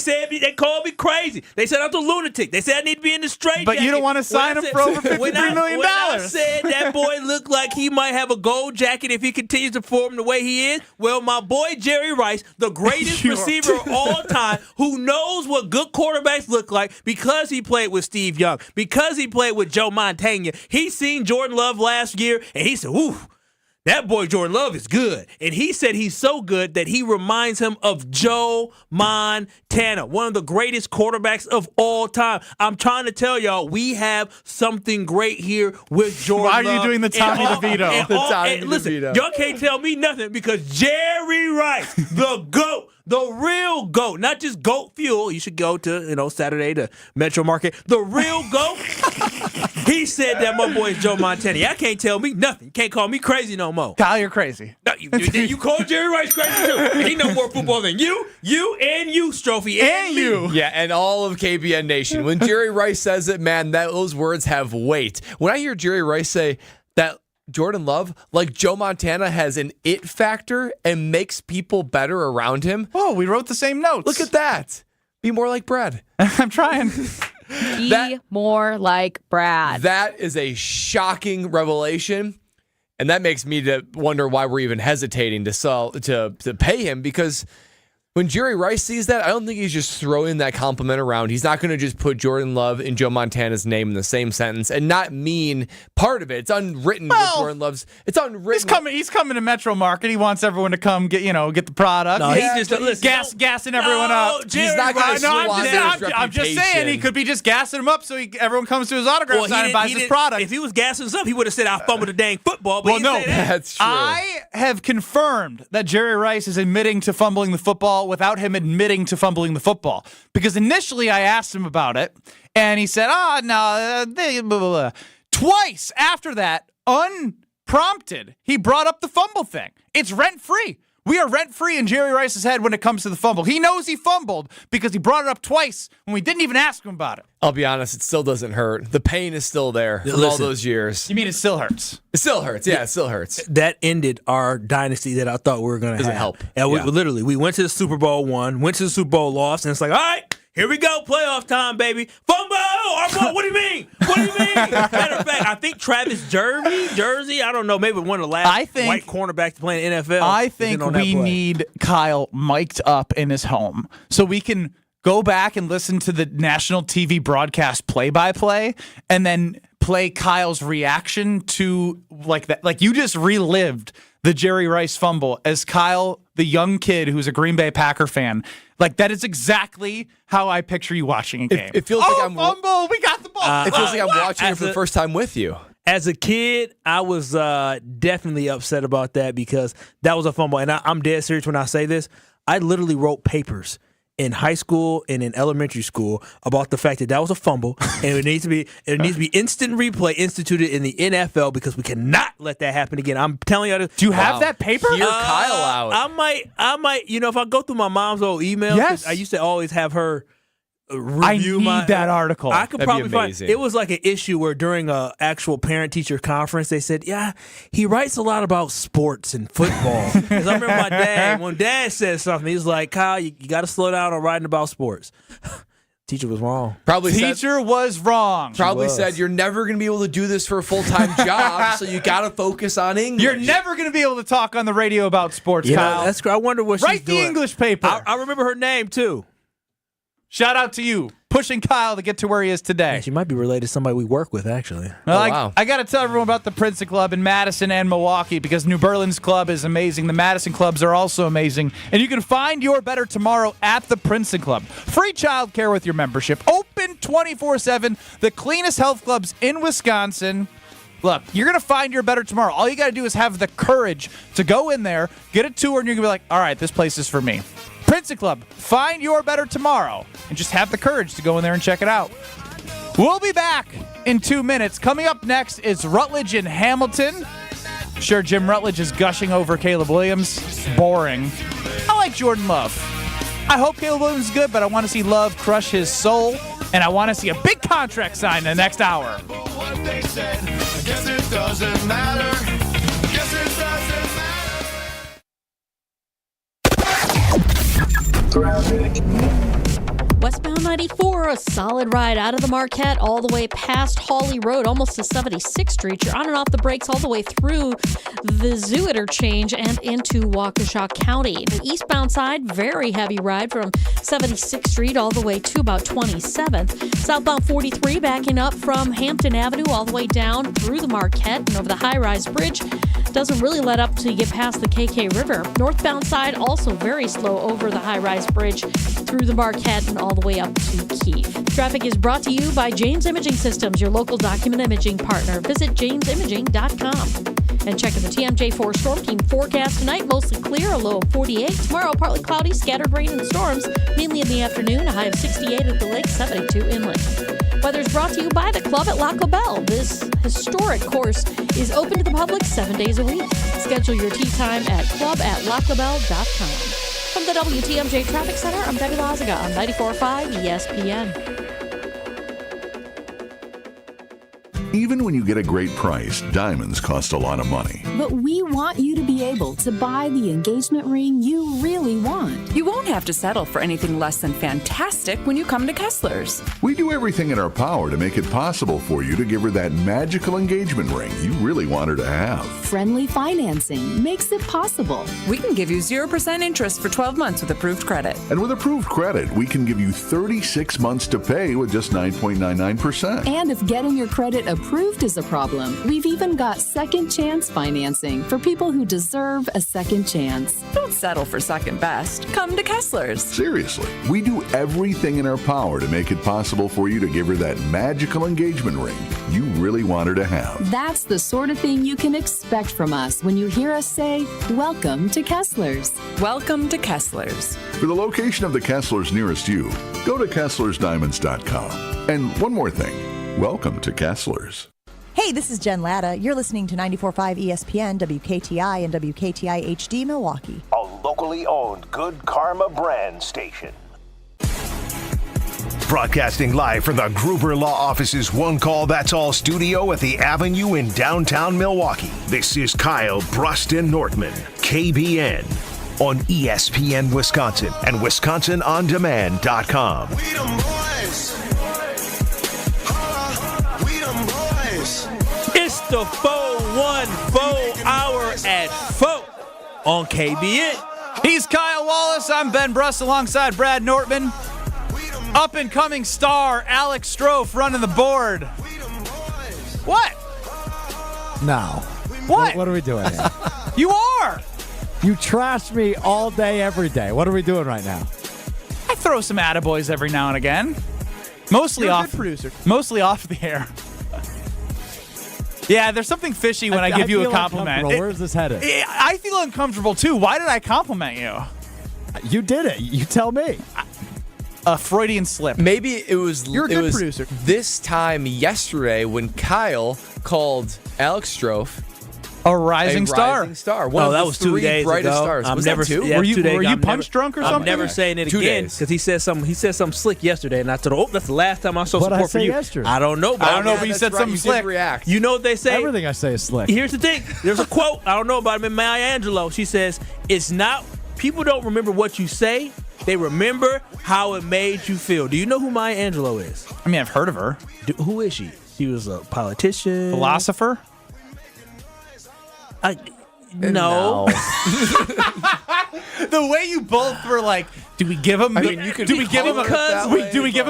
called me crazy. They said I'm a lunatic. They said I need to be in the straight. But you don't want to sign him for over $53 million. When I said that boy looked like he might have a gold jacket if he continues to perform the way he is, well, my boy Jerry Rice, the greatest receiver of all time, who knows what good quarterbacks look like because he played with Steve Young, because he played with Joe Montana. He seen Jordan Love last year, and he said, ooh, that boy Jordan Love is good. And he said he's so good that he reminds him of Joe Montana, one of the greatest quarterbacks of all time. I'm trying to tell y'all, we have something great here with Jordan Love. Why are you doing the Tommy DeVito? Listen, y'all can't tell me nothing because Jerry Rice, the GOAT, The real GOAT, not just GOAT Fuel. You should go to, Saturday to Metro Market. The real GOAT. He said that my boy is Joe Montana. I can't tell me nothing. You can't call me crazy no more. Kyle, you're crazy. No, you called Jerry Rice crazy too. He know more football than you, Strophy, and you. Yeah, and all of KBN Nation. When Jerry Rice says it, man, those words have weight. When I hear Jerry Rice say that Jordan Love, like Joe Montana, has an it factor and makes people better around him. Oh, we wrote the same notes. Look at that. Be more like Brad. I'm trying. Be more like Brad. That is a shocking revelation, and that makes me to wonder why we're even hesitating to pay him, because when Jerry Rice sees that, I don't think he's just throwing that compliment around. He's not going to just put Jordan Love and Joe Montana's name in the same sentence and not mean part of it. It's unwritten with Jordan Love's. It's unwritten. He's coming to Metro Market. He wants everyone to come get the product. No, he's just gassing everyone up. Jerry, he's not going to I'm just saying he could be just gassing them up so everyone comes to his autograph sign and buys his product. If he was gassing us up, he would have said, "I fumbled the dang football." But that's true. I have confirmed that Jerry Rice is admitting to fumbling the football without him admitting to fumbling the football, because initially I asked him about it and he said, no. Twice after that, unprompted, he brought up the fumble thing. It's rent-free. We are rent-free in Jerry Rice's head when it comes to the fumble. He knows he fumbled because he brought it up twice when we didn't even ask him about it. I'll be honest, it still doesn't hurt. The pain is still there from all those years. You mean it still hurts? It still hurts. Yeah, it still hurts. That ended our dynasty that I thought we were going to have. Doesn't help. And we went to the Super Bowl went to the Super Bowl, lost, and it's like, all right, here we go, playoff time, baby. Fumble! What do you mean? Matter of fact, I think Travis Jersey, I don't know, maybe one of the last white cornerbacks to play in the NFL. I think we need Kyle mic'd up in his home so we can go back and listen to the national TV broadcast play-by-play and then play Kyle's reaction to like that. Like, you just relived the Jerry Rice fumble as Kyle, the young kid who's a Green Bay Packer fan. Like, that is exactly how I picture you watching a game. It feels like I'm fumble, we got the ball. It feels like I'm watching it for the first time with you. As a kid, I was definitely upset about that because that was a fumble. And I'm dead serious when I say this. I literally wrote papers in high school and in elementary school about the fact that was a fumble, and it needs to be instant replay instituted in the NFL because we cannot let that happen again. I'm telling you. Do you have that paper? Hear Kyle out. I might. If I go through my mom's old emails, yes. I used to always have her review that article. I could probably find it. Was like an issue where during a actual parent-teacher conference, they said, yeah, he writes a lot about sports and football. Because I remember my dad, when Dad said something, he was like, Kyle, you got to slow down on writing about sports. Teacher was wrong. Was wrong. Probably said, you're never going to be able to do this for a full-time job, so you got to focus on English. You're never going to be able to talk on the radio about sports, Kyle. That's I wonder what she's doing. Write the English paper. I remember her name, too. Shout out to you, pushing Kyle to get to where he is today. She might be related to somebody we work with, actually. Well, wow. I got to tell everyone about the Princeton Club in Madison and Milwaukee because New Berlin's club is amazing. The Madison clubs are also amazing. And you can find your better tomorrow at the Princeton Club. Free childcare with your membership. Open 24/7. The cleanest health clubs in Wisconsin. Look, you're going to find your better tomorrow. All you got to do is have the courage to go in there, get a tour, and you're going to be like, all right, this place is for me. Princeton Club, find your better tomorrow, and just have the courage to go in there and check it out. We'll be back in 2 minutes. Coming up next is Rutledge and Hamilton. Sure, Jim Rutledge is gushing over Caleb Williams. Boring. I like Jordan Love. I hope Caleb Williams is good, but I want to see Love crush his soul, and I want to see a big contract signed in the next hour. What they said, I guess it doesn't matter. Guess it doesn't matter. Westbound 94, a solid ride out of the Marquette all the way past Hawley Road, almost to 76th Street. You're on and off the brakes all the way through the Zoo interchange and into Waukesha County. The eastbound side, very heavy ride from 76th Street all the way to about 27th. Southbound 43 backing up from Hampton Avenue all the way down through the Marquette and over the high-rise bridge. Doesn't really let up till you get past the KK River. Northbound side also very slow over the high-rise bridge through the Marquette and all the way up to Keith. Traffic is brought to you by James Imaging Systems, your local document imaging partner. Visit jamesimaging.com. And checking the TMJ4 Storm Team forecast tonight, mostly clear, a low of 48. Tomorrow, partly cloudy, scattered rain and storms, mainly in the afternoon, a high of 68 at the lake, 72 inland. Weather's brought to you by the Club at Lac La Belle. This historic course is open to the public 7 days a week. Schedule your tee time at clubatlaclabelle.com. From the WTMJ Traffic Center, I'm Debbie Lazaga on 94.5 ESPN. Even when you get a great price, diamonds cost a lot of money. But we want you to be able to buy the engagement ring you really want. You won't have to settle for anything less than fantastic when you come to Kessler's. We do everything in our power to make it possible for you to give her that magical engagement ring you really want her to have. Friendly financing makes it possible. We can give you 0% interest for 12 months with approved credit. And with approved credit, we can give you 36 months to pay with just 9.99%. And if getting your credit approved is a problem, we've even got second chance financing for people who deserve a second chance. Don't settle for second best. Come to Kessler's. Seriously, we do everything in our power to make it possible for you to give her that magical engagement ring you really want her to have. That's the sort of thing you can expect from us when you hear us say, "Welcome to Kessler's." Welcome to Kessler's. For the location of the Kessler's nearest you, go to KesslersDiamonds.com. And one more thing, welcome to Kessler's. Hey, this is Jen Latta. You're listening to 94.5 ESPN, WKTI, and WKTI HD Milwaukee. A locally owned Good Karma brand station. Broadcasting live from the Gruber Law Office's One Call That's All studio at the Avenue in downtown Milwaukee. This is Kyle, Brust, and Nortman, KBN, on ESPN Wisconsin and WisconsinOnDemand.com. We them boys. We them boys. It's the 414 hour at 4 on KBN. He's Kyle Wallace. I'm Ben Brust alongside Brad Nortman. Up-and-coming star Alex Strofe running the board. What? No. What? What are we doing here? You are. You trash me all day, every day. What are we doing right now? I throw some attaboys every now and again. Mostly You're a off. good producer. Mostly off the air. Yeah, there's something fishy when I give you a compliment. Where's this headed? I feel uncomfortable too. Why did I compliment you? You did it. You tell me. A Freudian slip. Maybe it was. You're a good producer. This time yesterday when Kyle called Alex Strofe a rising star. One of that the was 2 three days brightest ago. stars. I'm Was never. that two? Yeah, were you 2 days were ago. you I'm punch drunk or something? I'm never saying it 2 again days. because he said something slick yesterday, and I told him, "Oh, that's the last time I saw What'd I support for say you." yesterday? I don't know. But I don't know, but you said something slick. React. You know what they say? Everything I say is slick. Here's the thing. There's a quote. I don't know about it. Maya Angelou. She says, "It's not. People don't remember what you say. They remember how it made you feel." Do you know who Maya Angelou is? I mean, I've heard of her. Who is she? She was a politician. Philosopher? No. The way you both were like, do we give him? Do we give him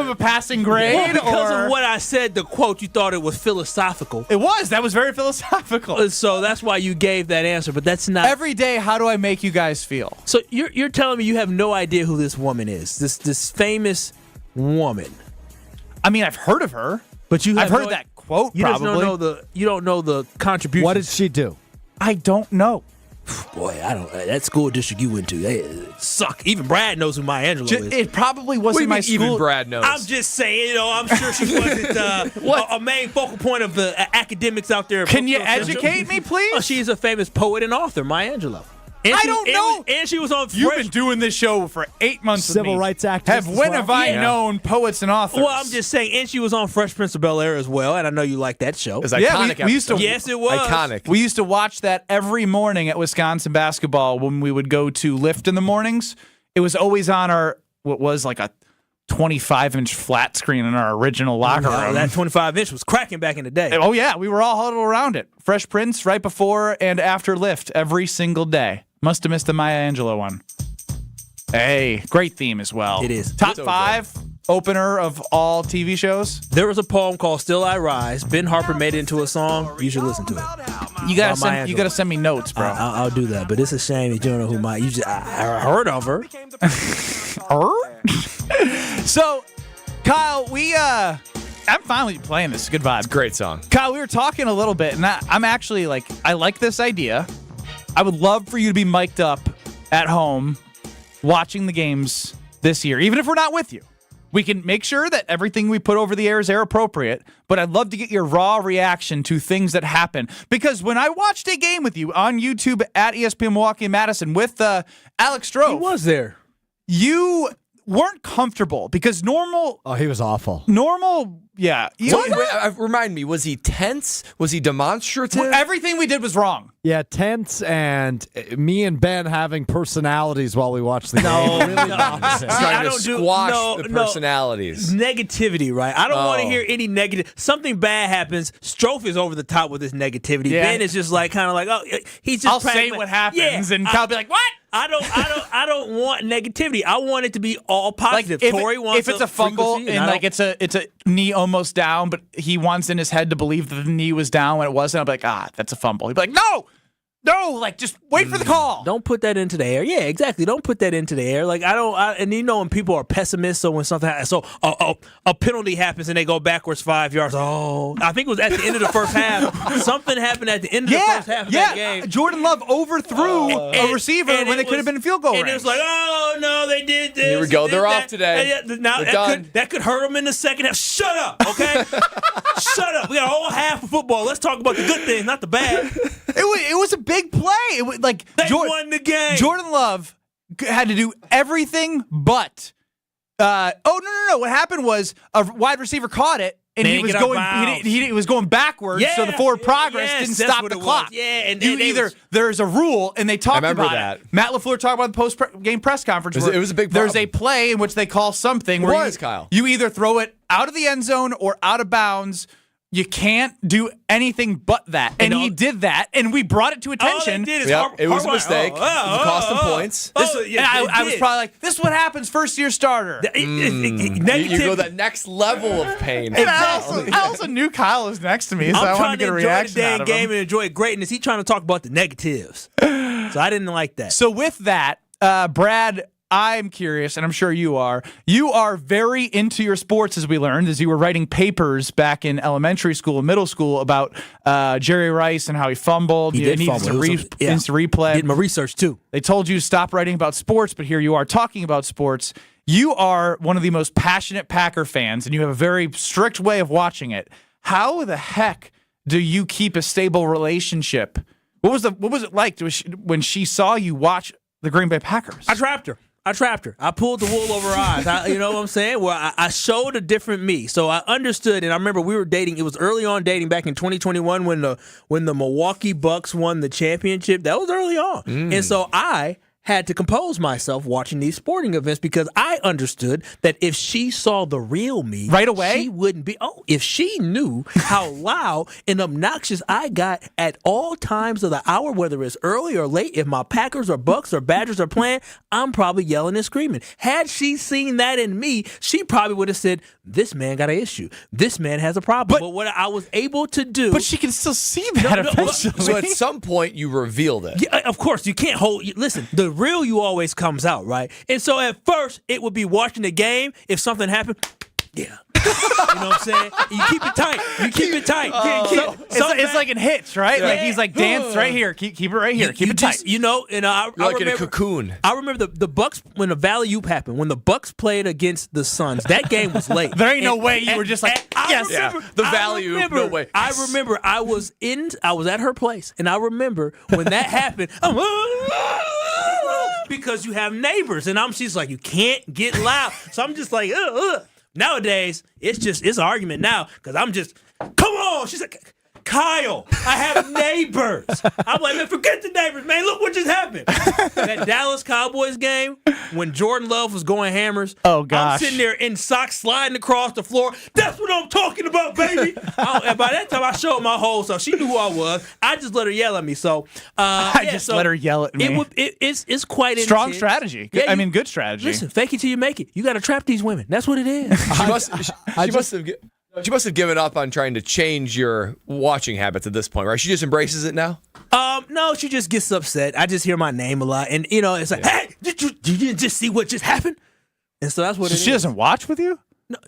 a passing grade? Well, because or? of what I said, the quote, you thought it was philosophical. It was. That was very philosophical. So that's why you gave that answer. But that's not. Every day, how do I make you guys feel? So you're telling me you have no idea who this woman is? This famous woman. I mean, I've heard of her, but I've heard that quote. You probably don't know the contribution. What did she do? I don't know. Boy, I don't. That school district you went to, they suck. Even Brad knows who Maya Angelou is. It probably wasn't my school. Even Brad knows. I'm just saying, I'm sure she wasn't a main focal point of the academics out there. Can you educate me, please? She's a famous poet and author, Maya Angelou. And I don't know. And she was on. You've been doing this show for 8 months. Civil rights activist. When have I known poets and authors? Well, I'm just saying, and she was on Fresh Prince of Bel-Air as well, and I know you like that show. It was iconic. We used to. Yes, it was iconic. We used to watch that every morning at Wisconsin basketball when we would go to lift in the mornings. It was always on what was like a 25-inch flat screen in our original locker room. That 25-inch was cracking back in the day. Oh yeah, we were all huddled around it. Fresh Prince right before and after lift every single day. Must have missed the Maya Angelou one. Hey, great theme as well. It is. Top 5 opener of all TV shows. There was a poem called "Still I Rise." Ben Harper made it into a song. You should listen to it. You gotta send me notes, bro. I'll do that. But it's a shame that you don't know who Maya. I heard of her. So, Kyle, I'm fine with you playing this. It's a good vibe. It's a great song. Kyle, we were talking a little bit, and I'm actually like, I like this idea. I would love for you to be mic'd up at home watching the games this year, even if we're not with you. We can make sure that everything we put over the air is air appropriate, but I'd love to get your raw reaction to things that happen. Because when I watched a game with you on YouTube at ESPN Milwaukee and Madison with Alex Stroh, He was there. You weren't comfortable because normal. Oh, he was awful. Yeah. Remind me, was he tense? Was he demonstrative? Well, everything we did was wrong. Yeah, tense, and me and Ben having personalities while we watched the game. Really opposite. Trying to squash the personalities. Negativity, right? I don't want to hear any negative. Something bad happens. Strofe is over the top with his negativity. Yeah. Ben is just like kind of like, oh, he's just. I'll say what happens, and Kyle will be like, what? I don't want negativity. I want it to be all positive. Like Torrey wants if it's a fumble and like it's a knee almost down, but he wants in his head to believe that the knee was down when it wasn't. I'll be like, that's a fumble. He'd be like, no, like just wait for the call. Don't put that into the air. Yeah, exactly. Don't put that into the air. Like and you know when people are pessimists, so when something happens, so a penalty happens and they go backwards 5 yards. Oh, I think it was at the end of the first half. Something happened at the end of the first half of that game. Jordan Love overthrew a receiver when it could have been a field goal range. And it was like, oh no, they did this. Here we go. They're off today. Now that could hurt them in the second half. Shut up, okay? Shut up. We got a whole half of football. Let's talk about the good things, not the bad. It was a big play. It was like they won the game. Jordan Love had to do everything but. No. What happened was a wide receiver caught it and he was going. He was going backwards, so the forward progress didn't stop the clock. Yeah, and there's a rule, and they talked about that. it. Matt LaFleur talked about the post-game press conference. It was a big problem. There's a play in which they call something where Kyle. You either throw it out of the end zone or out of bounds. You can't do anything but that. And he did that, and we brought it to attention. It was a mistake. It cost him points. I was probably like, this is what happens first-year starter. You go that next level of pain. And I also knew Kyle was next to me, so I wanted to get a reaction out of him. I'm trying to enjoy the dang game and enjoy greatness. He's trying to talk about the negatives. So I didn't like that. So with that, Brad, I'm curious, and I'm sure you are. You are very into your sports, as we learned, as you were writing papers back in elementary school and middle school about Jerry Rice and how he fumbled. He did fumble. Instant replay. Did my research, too. They told you to stop writing about sports, but here you are talking about sports. You are one of the most passionate Packer fans, and you have a very strict way of watching it. How the heck do you keep a stable relationship? What was it like when she saw you watch the Green Bay Packers? I trapped her. I pulled the wool over her eyes. You know what I'm saying? Well, I showed a different me. So I understood, and I remember we were dating. It was early on dating back in 2021 when the Milwaukee Bucks won the championship. That was early on. And so I had to compose myself watching these sporting events because I understood that if she saw the real me right away, she wouldn't be. Oh, if she knew how loud and obnoxious I got at all times of the hour, whether it's early or late, if my Packers or Bucks or Badgers are playing, I'm probably yelling and screaming. Had she seen that in me, she probably would have said, "This man got an issue. This man has a problem." But what I was able to do, but she can still see that eventually. So at some point, you revealed it. Yeah, of course, you can't hold. Listen, the real you always comes out, right? And so at first, it would be watching the game. If something happened, yeah. You know what I'm saying? You keep it tight. It's like in Hitch, right? Yeah. Like he's like, dance right here. Keep it right here. Keep it tight. You know, and I like remember, in a cocoon. I remember the Bucks when the Valley-oop happened. When the Bucks played against the Suns, that game was late. There ain't no way you were just like, yes. The Valley-oop, no way. I remember I was at her place, and I remember when that happened. Because you have neighbors, and she's like, you can't get loud. So I'm just like, Nowadays, it's an argument now because I'm just, come on. She's like, Kyle, I have neighbors. I'm like, man, forget the neighbors, man. Look what just happened. That Dallas Cowboys game when Jordan Love was going hammers. Oh, gosh. I'm sitting there in socks sliding across the floor. That's what I'm talking about, baby. And by that time, I showed my whole self. She knew who I was. I just let her yell at me. So let her yell at me. It's quite strong intense. strategy. Yeah, good strategy. Listen, fake it till you make it. You got to trap these women. That's what it is. She must have given up on trying to change your watching habits at this point, right? She just embraces it now? No, she just gets upset. I just hear my name a lot. And, it's like, hey, did you just see what just happened? And so that's what it is. She doesn't watch with you?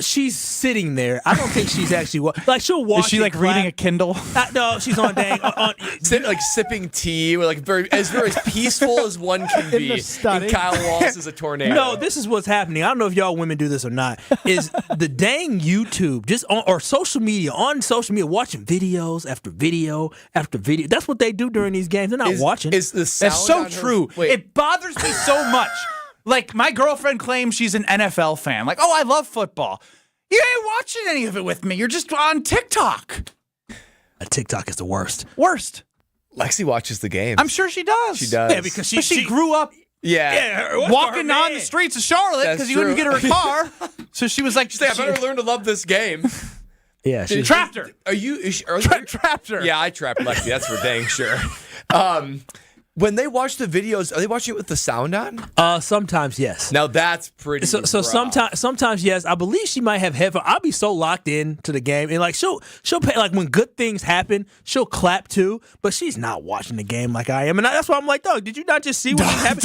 she's sitting there. I don't think she's actually like she'll watch. Is she like reading a Kindle? No, she's on dang like sipping tea, with like very as peaceful as one can be. And Kyle Wallace is a tornado. No, this is what's happening. I don't know if y'all women do this or not. Is the dang YouTube or social media watching videos after video after video. That's what they do during these games. They're not watching. That's so true. It bothers me so much. Like, my girlfriend claims she's an NFL fan. Like, I love football. You ain't watching any of it with me. You're just on TikTok. TikTok is the worst. Worst. Lexi watches the games. I'm sure she does. She does. Yeah, because she grew up walking on the streets of Charlotte because you wouldn't get her a car. So she was like, I better learn to love this game. Yeah, she trapped her. Trapped her. Yeah, I trapped Lexi. That's for dang sure. When they watch the videos, are they watching it with the sound on? Sometimes, yes. Now that's pretty. So sometimes, yes. I believe she might have headphones. I'll be so locked in to the game, and like she'll pay, like when good things happen, she'll clap too. But she's not watching the game like I am, and that's why I'm like, dog, did you not just see what happened?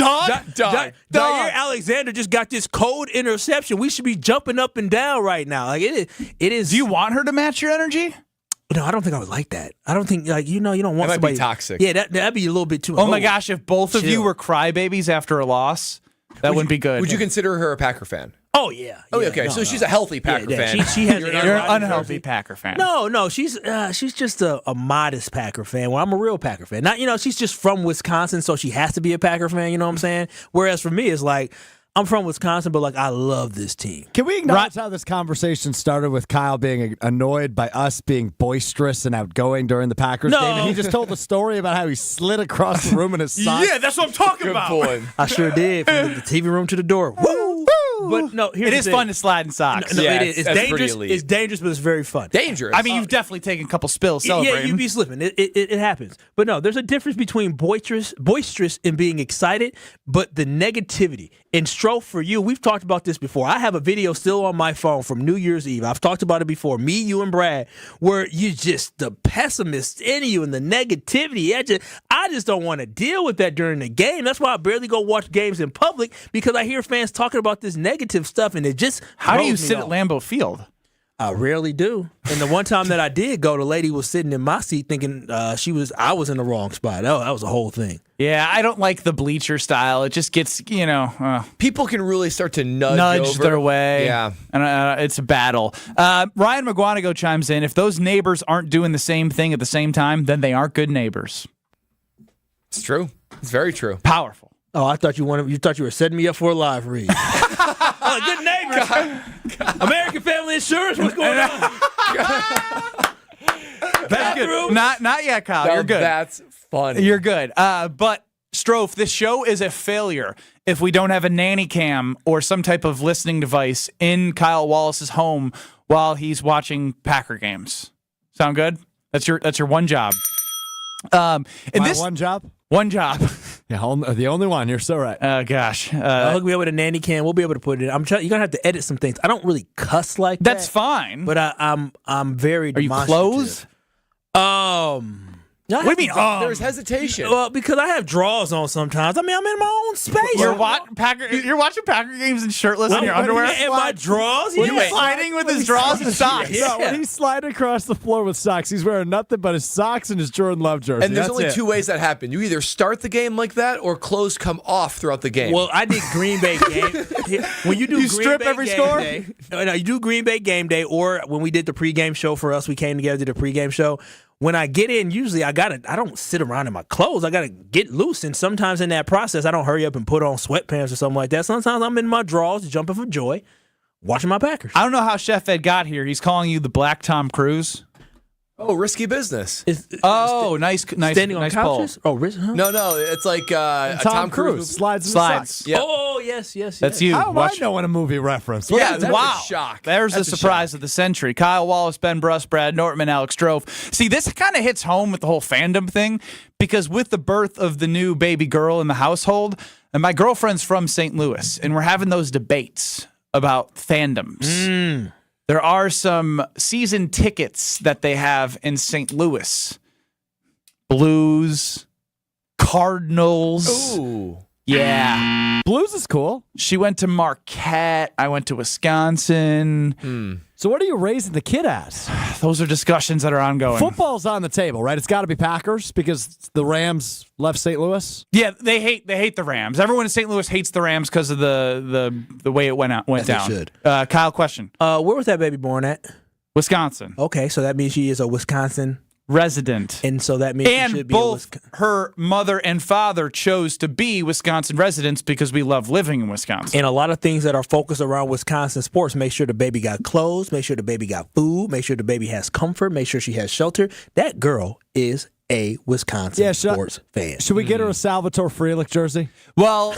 Jair Alexander just got this cold interception. We should be jumping up and down right now. Like it is. Do you want her to match your energy? No, I don't think I would like that. I don't think, you don't want that somebody. Might be toxic. Yeah, that'd be a little bit too. Oh my gosh, if both of you were crybabies after a loss, that wouldn't be good. Would you consider her a Packer fan? Oh yeah. Okay. No, so she's a healthy Packer fan. She has You're an unhealthy Packer fan. No, she's just a modest Packer fan. Well, I'm a real Packer fan. Not, she's just from Wisconsin, so she has to be a Packer fan. You know what I'm saying? Whereas for me, it's like, I'm from Wisconsin, but like I love this team. Can we acknowledge how this conversation started with Kyle being annoyed by us being boisterous and outgoing during the Packers game? And he just told the story about how he slid across the room in his socks. Yeah, that's what I'm talking about. Boy. I sure did. From the TV room to the door. Woo! But no, it is fun to slide in socks. No, it is. It's dangerous. It's dangerous, but it's very fun. Dangerous. I mean, you've definitely taken a couple spills celebrating. Yeah, you'd be slipping. It happens. But no, there's a difference between boisterous and being excited, but the negativity. And Stroh, for you, we've talked about this before. I have a video still on my phone from New Year's Eve. I've talked about it before. Me, you, and Brad, where you just the pessimist in you and the negativity. I just don't want to deal with that during the game. That's why I barely go watch games in public, because I hear fans talking about this negative stuff, and it just How do you sit at Lambeau Field? I rarely do. And the one time that I did go, the lady was sitting in my seat thinking I was in the wrong spot. That was a whole thing. Yeah, I don't like the bleacher style. It just gets, people can really start to nudge over their way. Yeah. And it's a battle. Ryan McGuanago chimes in. If those neighbors aren't doing the same thing at the same time, then they aren't good neighbors. It's true. It's very true. Powerful. Oh, I thought you were setting me up for a live read. Good neighbors. God. American Family Insurance. What's going on? That's good. Not yet, Kyle. You're good. That's funny. You're good. But Strofe, this show is a failure if we don't have a nanny cam or some type of listening device in Kyle Wallace's home while he's watching Packer games. Sound good? That's your one job. One job? One job. Yeah, the only one. You're so right. Oh, gosh. I'll hook me up with a nanny cam. We'll be able to put it in. You're going to have to edit some things. I don't really cuss like that. That's fine. But I'm very Are you closed? What do you mean? There's hesitation. Well, because I have drawers on sometimes. I mean, I'm in my own space. You're watching Packer games and shirtless in your underwear? In my drawers? He's sliding with his drawers and socks. Yeah, when he's sliding across the floor with socks, he's wearing nothing but his socks and his Jordan Love jersey. And there's only two ways that happen. You either start the game like that or clothes come off throughout the game. Well, I did Green Bay game. When you do strip every score? No, you do Green Bay game day, or when we did the pregame show for us, we came together, did a pregame show. When I get in, usually I don't sit around in my clothes. I gotta get loose, and sometimes in that process, I don't hurry up and put on sweatpants or something like that. Sometimes I'm in my drawers, jumping for joy, watching my Packers. I don't know how Chef Ed got here. He's calling you the Black Tom Cruise. Oh, risky business. Nice standing on couches. Poll. Oh, huh? No, it's like a Tom Cruise slides in the socks. Yep. Oh, yes. That's you. How am I knowing a movie reference? Yeah, that's wow. a shock. There's the surprise of the century. Kyle Wallace, Ben Brust, Brad Nortman, Alex Strofe. See, this kind of hits home with the whole fandom thing, because with the birth of the new baby girl in the household, and my girlfriend's from St. Louis, and we're having those debates about fandoms. There are some season tickets that they have in St. Louis. Blues, Cardinals. Ooh. Yeah. Blues is cool. She went to Marquette. I went to Wisconsin. So what are you raising the kid as? Those are discussions that are ongoing. Football's on the table, right? It's got to be Packers because the Rams left St. Louis. Yeah, they hate the Rams. Everyone in St. Louis hates the Rams because of the way it went down. They should. Kyle, question. Where was that baby born at? Wisconsin. Okay, so that means she is a Wisconsin resident. And so that means she should be both her mother and father chose to be Wisconsin residents because we love living in Wisconsin. And a lot of things that are focused around Wisconsin sports, make sure the baby got clothes, make sure the baby got food, make sure the baby has comfort, make sure she has shelter. That girl is a Wisconsin sports fan. Should we get her a Salvatore Frelick jersey? Well,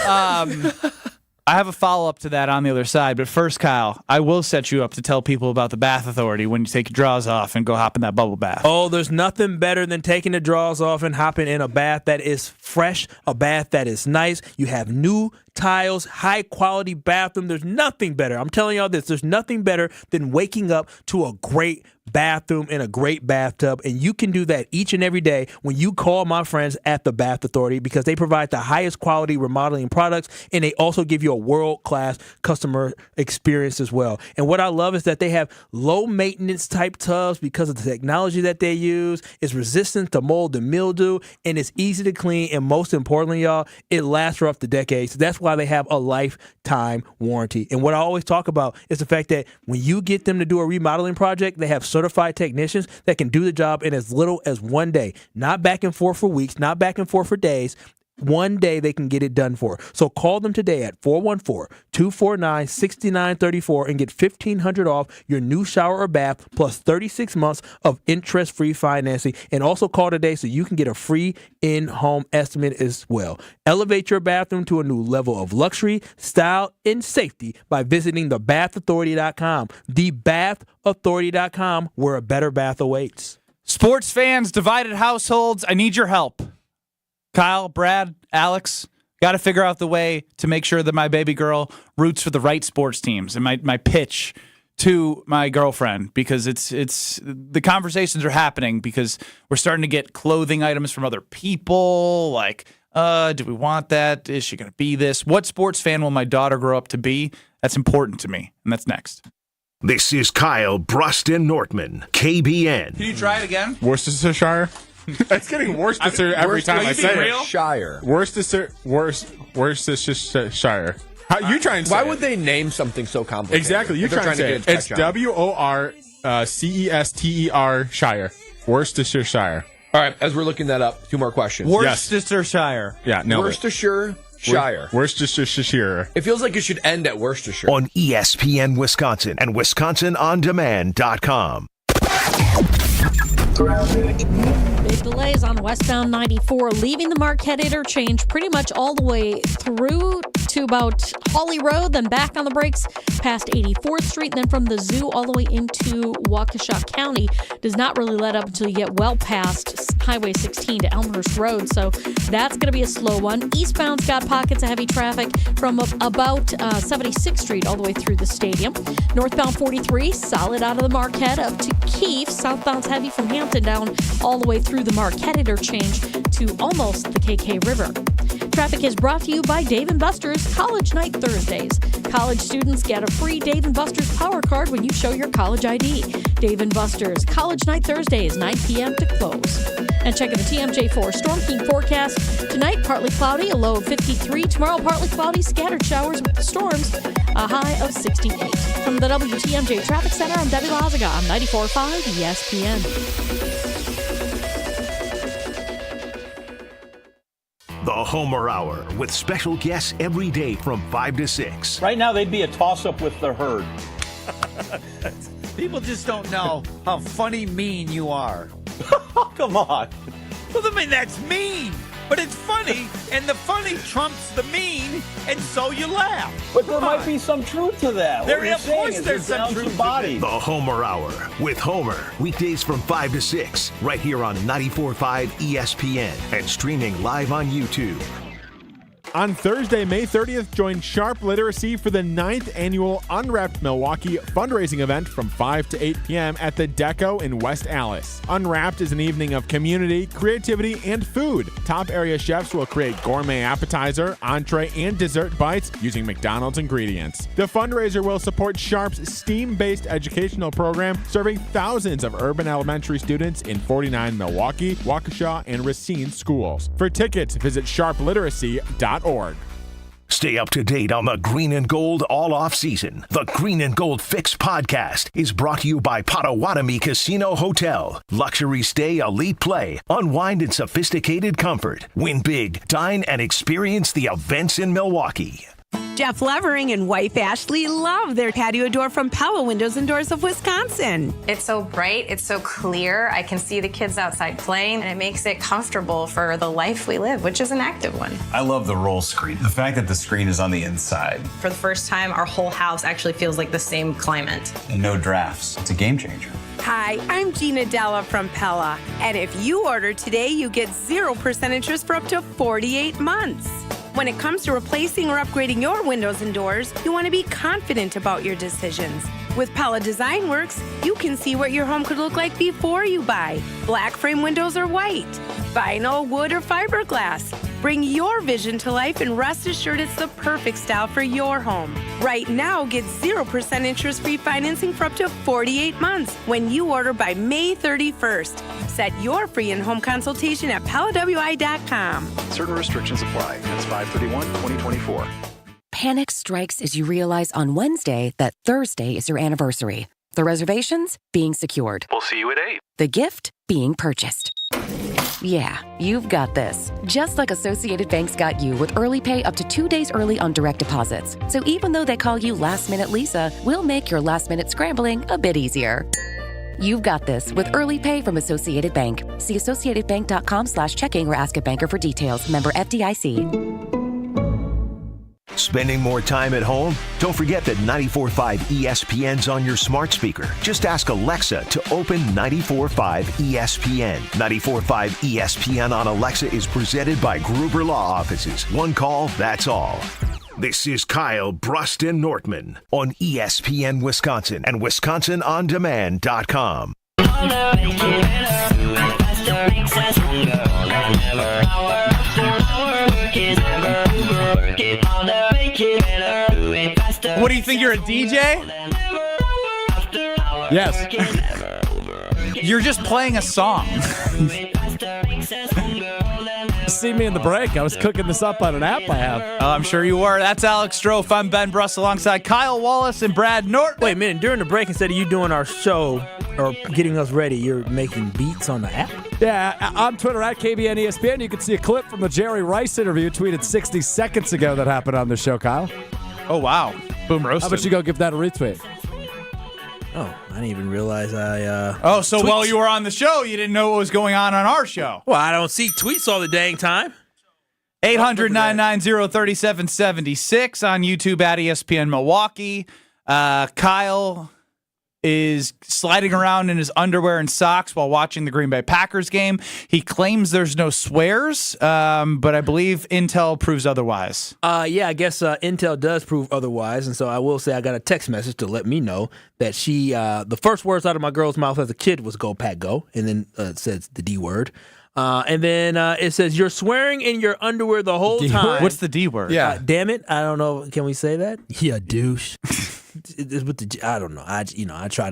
I have a follow-up to that on the other side. But first, Kyle, I will set you up to tell people about the Bath Authority when you take your drawers off and go hop in that bubble bath. Oh, there's nothing better than taking the drawers off and hopping in a bath that is fresh, a bath that is nice. You have new tiles, high-quality bathroom. There's nothing better. I'm telling y'all this. There's nothing better than waking up to a great bathroom in a great bathtub, and you can do that each and every day when you call my friends at the Bath Authority because they provide the highest quality remodeling products, and they also give you a world-class customer experience as well. And what I love is that they have low-maintenance type tubs because of the technology that they use. It's resistant to mold and mildew, and it's easy to clean, and most importantly, y'all, it lasts for up to decades. So that's why they have a lifetime warranty. And what I always talk about is the fact that when you get them to do a remodeling project, they have certified technicians that can do the job in as little as one day. Not back and forth for weeks, not back and forth for days. One day they can get it done for. So call them today at 414-249-6934 and get $1,500 off your new shower or bath plus 36 months of interest-free financing. And also call today so you can get a free in-home estimate as well. Elevate your bathroom to a new level of luxury, style, and safety by visiting thebathauthority.com. Thebathauthority.com, where a better bath awaits. Sports fans, divided households, I need your help. Kyle, Brad, Alex, got to figure out the way to make sure that my baby girl roots for the right sports teams. And my pitch to my girlfriend, because it's the conversations are happening because we're starting to get clothing items from other people. Like, do we want that? Is she going to be this? What sports fan will my daughter grow up to be? That's important to me. And that's next. This is Kyle, Brust, and Nortman, KBN. Can you try it again? Worcestershire. It's getting Worcestershire every time I say it. Shire. Worcestershire. How you trying to say Why would they name something so complicated? Exactly. You're trying to say it. It's WORCESTER Shire. Worcestershire. All right, as we're looking that up, two more questions. Worcestershire. Yeah, no. Worcestershire. Worcestershire. It feels like it should end at Worcestershire. On ESPN Wisconsin and WisconsinOnDemand.com. Big delays on westbound 94, leaving the Marquette interchange pretty much all the way through to about Hawley Road, then back on the brakes past 84th Street, then from the zoo all the way into Waukesha County. Does not really let up until you get well past Highway 16 to Elmhurst Road, so that's going to be a slow one. Eastbound's got pockets of heavy traffic from about 76th Street all the way through the stadium. Northbound 43, solid out of the Marquette up to Keefe. Southbound's heavy from Hampton down all the way through the Marquette interchange to almost the KK River. Traffic is brought to you by Dave & Buster's College Night Thursdays. College students get a free Dave & Buster's Power Card when you show your college ID. Dave & Buster's College Night Thursdays, 9 p.m. to close. And checking the TMJ4 Storm King forecast. Tonight, partly cloudy, a low of 53. Tomorrow, partly cloudy, scattered showers with the storms, a high of 68. From the WTMJ Traffic Center, I'm Debbie Lazaga on 94.5 ESPN. The Homer Hour with special guests every day from 5 to 6. Right now, they'd be a toss-up with the herd. People just don't know how funny mean you are. Come on. Well, I mean, that's mean. But it's funny, and the funny trumps the mean, and so you laugh. But there might be some truth to that. Of course there's some truth to it. The Homer Hour with Homer. Weekdays from 5 to 6, right here on 94.5 ESPN and streaming live on YouTube. On Thursday, May 30th, join Sharp Literacy for the 9th annual Unwrapped Milwaukee fundraising event from 5 to 8 p.m. at the Deco in West Allis. Unwrapped is an evening of community, creativity, and food. Top area chefs will create gourmet appetizer, entree, and dessert bites using McDonald's ingredients. The fundraiser will support Sharp's STEAM-based educational program, serving thousands of urban elementary students in 49 Milwaukee, Waukesha, and Racine schools. For tickets, visit sharpliteracy.org. Stay up to date on the green and gold all off season. The Green and Gold Fix podcast is brought to you by Potawatomi Casino Hotel. Luxury stay, elite play, unwind in sophisticated comfort. Win big, dine, and experience the events in Milwaukee. Jeff Levering and wife Ashley love their patio door from Pella Windows and Doors of Wisconsin. It's so bright, it's so clear. I can see the kids outside playing, and it makes it comfortable for the life we live, which is an active one. I love the roll screen. The fact that the screen is on the inside. For the first time, our whole house actually feels like the same climate. And no drafts. It's a game changer. Hi, I'm Gina Della from Pella. And if you order today, you get 0% interest for up to 48 months. When it comes to replacing or upgrading your windows and doors, you want to be confident about your decisions. With Pella Design Works, you can see what your home could look like before you buy. Black frame windows or white, vinyl, wood, or fiberglass. Bring your vision to life and rest assured it's the perfect style for your home. Right now, get 0% interest-free financing for up to 48 months when you order by May 31st. Set your free in-home consultation at PellaWI.com. Certain restrictions apply. That's 5/31/2024. Panic strikes as you realize on Wednesday that Thursday is your anniversary. The reservations being secured. We'll see you at 8. The gift being purchased. Yeah, you've got this. Just like Associated Bank's got you with early pay up to 2 days early on direct deposits. So even though they call you Last Minute Lisa, we'll make your last minute scrambling a bit easier. You've got this with early pay from Associated Bank. See associatedbank.com/checking or ask a banker for details. Member FDIC. Spending more time at home? Don't forget that 94.5 ESPN's on your smart speaker. Just ask Alexa to open 94.5 ESPN. 94.5 ESPN on Alexa is presented by Gruber Law Offices. One call, that's all. This is Kyle, Brust, and Nortman on ESPN Wisconsin and WisconsinOnDemand.com. What do you think, you're a DJ? Yes. You're just playing a song. See me in the break. I was cooking this up on an app I have. Oh, I'm sure you were. That's Alex Strofe. I'm Ben Brust alongside Kyle Wallace and Brad Norton. Wait a minute. During the break, instead of you doing our show or getting us ready, you're making beats on the app? Yeah, on Twitter at KBN ESPN, you can see a clip from the Jerry Rice interview tweeted 60 seconds ago that happened on the show, Kyle. Oh, wow. Boom roasted. How about you go give that a retweet? Oh, I didn't even realize I so tweets. while you were on the show, you didn't know what was going on our show. Well, I don't see tweets all the dang time. 800-990-3776 on YouTube at ESPN Milwaukee. Kyle is sliding around in his underwear and socks while watching the Green Bay Packers game. He claims there's no swears, but I believe Intel proves otherwise. Yeah, I guess Intel does prove otherwise, and so I will say I got a text message to let me know that she, the first words out of my girl's mouth as a kid was "Go Pack Go," and then it says the D word. And then it says, "You're swearing in your underwear the whole time." What's the D word? Yeah. Damn it. I don't know. Can we say that? Yeah, douche. I don't know. I try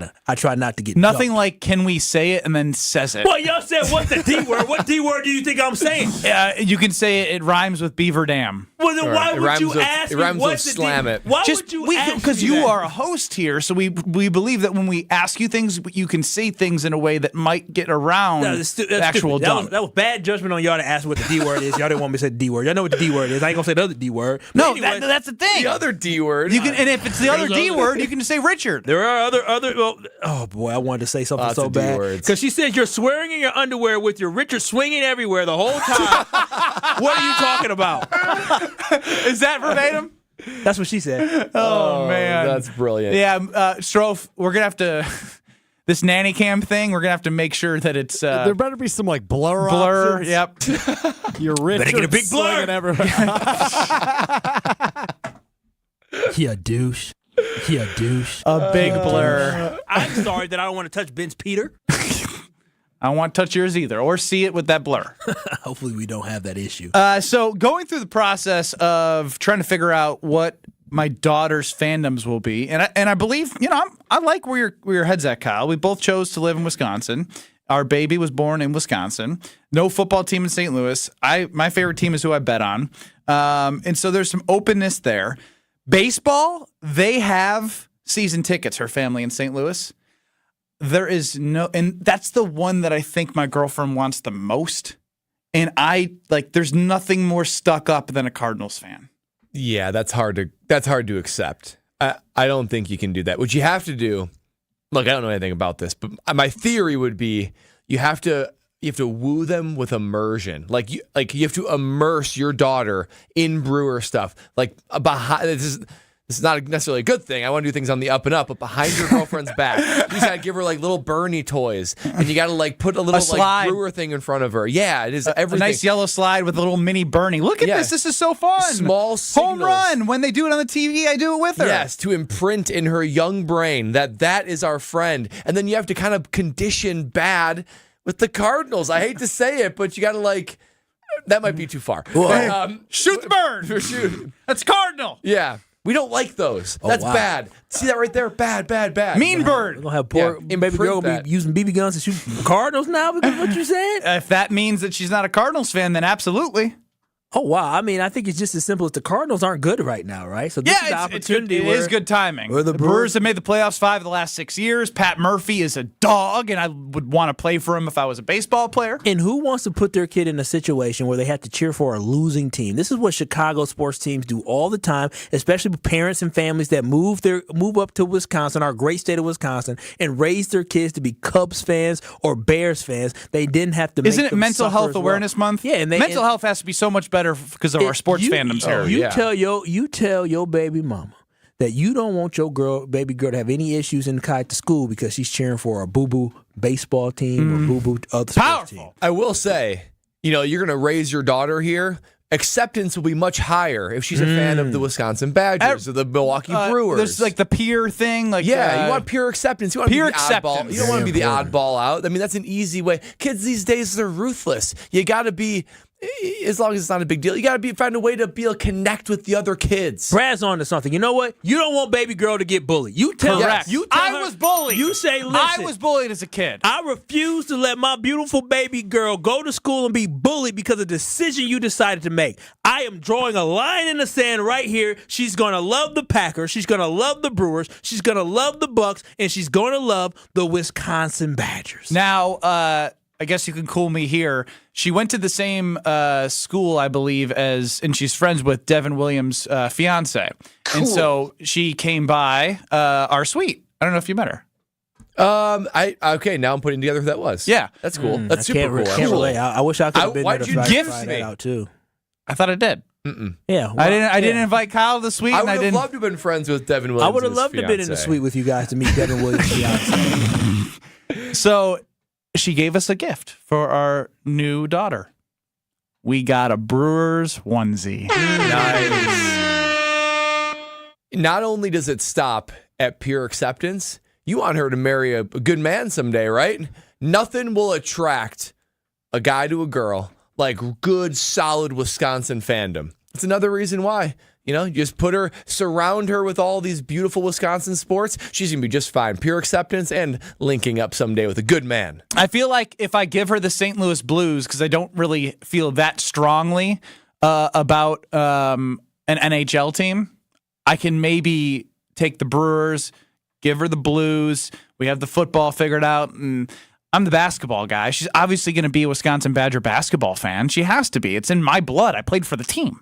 not to get nothing jumped. like can we say it and then says it. Well, y'all said what's the D word? What D word do you think I'm saying? You can say it rhymes with Beaver Dam. Well, then why would you ask me what's the slam D? it. Why would you ask me because you that? are a host here, so we believe that when we ask you things, you can say things in a way that might get around the actual dump. That was bad judgment on y'all to ask what the D word is. Y'all didn't want me to say the D word. Y'all know what the D word is. I ain't gonna say the other D word. No, anyway, that's the thing. The other D word. You can, and if it's the other D word, you can just say Richard. There are other. Well, oh boy, I wanted to say something Lots so of D bad words. because she said you're swearing in your underwear with your Richard swinging everywhere the whole time. What are you talking about? Is that verbatim? That's what she said. Oh man, that's brilliant. Yeah, Strofe, we're gonna have to. this nanny cam thing, we're gonna have to make sure that it's there better be some like blur options. Yep. You're rich. Better get a big blur. Yeah, douche. Yeah, douche. A big blur. I'm sorry that I don't want to touch Ben's Peter. I don't want to touch yours either, or see it with that blur. Hopefully we don't have that issue. So going through the process of trying to figure out what my daughter's fandoms will be, and I believe, I like where your head's at, Kyle. We both chose to live in Wisconsin. Our baby was born in Wisconsin. No football team in St. Louis. My favorite team is who I bet on. And so there's some openness there. Baseball, they have season tickets, her family in St. Louis. There is and that's the one that I think my girlfriend wants the most. And there's nothing more stuck up than a Cardinals fan. Yeah, that's hard to accept. I don't think you can do that. What you have to do, look, I don't know anything about this, but my theory would be you have to woo them with immersion. Like you have to immerse your daughter in Brewer stuff. Like this is not necessarily a good thing. I want to do things on the up and up, but behind your girlfriend's back, you just got to give her like little Bernie toys, and you got to put a little like Brewer thing in front of her. Yeah, it is everything. A nice yellow slide with a little mini Bernie. Look at this. This is so fun. Small signals. Home run. When they do it on the TV, I do it with her. Yes, to imprint in her young brain that is our friend. And then you have to kind of condition bad with the Cardinals. I hate to say it, but you got to that might be too far. Shoot the bird. Shoot. That's Cardinal. Yeah. We don't like those. That's bad. See that right there? Bad. Mean bird. We're going to have poor baby girl be using BB guns to shoot Cardinals now because of what you said? If that means that she's not a Cardinals fan, then absolutely. Oh, wow. I mean, I think it's just as simple as the Cardinals aren't good right now, right? So this is the opportunity. It is good timing. The Brewers have made the playoffs 5 of the last 6 years. Pat Murphy is a dog, and I would want to play for him if I was a baseball player. And who wants to put their kid in a situation where they have to cheer for a losing team? This is what Chicago sports teams do all the time, especially parents and families that move up to Wisconsin, our great state of Wisconsin, and raise their kids to be Cubs fans or Bears fans. They didn't have to. Isn't it Mental Health Awareness Month? Yeah, and mental health has to be so much better because of our sports fandoms here. You tell your baby mama that you don't want your baby girl to have any issues in to school because she's cheering for a boo-boo baseball team or boo-boo other sports team. I will say, you're going to raise your daughter here. Acceptance will be much higher if she's a fan of the Wisconsin Badgers or the Milwaukee Brewers. There's the peer thing. You want pure acceptance. You want to be the oddball. You don't want to be the oddball out. I mean, that's an easy way. Kids these days, they're ruthless. You got to be, as long as it's not a big deal, you got to find a way to be able to connect with the other kids. Brad's on to something. You know what? You don't want baby girl to get bullied. You tell her. I was bullied. You say, listen. I was bullied as a kid. I refuse to let my beautiful baby girl go to school and be bullied because of a decision you decided to make. I am drawing a line in the sand right here. She's going to love the Packers. She's going to love the Brewers. She's going to love the Bucks. And she's going to love the Wisconsin Badgers. Now, I guess you can cool me here. She went to the same school, I believe, and she's friends with Devin Williams' fiance. Cool. And so she came by our suite. I don't know if you met her. Okay, now I'm putting together who that was. Yeah. That's cool. That's super cool. Can't relate. I wish I could have been there why'd to you gift try me? that out too. I thought I did. Mm-mm. Yeah, well, I didn't invite Kyle to the suite. I would have loved to have been friends with Devin Williams. I would have loved to have been in the suite with you guys to meet Devin Williams' fiance. So she gave us a gift for our new daughter. We got a Brewers onesie. Nice. Not only does it stop at pure acceptance, you want her to marry a good man someday, right? Nothing will attract a guy to a girl like good, solid Wisconsin fandom. It's another reason why. You just surround her with all these beautiful Wisconsin sports. She's going to be just fine. Pure acceptance and linking up someday with a good man. I feel like if I give her the St. Louis Blues, because I don't really feel that strongly about an NHL team, I can maybe take the Brewers, give her the Blues. We have the football figured out, and I'm the basketball guy. She's obviously going to be a Wisconsin Badger basketball fan. She has to be. It's in my blood. I played for the team.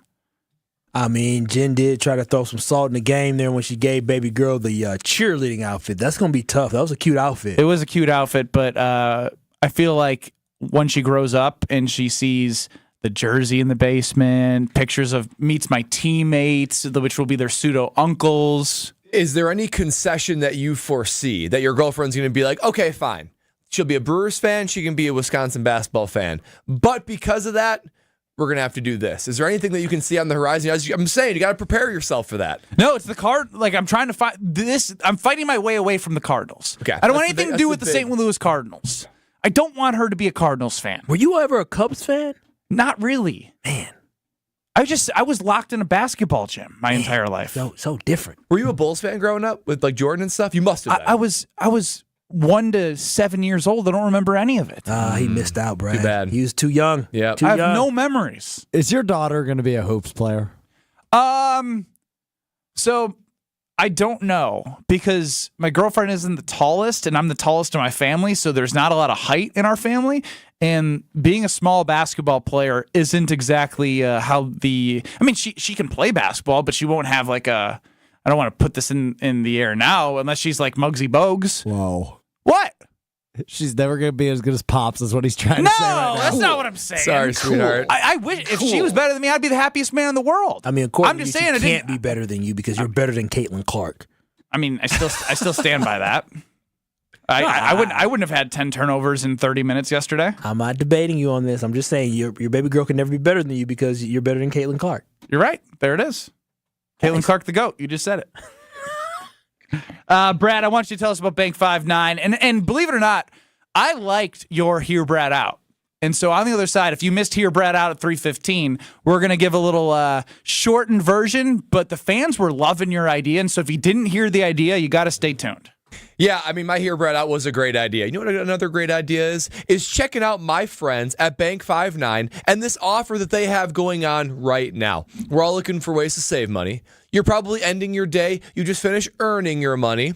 I mean, Jen did try to throw some salt in the game there when she gave baby girl the cheerleading outfit. That's going to be tough. That was a cute outfit. It was a cute outfit, but I feel like when she grows up and she sees the jersey in the basement, pictures of meets my teammates, which will be their pseudo uncles. Is there any concession that you foresee that your girlfriend's going to be like, okay, fine. She'll be a Brewers fan. She can be a Wisconsin basketball fan. But because of that, we're going to have to do this. Is there anything that you can see on the horizon? As I'm saying, you got to prepare yourself for that. No, it's the card. Like, I'm trying to fight this. I'm fighting my way away from the Cardinals. Okay. I don't want anything to do with the St. Louis Cardinals. I don't want her to be a Cardinals fan. Were you ever a Cubs fan? Not really. Man. I was locked in a basketball gym my entire life. So different. Were you a Bulls fan growing up with like Jordan and stuff? You must have been. I was 1 to 7 years old. I don't remember any of it. He missed out, Brad. Too bad. He was too young. Yeah. I have no memories. Is your daughter going to be a hoops player? So I don't know because my girlfriend isn't the tallest and I'm the tallest in my family, so there's not a lot of height in our family. And being a small basketball player isn't exactly she can play basketball, but she won't have like I don't want to put this in the air now unless she's like Muggsy Bogues. Whoa. What? She's never going to be as good as Pops is what he's trying to say right now. No, that's not what I'm saying. Sorry, sweetheart. I wish if she was better than me, I'd be the happiest man in the world. I mean, according I'm just to you, saying she can't be better than you because you're better than Caitlin Clark. I mean, I still stand by that. I wouldn't have had 10 turnovers in 30 minutes yesterday. I'm not debating you on this. I'm just saying your baby girl can never be better than you because you're better than Caitlin Clark. You're right. There it is. Caitlin Clark, the GOAT. You just said it. Brad, I want you to tell us about Bank 5-9. And believe it or not, I liked your Hear Brad Out. And so on the other side, if you missed Hear Brad Out at 3:15, we're going to give a little shortened version. But the fans were loving your idea. And so if you didn't hear the idea, you got to stay tuned. Yeah, I mean, my Hear Brad Out was a great idea. You know what another great idea is? Is checking out my friends at Bank 5-9 and this offer that they have going on right now. We're all looking for ways to save money. You're probably ending your day. You just finished earning your money.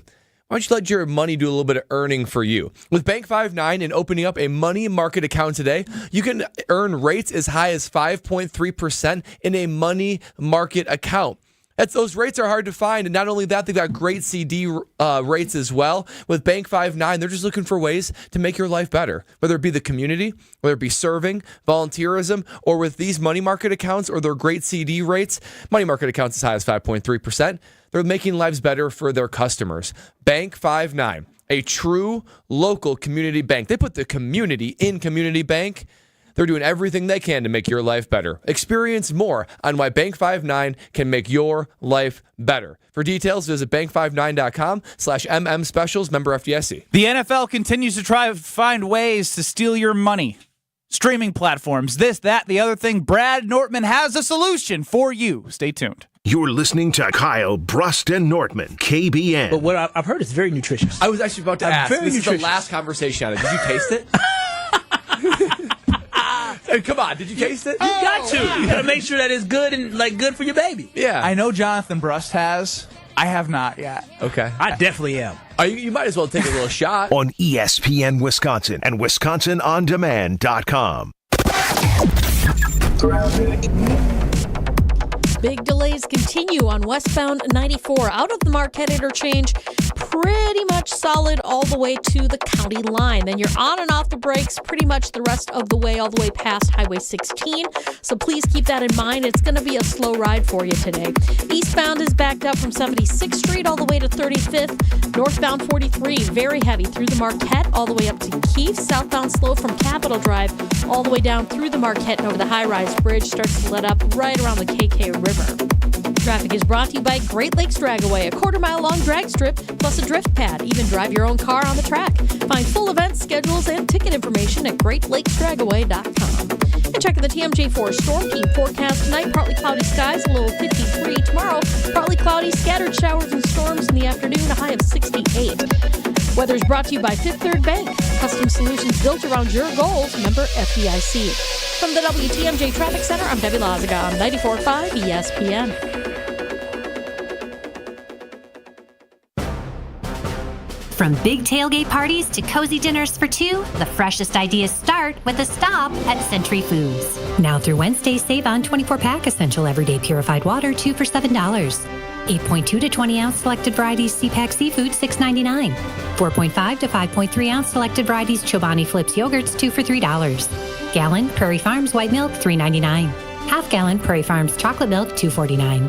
Why don't you let your money do a little bit of earning for you? With Bank 5-9 and opening up a money market account today, you can earn rates as high as 5.3% in a money market account. Those rates are hard to find, and not only that, they've got great CD rates as well. With Bank 5-9, they're just looking for ways to make your life better, whether it be the community, whether it be serving, volunteerism, or with these money market accounts or their great CD rates, money market accounts as high as 5.3%. They're making lives better for their customers. Bank 5-9, a true local community bank. They put the community in community bank. They're doing everything they can to make your life better. Experience more on why Bank 5-9 can make your life better. For details, visit bank59.com/MM specials, member FDIC. The NFL continues to try to find ways to steal your money. Streaming platforms, this, that, the other thing. Brad Nortman has a solution for you. Stay tuned. You're listening to Kyle, Brust, and Nortman, KBN. But what I've heard is very nutritious. I was actually about to ask. Very This nutritious. is the last conversation on it. Did you taste it? Hey, come on, did you taste it? You got to. You got to make sure that it's good and like good for your baby. Yeah. I know Jonathan Brust has. I have not yet. Okay. I definitely am. You might as well take a little shot. On ESPN Wisconsin and WisconsinOnDemand.com. Big delays continue on westbound 94 out of the Marquette interchange. Pretty much solid all the way to the county line. Then you're on and off the brakes pretty much the rest of the way, all the way past Highway 16. So please keep that in mind. It's going to be a slow ride for you today. Eastbound is backed up from 76th Street all the way to 35th. Northbound 43, very heavy through the Marquette all the way up to Keefe. Southbound slow from Capitol Drive all the way down through the Marquette and over the high-rise bridge. Starts to let up right around the KK River. Traffic is brought to you by Great Lakes Dragaway, a quarter-mile-long drag strip plus a drift pad. Even drive your own car on the track. Find full events, schedules, and ticket information at GreatLakesDragaway.com. And checking the TMJ4 Storm Team forecast tonight, partly cloudy skies, a low of 53. Tomorrow, partly cloudy, scattered showers and storms in the afternoon, a high of 68. Weather is brought to you by Fifth Third Bank. Custom solutions built around your goals. Member FDIC. From the WTMJ Traffic Center, I'm Debbie Lazaga on 94.5 ESPN. From big tailgate parties to cozy dinners for two, the freshest ideas start with a stop at Century Foods. Now through Wednesday, save on 24-pack Essential Everyday Purified Water, 2 for $7. 8.2 to 20-ounce selected varieties C-Pack Seafood, $6.99. 4.5 to 5.3-ounce selected varieties Chobani Flips Yogurts, 2 for $3. Gallon Prairie Farms White Milk, $3.99. Half gallon Prairie Farms Chocolate Milk, $2.49.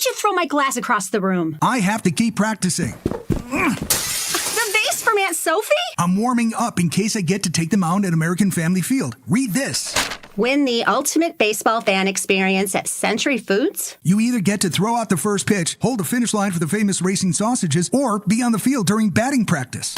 Why'd you throw my glass across the room? I have to keep practicing. The vase from Aunt Sophie? I'm warming up in case I get to take them out at American Family Field. Read this. Win the ultimate baseball fan experience at Century Foods? You either get to throw out the first pitch, hold the finish line for the famous racing sausages, or be on the field during batting practice.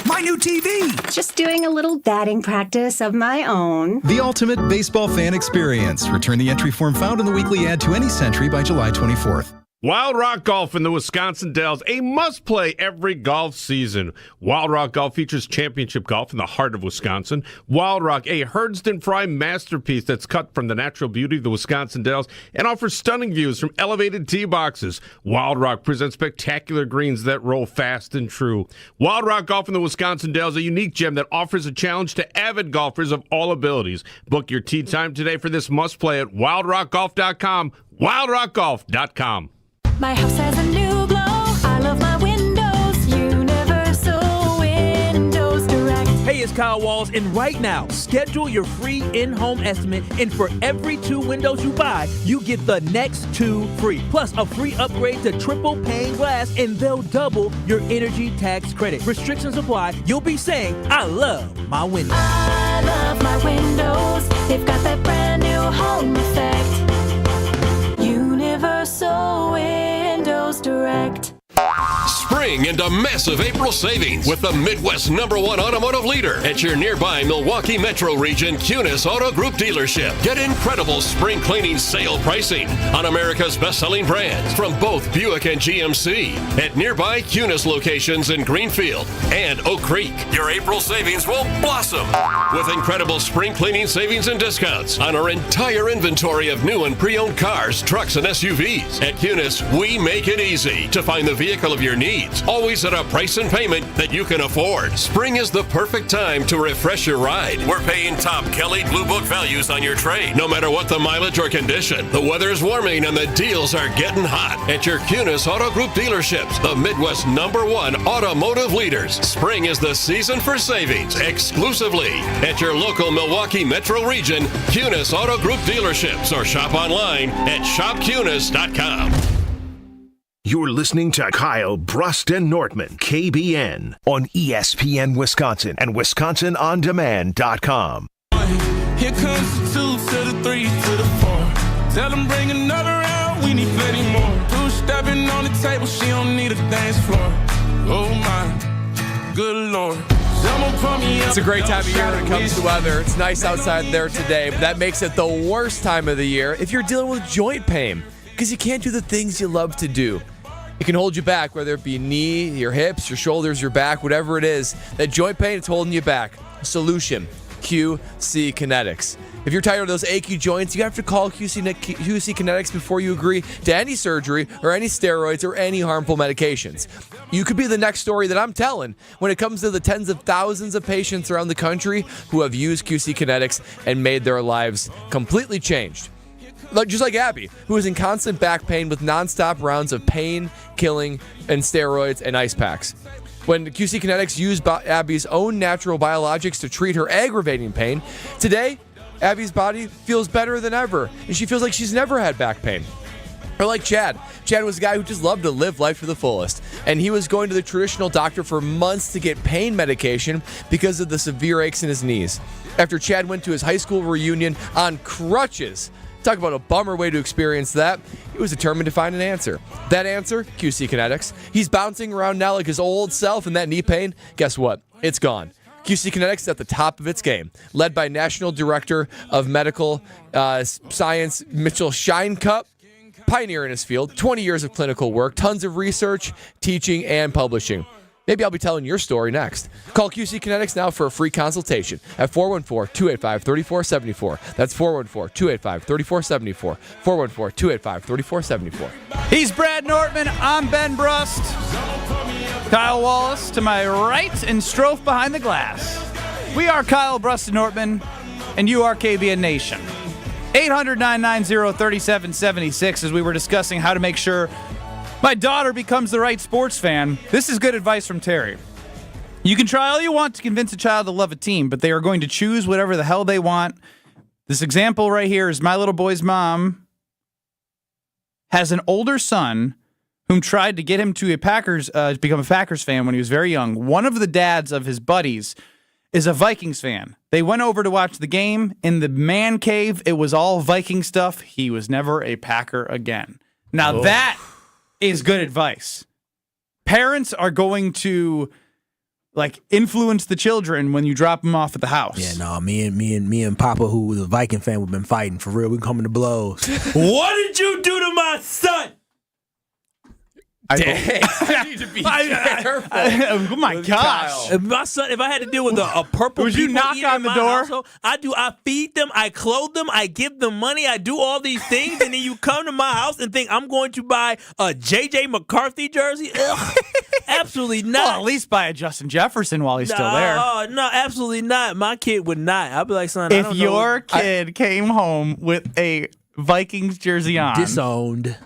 My new TV! Just doing a little batting practice of my own. The ultimate baseball fan experience. Return the entry form found in the weekly ad to any Century by July 24th. Wild Rock Golf in the Wisconsin Dells, a must-play every golf season. Wild Rock Golf features championship golf in the heart of Wisconsin. Wild Rock, a Herdston Fry masterpiece that's cut from the natural beauty of the Wisconsin Dells and offers stunning views from elevated tee boxes. Wild Rock presents spectacular greens that roll fast and true. Wild Rock Golf in the Wisconsin Dells, a unique gem that offers a challenge to avid golfers of all abilities. Book your tee time today for this must-play at wildrockgolf.com, wildrockgolf.com. My house has a new glow. I love my windows. Universal Windows Direct. Hey, it's Kyle Walls, and right now, schedule your free in-home estimate, and for every 2 windows you buy, you get the next 2 free. Plus, a free upgrade to triple pane glass, and they'll double your energy tax credit. Restrictions apply. You'll be saying, I love my windows. I love my windows. They've got that brand new home effect. Universal Windows Direct. Spring into massive April savings with the Midwest's #1 automotive leader at your nearby Milwaukee Metro Region Cunis Auto Group dealership. Get incredible spring cleaning sale pricing on America's best-selling brands from both Buick and GMC at nearby Cunis locations in Greenfield and Oak Creek. Your April savings will blossom with incredible spring cleaning savings and discounts on our entire inventory of new and pre-owned cars, trucks, and SUVs. At Cunis, we make it easy to find the vehicle of your needs, always at a price and payment that you can afford. Spring is the perfect time to refresh your ride. We're paying top Kelly Blue Book values on your trade, no matter what the mileage or condition. The weather's warming and the deals are getting hot at your Cunis Auto Group dealerships, the Midwest #1 automotive leaders. Spring is the season for savings, exclusively at your local Milwaukee Metro Region Cunis Auto Group dealerships, or shop online at shopcunis.com. You're listening to Kyle, Brust, and Nortman, KBN, on ESPN Wisconsin and WisconsinOnDemand.com. Here comes the 2 to the 3 to the 4. Tell them bring another round, we need plenty more. 2 stepping on the table, she don't need a dance floor. Oh my, good Lord. It's a great time of year when it comes to weather. It's nice outside there today, but that makes it the worst time of the year if you're dealing with joint pain, because you can't do the things you love to do. It can hold you back, whether it be knee, your hips, your shoulders, your back, whatever it is. That joint pain, it's holding you back. Solution, QC Kinetics. If you're tired of those achy joints, you have to call QC Kinetics before you agree to any surgery or any steroids or any harmful medications. You could be the next story that I'm telling when it comes to the tens of thousands of patients around the country who have used QC Kinetics and made their lives completely changed. Just like Abby, who is in constant back pain with nonstop rounds of pain, killing, and steroids and ice packs. When QC Kinetics used Abby's own natural biologics to treat her aggravating pain, today, Abby's body feels better than ever, and she feels like she's never had back pain. Or like Chad. Chad was a guy who just loved to live life to the fullest, and he was going to the traditional doctor for months to get pain medication because of the severe aches in his knees. After Chad went to his high school reunion on crutches, talk about a bummer way to experience that, he was determined to find an answer. That answer, QC Kinetics. He's bouncing around now like his old self, and that knee pain, guess what? It's gone. QC Kinetics is at the top of its game, led by National Director of Medical Science Mitchell Shinecup, pioneer in his field, 20 years of clinical work, tons of research, teaching, and publishing. Maybe I'll be telling your story next. Call QC Kinetics now for a free consultation at 414-285-3474. That's 414-285-3474. 414-285-3474. He's Brad Nortman. I'm Ben Brust. Kyle Wallace to my right and Strofe behind the glass. We are Kyle, Brust, and Nortman, and you are KBN Nation. 800-990-3776 as we were discussing how to make sure my daughter becomes the right sports fan. This is good advice from Terry. You can try all you want to convince a child to love a team, but they are going to choose whatever the hell they want. This example right here is my little boy's mom has an older son whom tried to get him to become a Packers fan when he was very young. One of the dads of his buddies is a Vikings fan. They went over to watch the game. In the man cave, it was all Viking stuff. He was never a Packer again. Now that is good advice. Parents are going to influence the children when you drop them off at the house. Yeah, no, me and Papa, who was a Viking fan, we've been fighting for real. We coming to blows. What did you do to my son? Dang, I need to be careful. Oh my gosh! If I had to deal with a purple, would you knock on the door? Household, I feed them, I clothe them, I give them money, I do all these things, and then you come to my house and think I'm going to buy a JJ McCarthy jersey? Ugh, absolutely not. Well, at least buy a Justin Jefferson while he's still there. No, absolutely not. My kid would not. I'd be like, son, if your kid came home with a Vikings jersey on, disowned.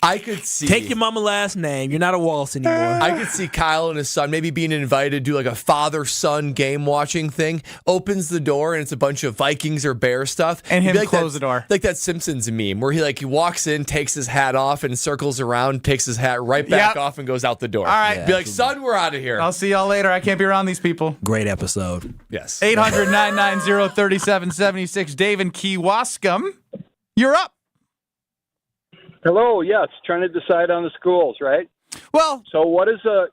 I could see. Take your mama last name. You're not a Wallace anymore. I could see Kyle and his son maybe being invited to do like a father-son game watching thing. Opens the door and it's a bunch of Vikings or Bear stuff. And him close the door. Like that Simpsons meme where he walks in, takes his hat off, and circles around, takes his hat right back off, and goes out the door. All right. Be like, son, we're out of here. I'll see y'all later. I can't be around these people. Great episode. Yes. 800-990-3776. Dave in Kewaskum, you're up. Hello. Yes, trying to decide on the schools, right? Well, so what is a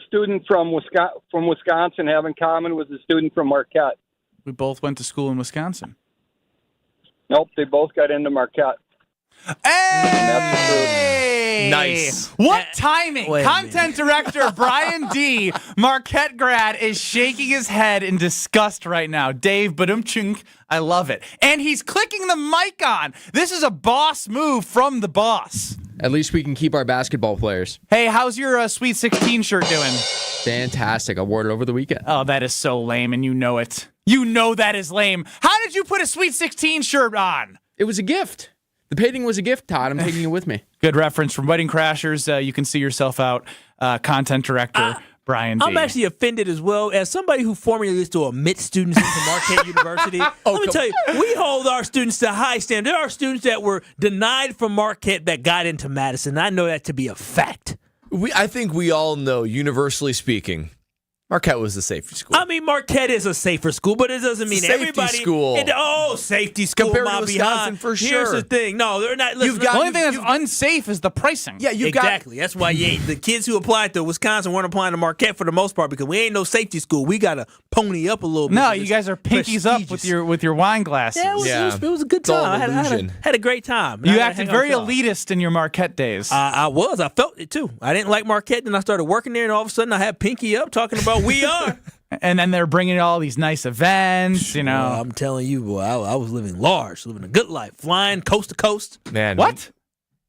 student from Wisconsin have in common with a student from Marquette? We both went to school in Wisconsin. Nope, they both got into Marquette. Hey! Nice. What timing? Content director Brian D., Marquette grad, is shaking his head in disgust right now. Dave, badum-chunk, I love it. And he's clicking the mic on. This is a boss move from the boss. At least we can keep our basketball players. Hey, how's your Sweet 16 shirt doing? Fantastic. I wore it over the weekend. Oh, that is so lame, and you know it. You know that is lame. How did you put a Sweet 16 shirt on? It was a gift. The painting was a gift, Todd. I'm taking it with me. Good reference from Wedding Crashers. You can see yourself out. Content director Brian D. I'm actually offended as well. As somebody who formerly used to admit students into Marquette University, let me tell you, we hold our students to high standard. There are students that were denied from Marquette that got into Madison. I know that to be a fact. I think we all know, universally speaking, Marquette was a safer school. I mean, Marquette is a safer school, but it doesn't mean safety everybody. School. Safety school. Compared to my Wisconsin, behind. for sure. Here's the thing. No, they're not. Listen, The only thing that's unsafe is the pricing. Yeah, exactly. That's why the kids who applied to Wisconsin weren't applying to Marquette for the most part because we ain't no safety school. We got to pony up a little bit. No, you guys are pinkies up with your wine glasses. Yeah, it was a good time. I had a great time. You acted very elitist in your Marquette days. I was. I felt it too. I didn't like Marquette. Then I started working there, and all of a sudden I had pinky up talking about we are. And then they're bringing all these nice events, you know. Well, I'm telling you, boy, I was living large, living a good life, flying coast to coast. Man, what?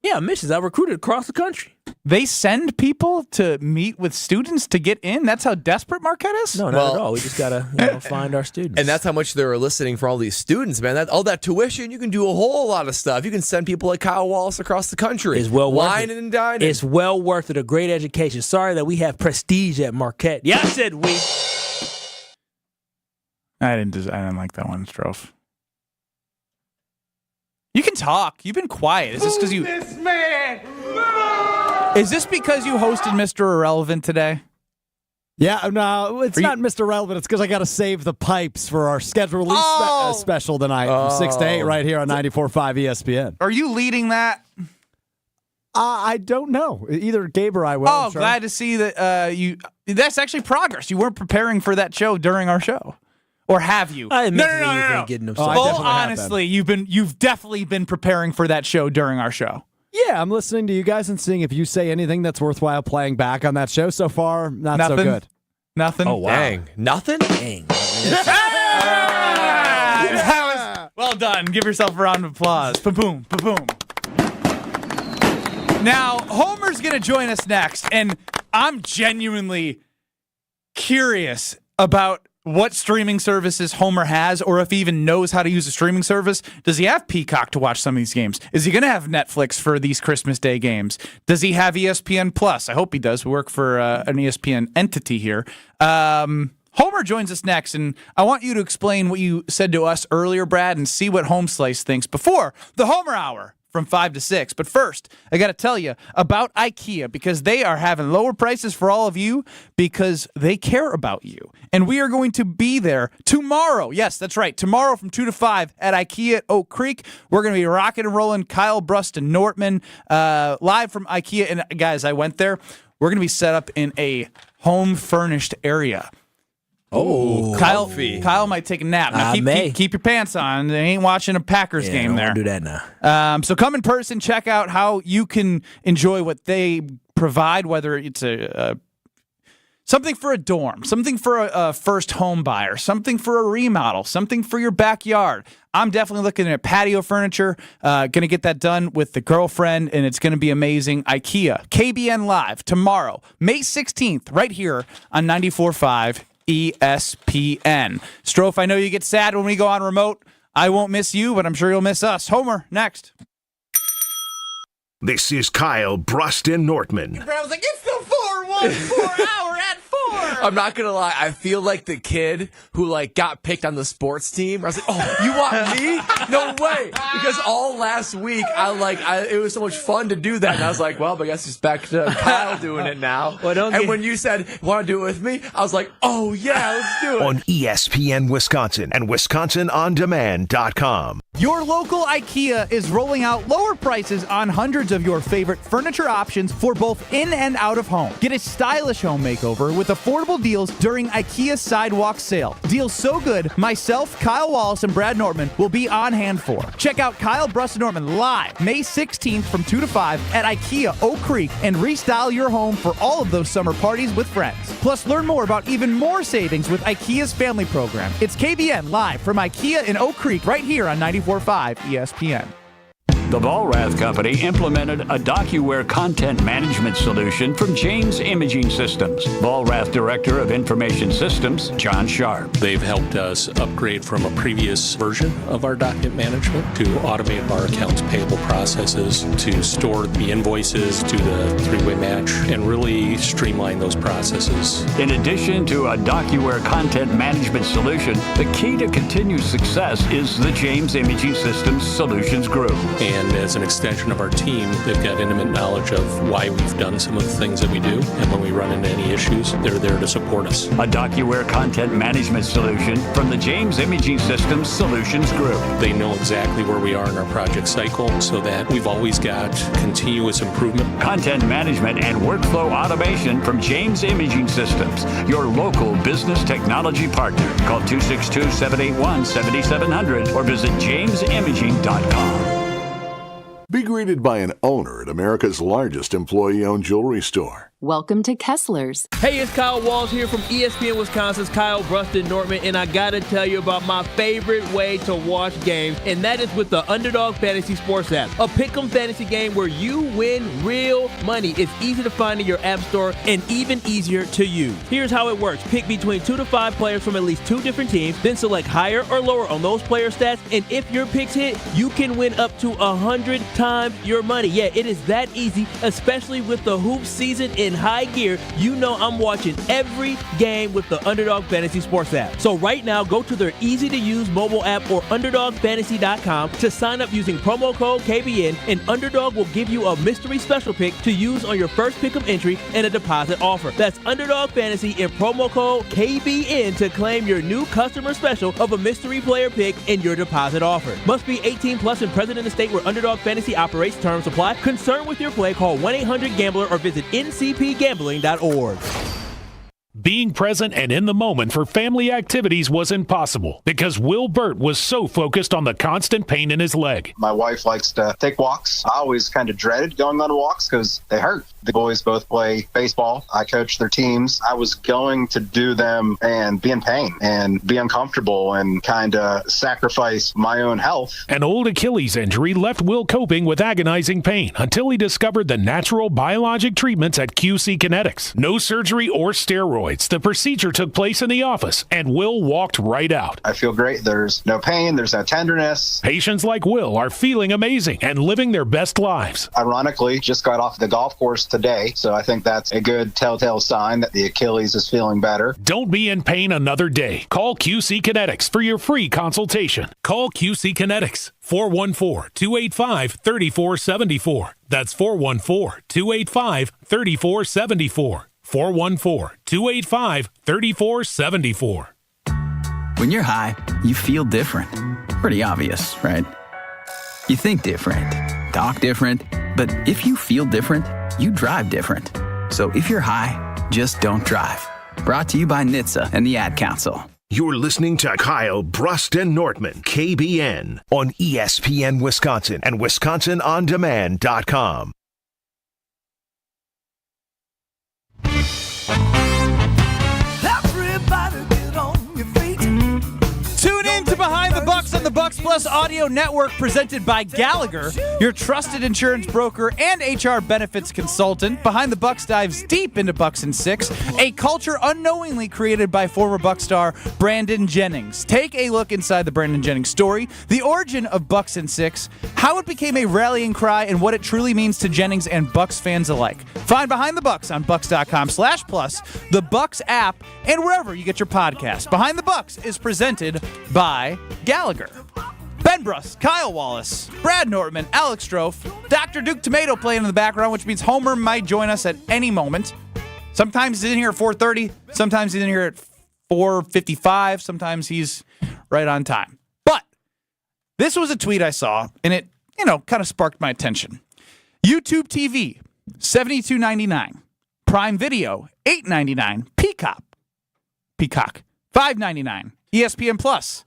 Yeah, missions. I recruited across the country. They send people to meet with students to get in? That's how desperate Marquette is? No, not at all. We just got to find our students. And that's how much they're eliciting for all these students, man. All that tuition, you can do a whole lot of stuff. You can send people like Kyle Wallace across the country. It's well worth Wining and dining. It's well worth it. A great education. Sorry that we have prestige at Marquette. Yeah, I said we. I didn't like that one, Strofe. You can talk. You've been quiet. Is this because you? This man. Is this because you hosted Mr. Irrelevant today? Yeah, no, it's not Mr. Relevant. It's because I got to save the pipes for our schedule release special tonight from 6 to 8 right here on 94.5 ESPN. Are you leading that? I don't know. Either Gabe or I will. Oh, glad to see that you. That's actually progress. You weren't preparing for that show during our show. Or have you? I No. Honestly, you've definitely been preparing for that show during our show. Yeah, I'm listening to you guys and seeing if you say anything that's worthwhile playing back on that show. So far, not so good. Nothing? Oh, wow. Dang. Nothing? Dang. That was well done. Give yourself a round of applause. Ba-boom, ba-boom. Now, Homer's going to join us next, and I'm genuinely curious about what streaming services Homer has, or if he even knows how to use a streaming service. Does he have Peacock to watch some of these games? Is he going to have Netflix for these Christmas Day games? Does he have ESPN Plus? I hope he does. We work for an ESPN entity here. Homer joins us next, and I want you to explain what you said to us earlier, Brad, and see what Home Slice thinks before the Homer Hour from 5 to 6. But first, I got to tell you about IKEA, because they are having lower prices for all of you because they care about you. And we are going to be there tomorrow. Yes, that's right. Tomorrow from 2 to 5 at IKEA at Oak Creek. We're going to be rocking and rolling. Kyle, Brust, and Nortman live from IKEA. And guys, I went there. We're going to be set up in a home furnished area. Oh, Kyle might take a nap. Now keep your pants on. They ain't watching a Packers game there. Don't do that now. So come in person, check out how you can enjoy what they provide, whether it's something for a dorm, something for a first home buyer, something for a remodel, something for your backyard. I'm definitely looking at patio furniture. Going to get that done with the girlfriend, and it's going to be amazing. IKEA, KBN Live, tomorrow, May 16th, right here on 94.5 ESPN. Strofe, I know you get sad when we go on remote. I won't miss you, but I'm sure you'll miss us. Homer, next. This is Kyle, Brust, and Nortman. I was like, it's the 4-1-4 hour at 4. I'm not gonna lie, I feel like the kid who got picked on the sports team. I was like, oh, you want me? No way. Because all last week it was so much fun to do that. And I was like, well, I guess it's back to Kyle doing it now. When you said, want to do it with me? I was like, oh yeah, let's do it. On ESPN Wisconsin and WisconsinOnDemand.com. Your local IKEA is rolling out lower prices on hundreds of your favorite furniture options for both in and out of home. Get a stylish home makeover with affordable deals during IKEA's Sidewalk Sale. Deals so good, myself, Kyle Wallace, and Brad Nortman will be on hand for. Check out Kyle, Brust, and Nortman live May 16th from 2 to 5 at IKEA Oak Creek and restyle your home for all of those summer parties with friends. Plus, learn more about even more savings with IKEA's family program. It's KBN live from IKEA in Oak Creek right here on 94.5 ESPN. The Vollrath Company implemented a DocuWare content management solution from James Imaging Systems. Vollrath Director of Information Systems, John Sharp. They've helped us upgrade from a previous version of our document management to automate our accounts payable processes, to store the invoices, to the three-way match, and really streamline those processes. In addition to a DocuWare content management solution, the key to continued success is the James Imaging Systems Solutions Group. And as an extension of our team, they've got intimate knowledge of why we've done some of the things that we do. And when we run into any issues, they're there to support us. A DocuWare content management solution from the James Imaging Systems Solutions Group. They know exactly where we are in our project cycle so that we've always got continuous improvement. Content management and workflow automation from James Imaging Systems, your local business technology partner. Call 262-781-7700 or visit jamesimaging.com. Be greeted by an owner at America's largest employee-owned jewelry store. Welcome to Kessler's. Hey, it's Kyle Walsh here from ESPN Wisconsin's Kyle, Brust, and Nortman, and I gotta tell you about my favorite way to watch games, and that is with the Underdog Fantasy Sports app. A pick'em fantasy game where you win real money. It's easy to find in your app store and even easier to use. Here's how it works. Pick between 2 to 5 players from at least 2 different teams, then select higher or lower on those player stats, and if your picks hit, you can win up to 100 times your money. Yeah, it is that easy, especially with the hoop season in high gear. You know I'm watching every game with the Underdog Fantasy Sports app. So right now, go to their easy-to-use mobile app or UnderdogFantasy.com to sign up using promo code KBN, and Underdog will give you a mystery special pick to use on your first pick'em entry and a deposit offer. That's Underdog Fantasy and promo code KBN to claim your new customer special of a mystery player pick and your deposit offer. Must be 18 plus and present in the state where Underdog Fantasy operates. Terms apply. Concerned with your play, call 1-800-GAMBLER or visit ncpgambling.org. Being present and in the moment for family activities was impossible because Will Burt was so focused on the constant pain in his leg. My wife likes to take walks. I always kind of dreaded going on walks because they hurt. The boys both play baseball. I coach their teams. I was going to do them and be in pain and be uncomfortable and kind of sacrifice my own health. An old Achilles injury left Will coping with agonizing pain until he discovered the natural biologic treatments at QC Kinetics. No surgery or steroids. hemorrhoids. The procedure took place in the office, and Will walked right out. I feel great. There's no pain. There's no tenderness. Patients like Will are feeling amazing and living their best lives. Ironically, just got off the golf course today, so I think that's a good telltale sign that the Achilles is feeling better. Don't be in pain another day. Call QC Kinetics for your free consultation. Call QC Kinetics, 414-285-3474. That's 414-285-3474. 414-285-3474. When you're high, you feel different. Pretty obvious, right? You think different, talk different, but if you feel different, you drive different. So if you're high, just don't drive. Brought to you by NHTSA and the Ad Council. You're listening to Kyle, Brust, and Nortman, KBN, on ESPN Wisconsin and WisconsinOnDemand.com. Tune in to Behind the Bucks on the Bucks Plus Audio Network, presented by Gallagher, your trusted insurance broker and HR benefits consultant. Behind the Bucks dives deep into Bucks and Six, a culture unknowingly created by former Bucks star Brandon Jennings. Take a look inside the Brandon Jennings story, the origin of Bucks and Six, how it became a rallying cry, and what it truly means to Jennings and Bucks fans alike. Find Behind the Bucks on Bucks.com/plus, the Bucks app, and wherever you get your podcast. Behind the Bucks is presented by Gallagher. Ben Brust, Kyle Wallace, Brad Nortman, Alex Strofe, Dr. Duke Tomato playing in the background, which means Homer might join us at any moment. Sometimes he's in here at 4:30. Sometimes he's in here at 4:55. Sometimes he's right on time. But this was a tweet I saw, and it, kind of sparked my attention. YouTube TV, $72.99. Prime Video, $8.99. Peacock, $5.99. ESPN Plus,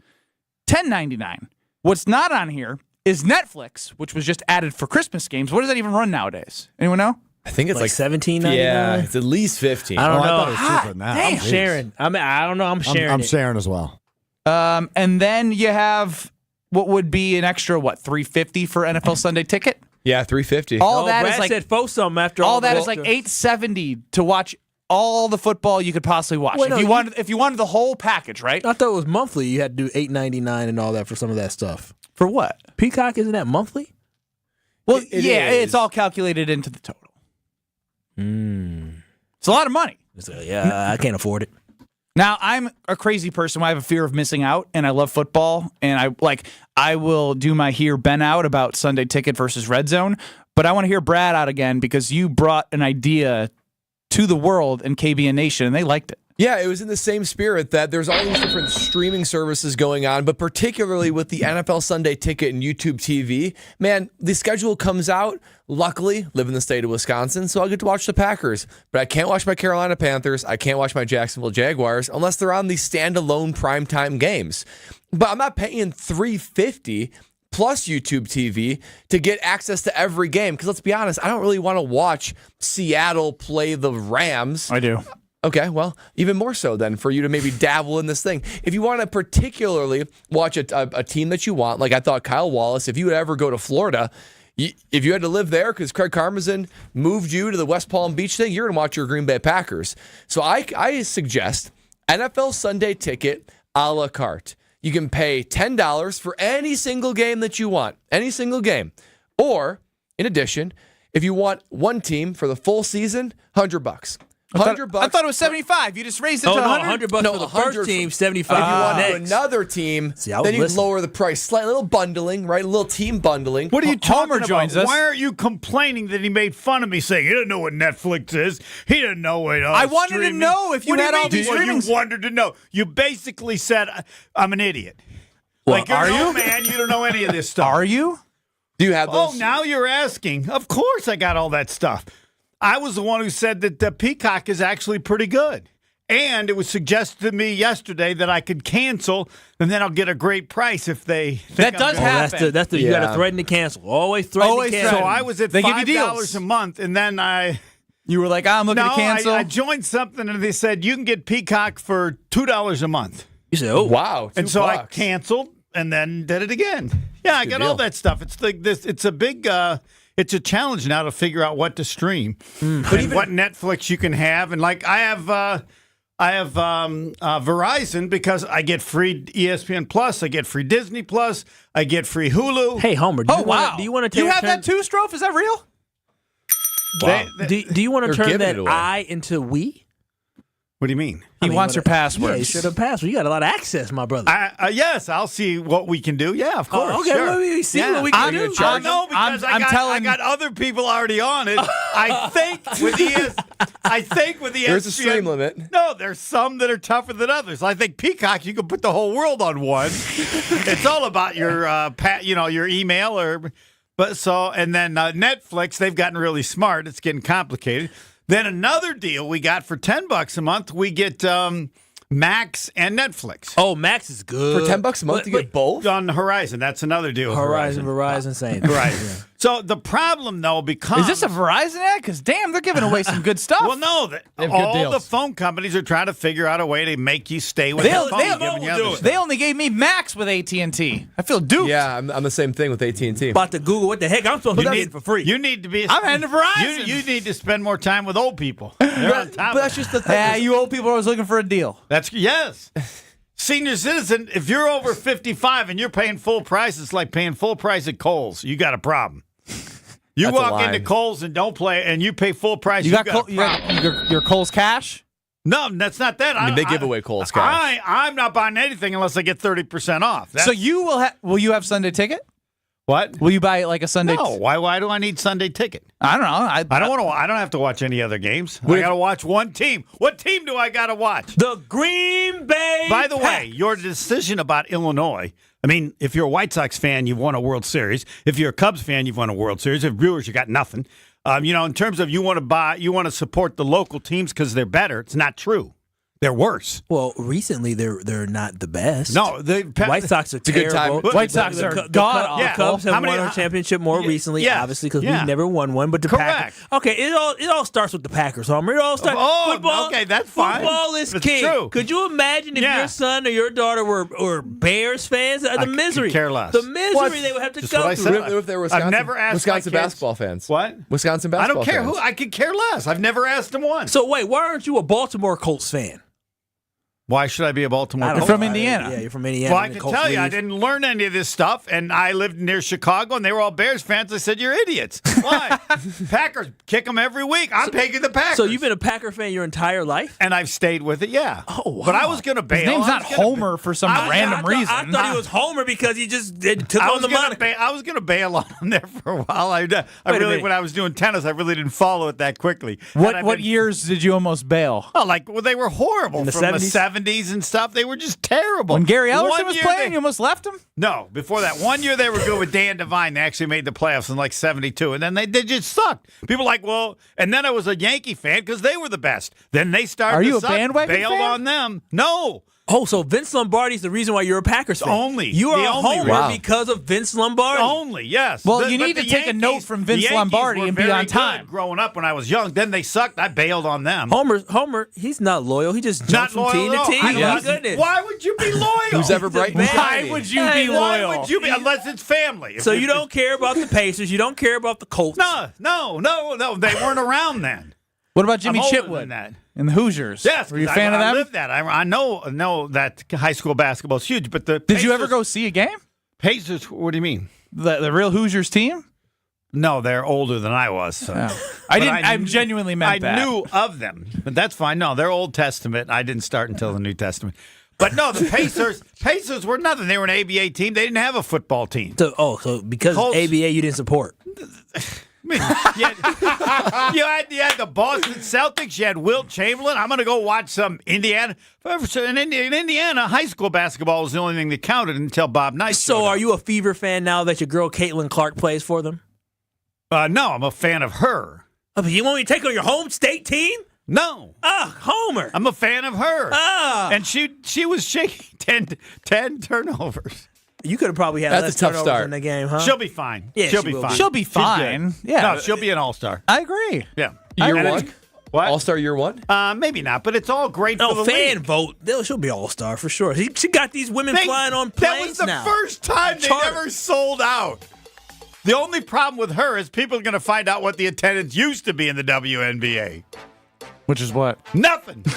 $10.99. What's not on here is Netflix, which was just added for Christmas games. What does that even run nowadays? Anyone know? I think it's like $17.99. Yeah, it's at least $15. I don't know. I thought it was cheaper than that. I'm sharing. I don't know. I'm sharing. I'm sharing as well. And then you have what would be an extra $350 for NFL Sunday Ticket? Yeah, $350. All that Brad is like said $4 after all that is like $870 to watch all the football you could possibly watch. Wait, if you wanted the whole package, right? I thought it was monthly. You had to do $8.99 and all that for some of that stuff. For what? Peacock, isn't that monthly? Well, it's all calculated into the total. It's a lot of money. I can't afford it. Now, I'm a crazy person. I have a fear of missing out, and I love football, and I will do my hear Ben out about Sunday Ticket versus Red Zone, but I want to hear Brad out again because you brought an idea to the world and KBN Nation, and they liked it. Yeah, it was in the same spirit that there's all these different streaming services going on, but particularly with the NFL Sunday Ticket and YouTube TV, man, the schedule comes out. Luckily, live in the state of Wisconsin, so I'll get to watch the Packers, but I can't watch my Carolina Panthers. I can't watch my Jacksonville Jaguars unless they're on these standalone primetime games. But I'm not paying $350 plus YouTube TV to get access to every game, because let's be honest, I don't really want to watch Seattle play the Rams. I do. Okay, well, even more so then for you to maybe dabble in this thing. If you want to particularly watch a team that you want, like I thought Kyle Wallace, if you would ever go to Florida, if you had to live there because Craig Karmazin moved you to the West Palm Beach thing, you're going to watch your Green Bay Packers. So I suggest NFL Sunday Ticket a la carte. You can pay $10 for any single game that you want, any single game. Or, in addition, if you want one team for the full season, $100. $100. I thought it was $75. You just raised it to $100. $100 for the first team, $75. If you want to do another team, then you lower the price slightly. A little bundling, right? A little team bundling. What are you talking about? joins us. Why aren't you complaining that he made fun of me saying he didn't know what Netflix is? He didn't know what I wanted streaming. to know if you had all these streamings. You wanted to know. You basically said, I'm an idiot. Well, like, you're no man, you don't know any of this stuff. Are you? Do you have those? Oh, now you're asking. Of course I got all that stuff. I was the one who said that the Peacock is actually pretty good. And it was suggested to me yesterday that I could cancel, and then I'll get a great price if they think that does happen. That's the you got to threaten to cancel. Always threaten to cancel. So I was at $5 a month, and then you were like, I'm looking to cancel. I joined something, and they said you can get Peacock for $2 a month. You said, oh wow! And so I canceled, and then did it again. Yeah, I got all that stuff. It's like this. It's a big. It's a challenge now to figure out what to stream and what Netflix you can have. And like I have I have Verizon because I get free ESPN Plus, I get free Disney Plus, I get free Hulu. Hey, Homer, do you want to take You have that too, Strofe? Is that real? Wow. Do you want to They're turn giving that it away. I into we? What do you mean? He wants your passwords. Yeah, you should have password. You got a lot of access, my brother. Yes, I'll see what we can do. Yeah, of course. okay, sure. well, we see what we can do. I know because I got other people already on it. I think with ESPN. There's a stream limit. No, there's some that are tougher than others. I think Peacock, you can put the whole world on one. It's all about your your email and then Netflix. They've gotten really smart. It's getting complicated. Then another deal we got for $10 a month, we get Max and Netflix. Oh, Max is good. For $10 a month, you get both? On Horizon. That's another deal. Verizon saying. Right. So the problem, though, becomes... Is this a Verizon ad? Because, damn, they're giving away some good stuff. Well, no. All the phone companies are trying to figure out a way to make you stay with the phone. They only gave me Max with AT&T. I feel duped. Yeah, I'm the same thing with AT&T. About to Google what the heck I'm supposed to get it for free. You need to be... I'm heading to Verizon. You need to spend more time with old people. But that's just the thing. Yeah, you old people are always looking for a deal. Yes. Senior citizen, if you're over 55 and you're paying full price, it's like paying full price at Kohl's. You got a problem. You That's a walk line. into Kohl's and don't play, and you pay full price. You got a problem. your Kohl's Cash? No, that's not that. I mean, they give away Kohl's Cash. I'm not buying anything unless I get 30% off. So you will you have Sunday ticket? What? Will you buy like a Sunday? No. Why do I need Sunday ticket? I don't know. I don't want to. I don't have to watch any other games. I got to watch one team. What team do I got to watch? The Green Bay. By the way, your decision about Illinois. I mean, if you're a White Sox fan, you've won a World Series. If you're a Cubs fan, you've won a World Series. If Brewers, you got nothing. In terms of you want to support the local teams because they're better. It's not true. They're worse. Well, recently they're not the best. No, White Sox are terrible. White Sox are god awful. The Cubs have won a championship more recently, obviously, because we've never won one. But the Packers. Okay, it all starts with the Packers, Homer. It all starts. Football, okay, that's fine. Football is It's king. true. Could you imagine if your son or your daughter were Bears fans? The misery. Could care less. The misery they would have to go through. What if they were Wisconsin, I've never asked Wisconsin my kids. basketball fans? What? Wisconsin I basketball don't care fans. who. I could care less. I've never asked them once. So wait, why aren't you a Baltimore Colts fan? Why should I be a Baltimore? You're from Indiana. Yeah, you're from Indiana. Well, I can tell you, I didn't learn any of this stuff, and I lived near Chicago, and they were all Bears fans. I said, "You're idiots." Why? Packers kick them every week. I'm taking the Packers. So you've been a Packer fan your entire life, and I've stayed with it. Yeah. Oh, wow. But I was going to bail. His name's not Homer for some random reason. I thought he was Homer because he just took on the moniker. I was going to bail on him there for a while. When I was doing tennis, I really didn't follow it that quickly. What years did you almost bail? Oh, they were horrible in the from 70s? the 70s and stuff. They were just terrible. When Gary Ellerson One was year playing, you almost left him? No, before that. 1 year they were good with Dan Devine. They actually made the playoffs in like 72. And then they just sucked. People were like, well, and then I was a Yankee fan because they were the best. Then they started Are to you a suck. bandwagon Bailed fan? on them. No. Oh, so Vince Lombardi's the reason why you're a Packers fan. Only. You are The a only homer reason. because of Vince Lombardi. Only, yes. Well, you But need to the take a note from Vince the Yankees Lombardi were and be very on good time. growing up when I was young. Then they sucked. I bailed on them. Homer, he's not loyal. He just jumps Not from team loyal to at all. team. I My wasn't- goodness. Why would you be loyal? Who's ever bright and Why shiny? would you be loyal? Why would you be? Unless it's family. So you don't care about the Pacers. You don't care about the Colts. No. They weren't around then. What about Jimmy I'm older Chitwood than that. and the Hoosiers? Yes, Were you a 'cause fan of I them? lived that. I know that high school basketball is huge, but the Did you ever go see a game? Pacers? What do you mean? The real Hoosiers team? No, they're older than I was. So. I genuinely meant that. I knew of them, but that's fine. No, they're Old Testament. I didn't start until the New Testament. But no, the Pacers were nothing. They were an ABA team. They didn't have a football team. So because Colts- ABA you didn't support. You had the Boston Celtics. You had Wilt Chamberlain. I'm going to go watch some Indiana. In Indiana, high school basketball was the only thing that counted until Bob Knight. So are you a Fever fan now that your girl Caitlin Clark plays for them? No, I'm a fan of her. Oh, but you want me to take on your home state team? No. Homer. I'm a fan of her. And she was shaking 10 turnovers. You could have probably had That's less a tough turnovers start. in the game, huh? She'll be fine. Yeah, she'll she be will fine. be. She'll be She's fine. good. Yeah. No, she'll be an all-star. I agree. Yeah. Year one? What? All-star year one? Maybe not, but it's all great for No, the fan league. vote. She'll be all-star for sure. She got these women flying on That planes was the now. first time they Charter. ever sold out. The only problem with her is people are going to find out what the attendance used to be in the WNBA. Which is what? Nothing. You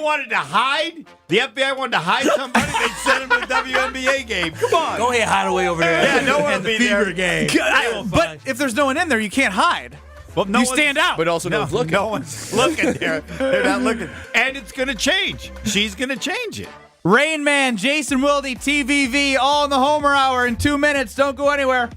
wanted to hide? The FBI wanted to hide somebody? They sent him to the WNBA game. Come on. Go ahead, hide away over there. Yeah, no one will At the be Fever there. game. But if there's no one in there, you can't hide. Well, you stand out. But also no one's looking. No one's looking there. They're not looking. And it's going to change. She's going to change it. Rain Man, Jason Wilde, TVV, all in the Homer Hour in 2 minutes. Don't go anywhere.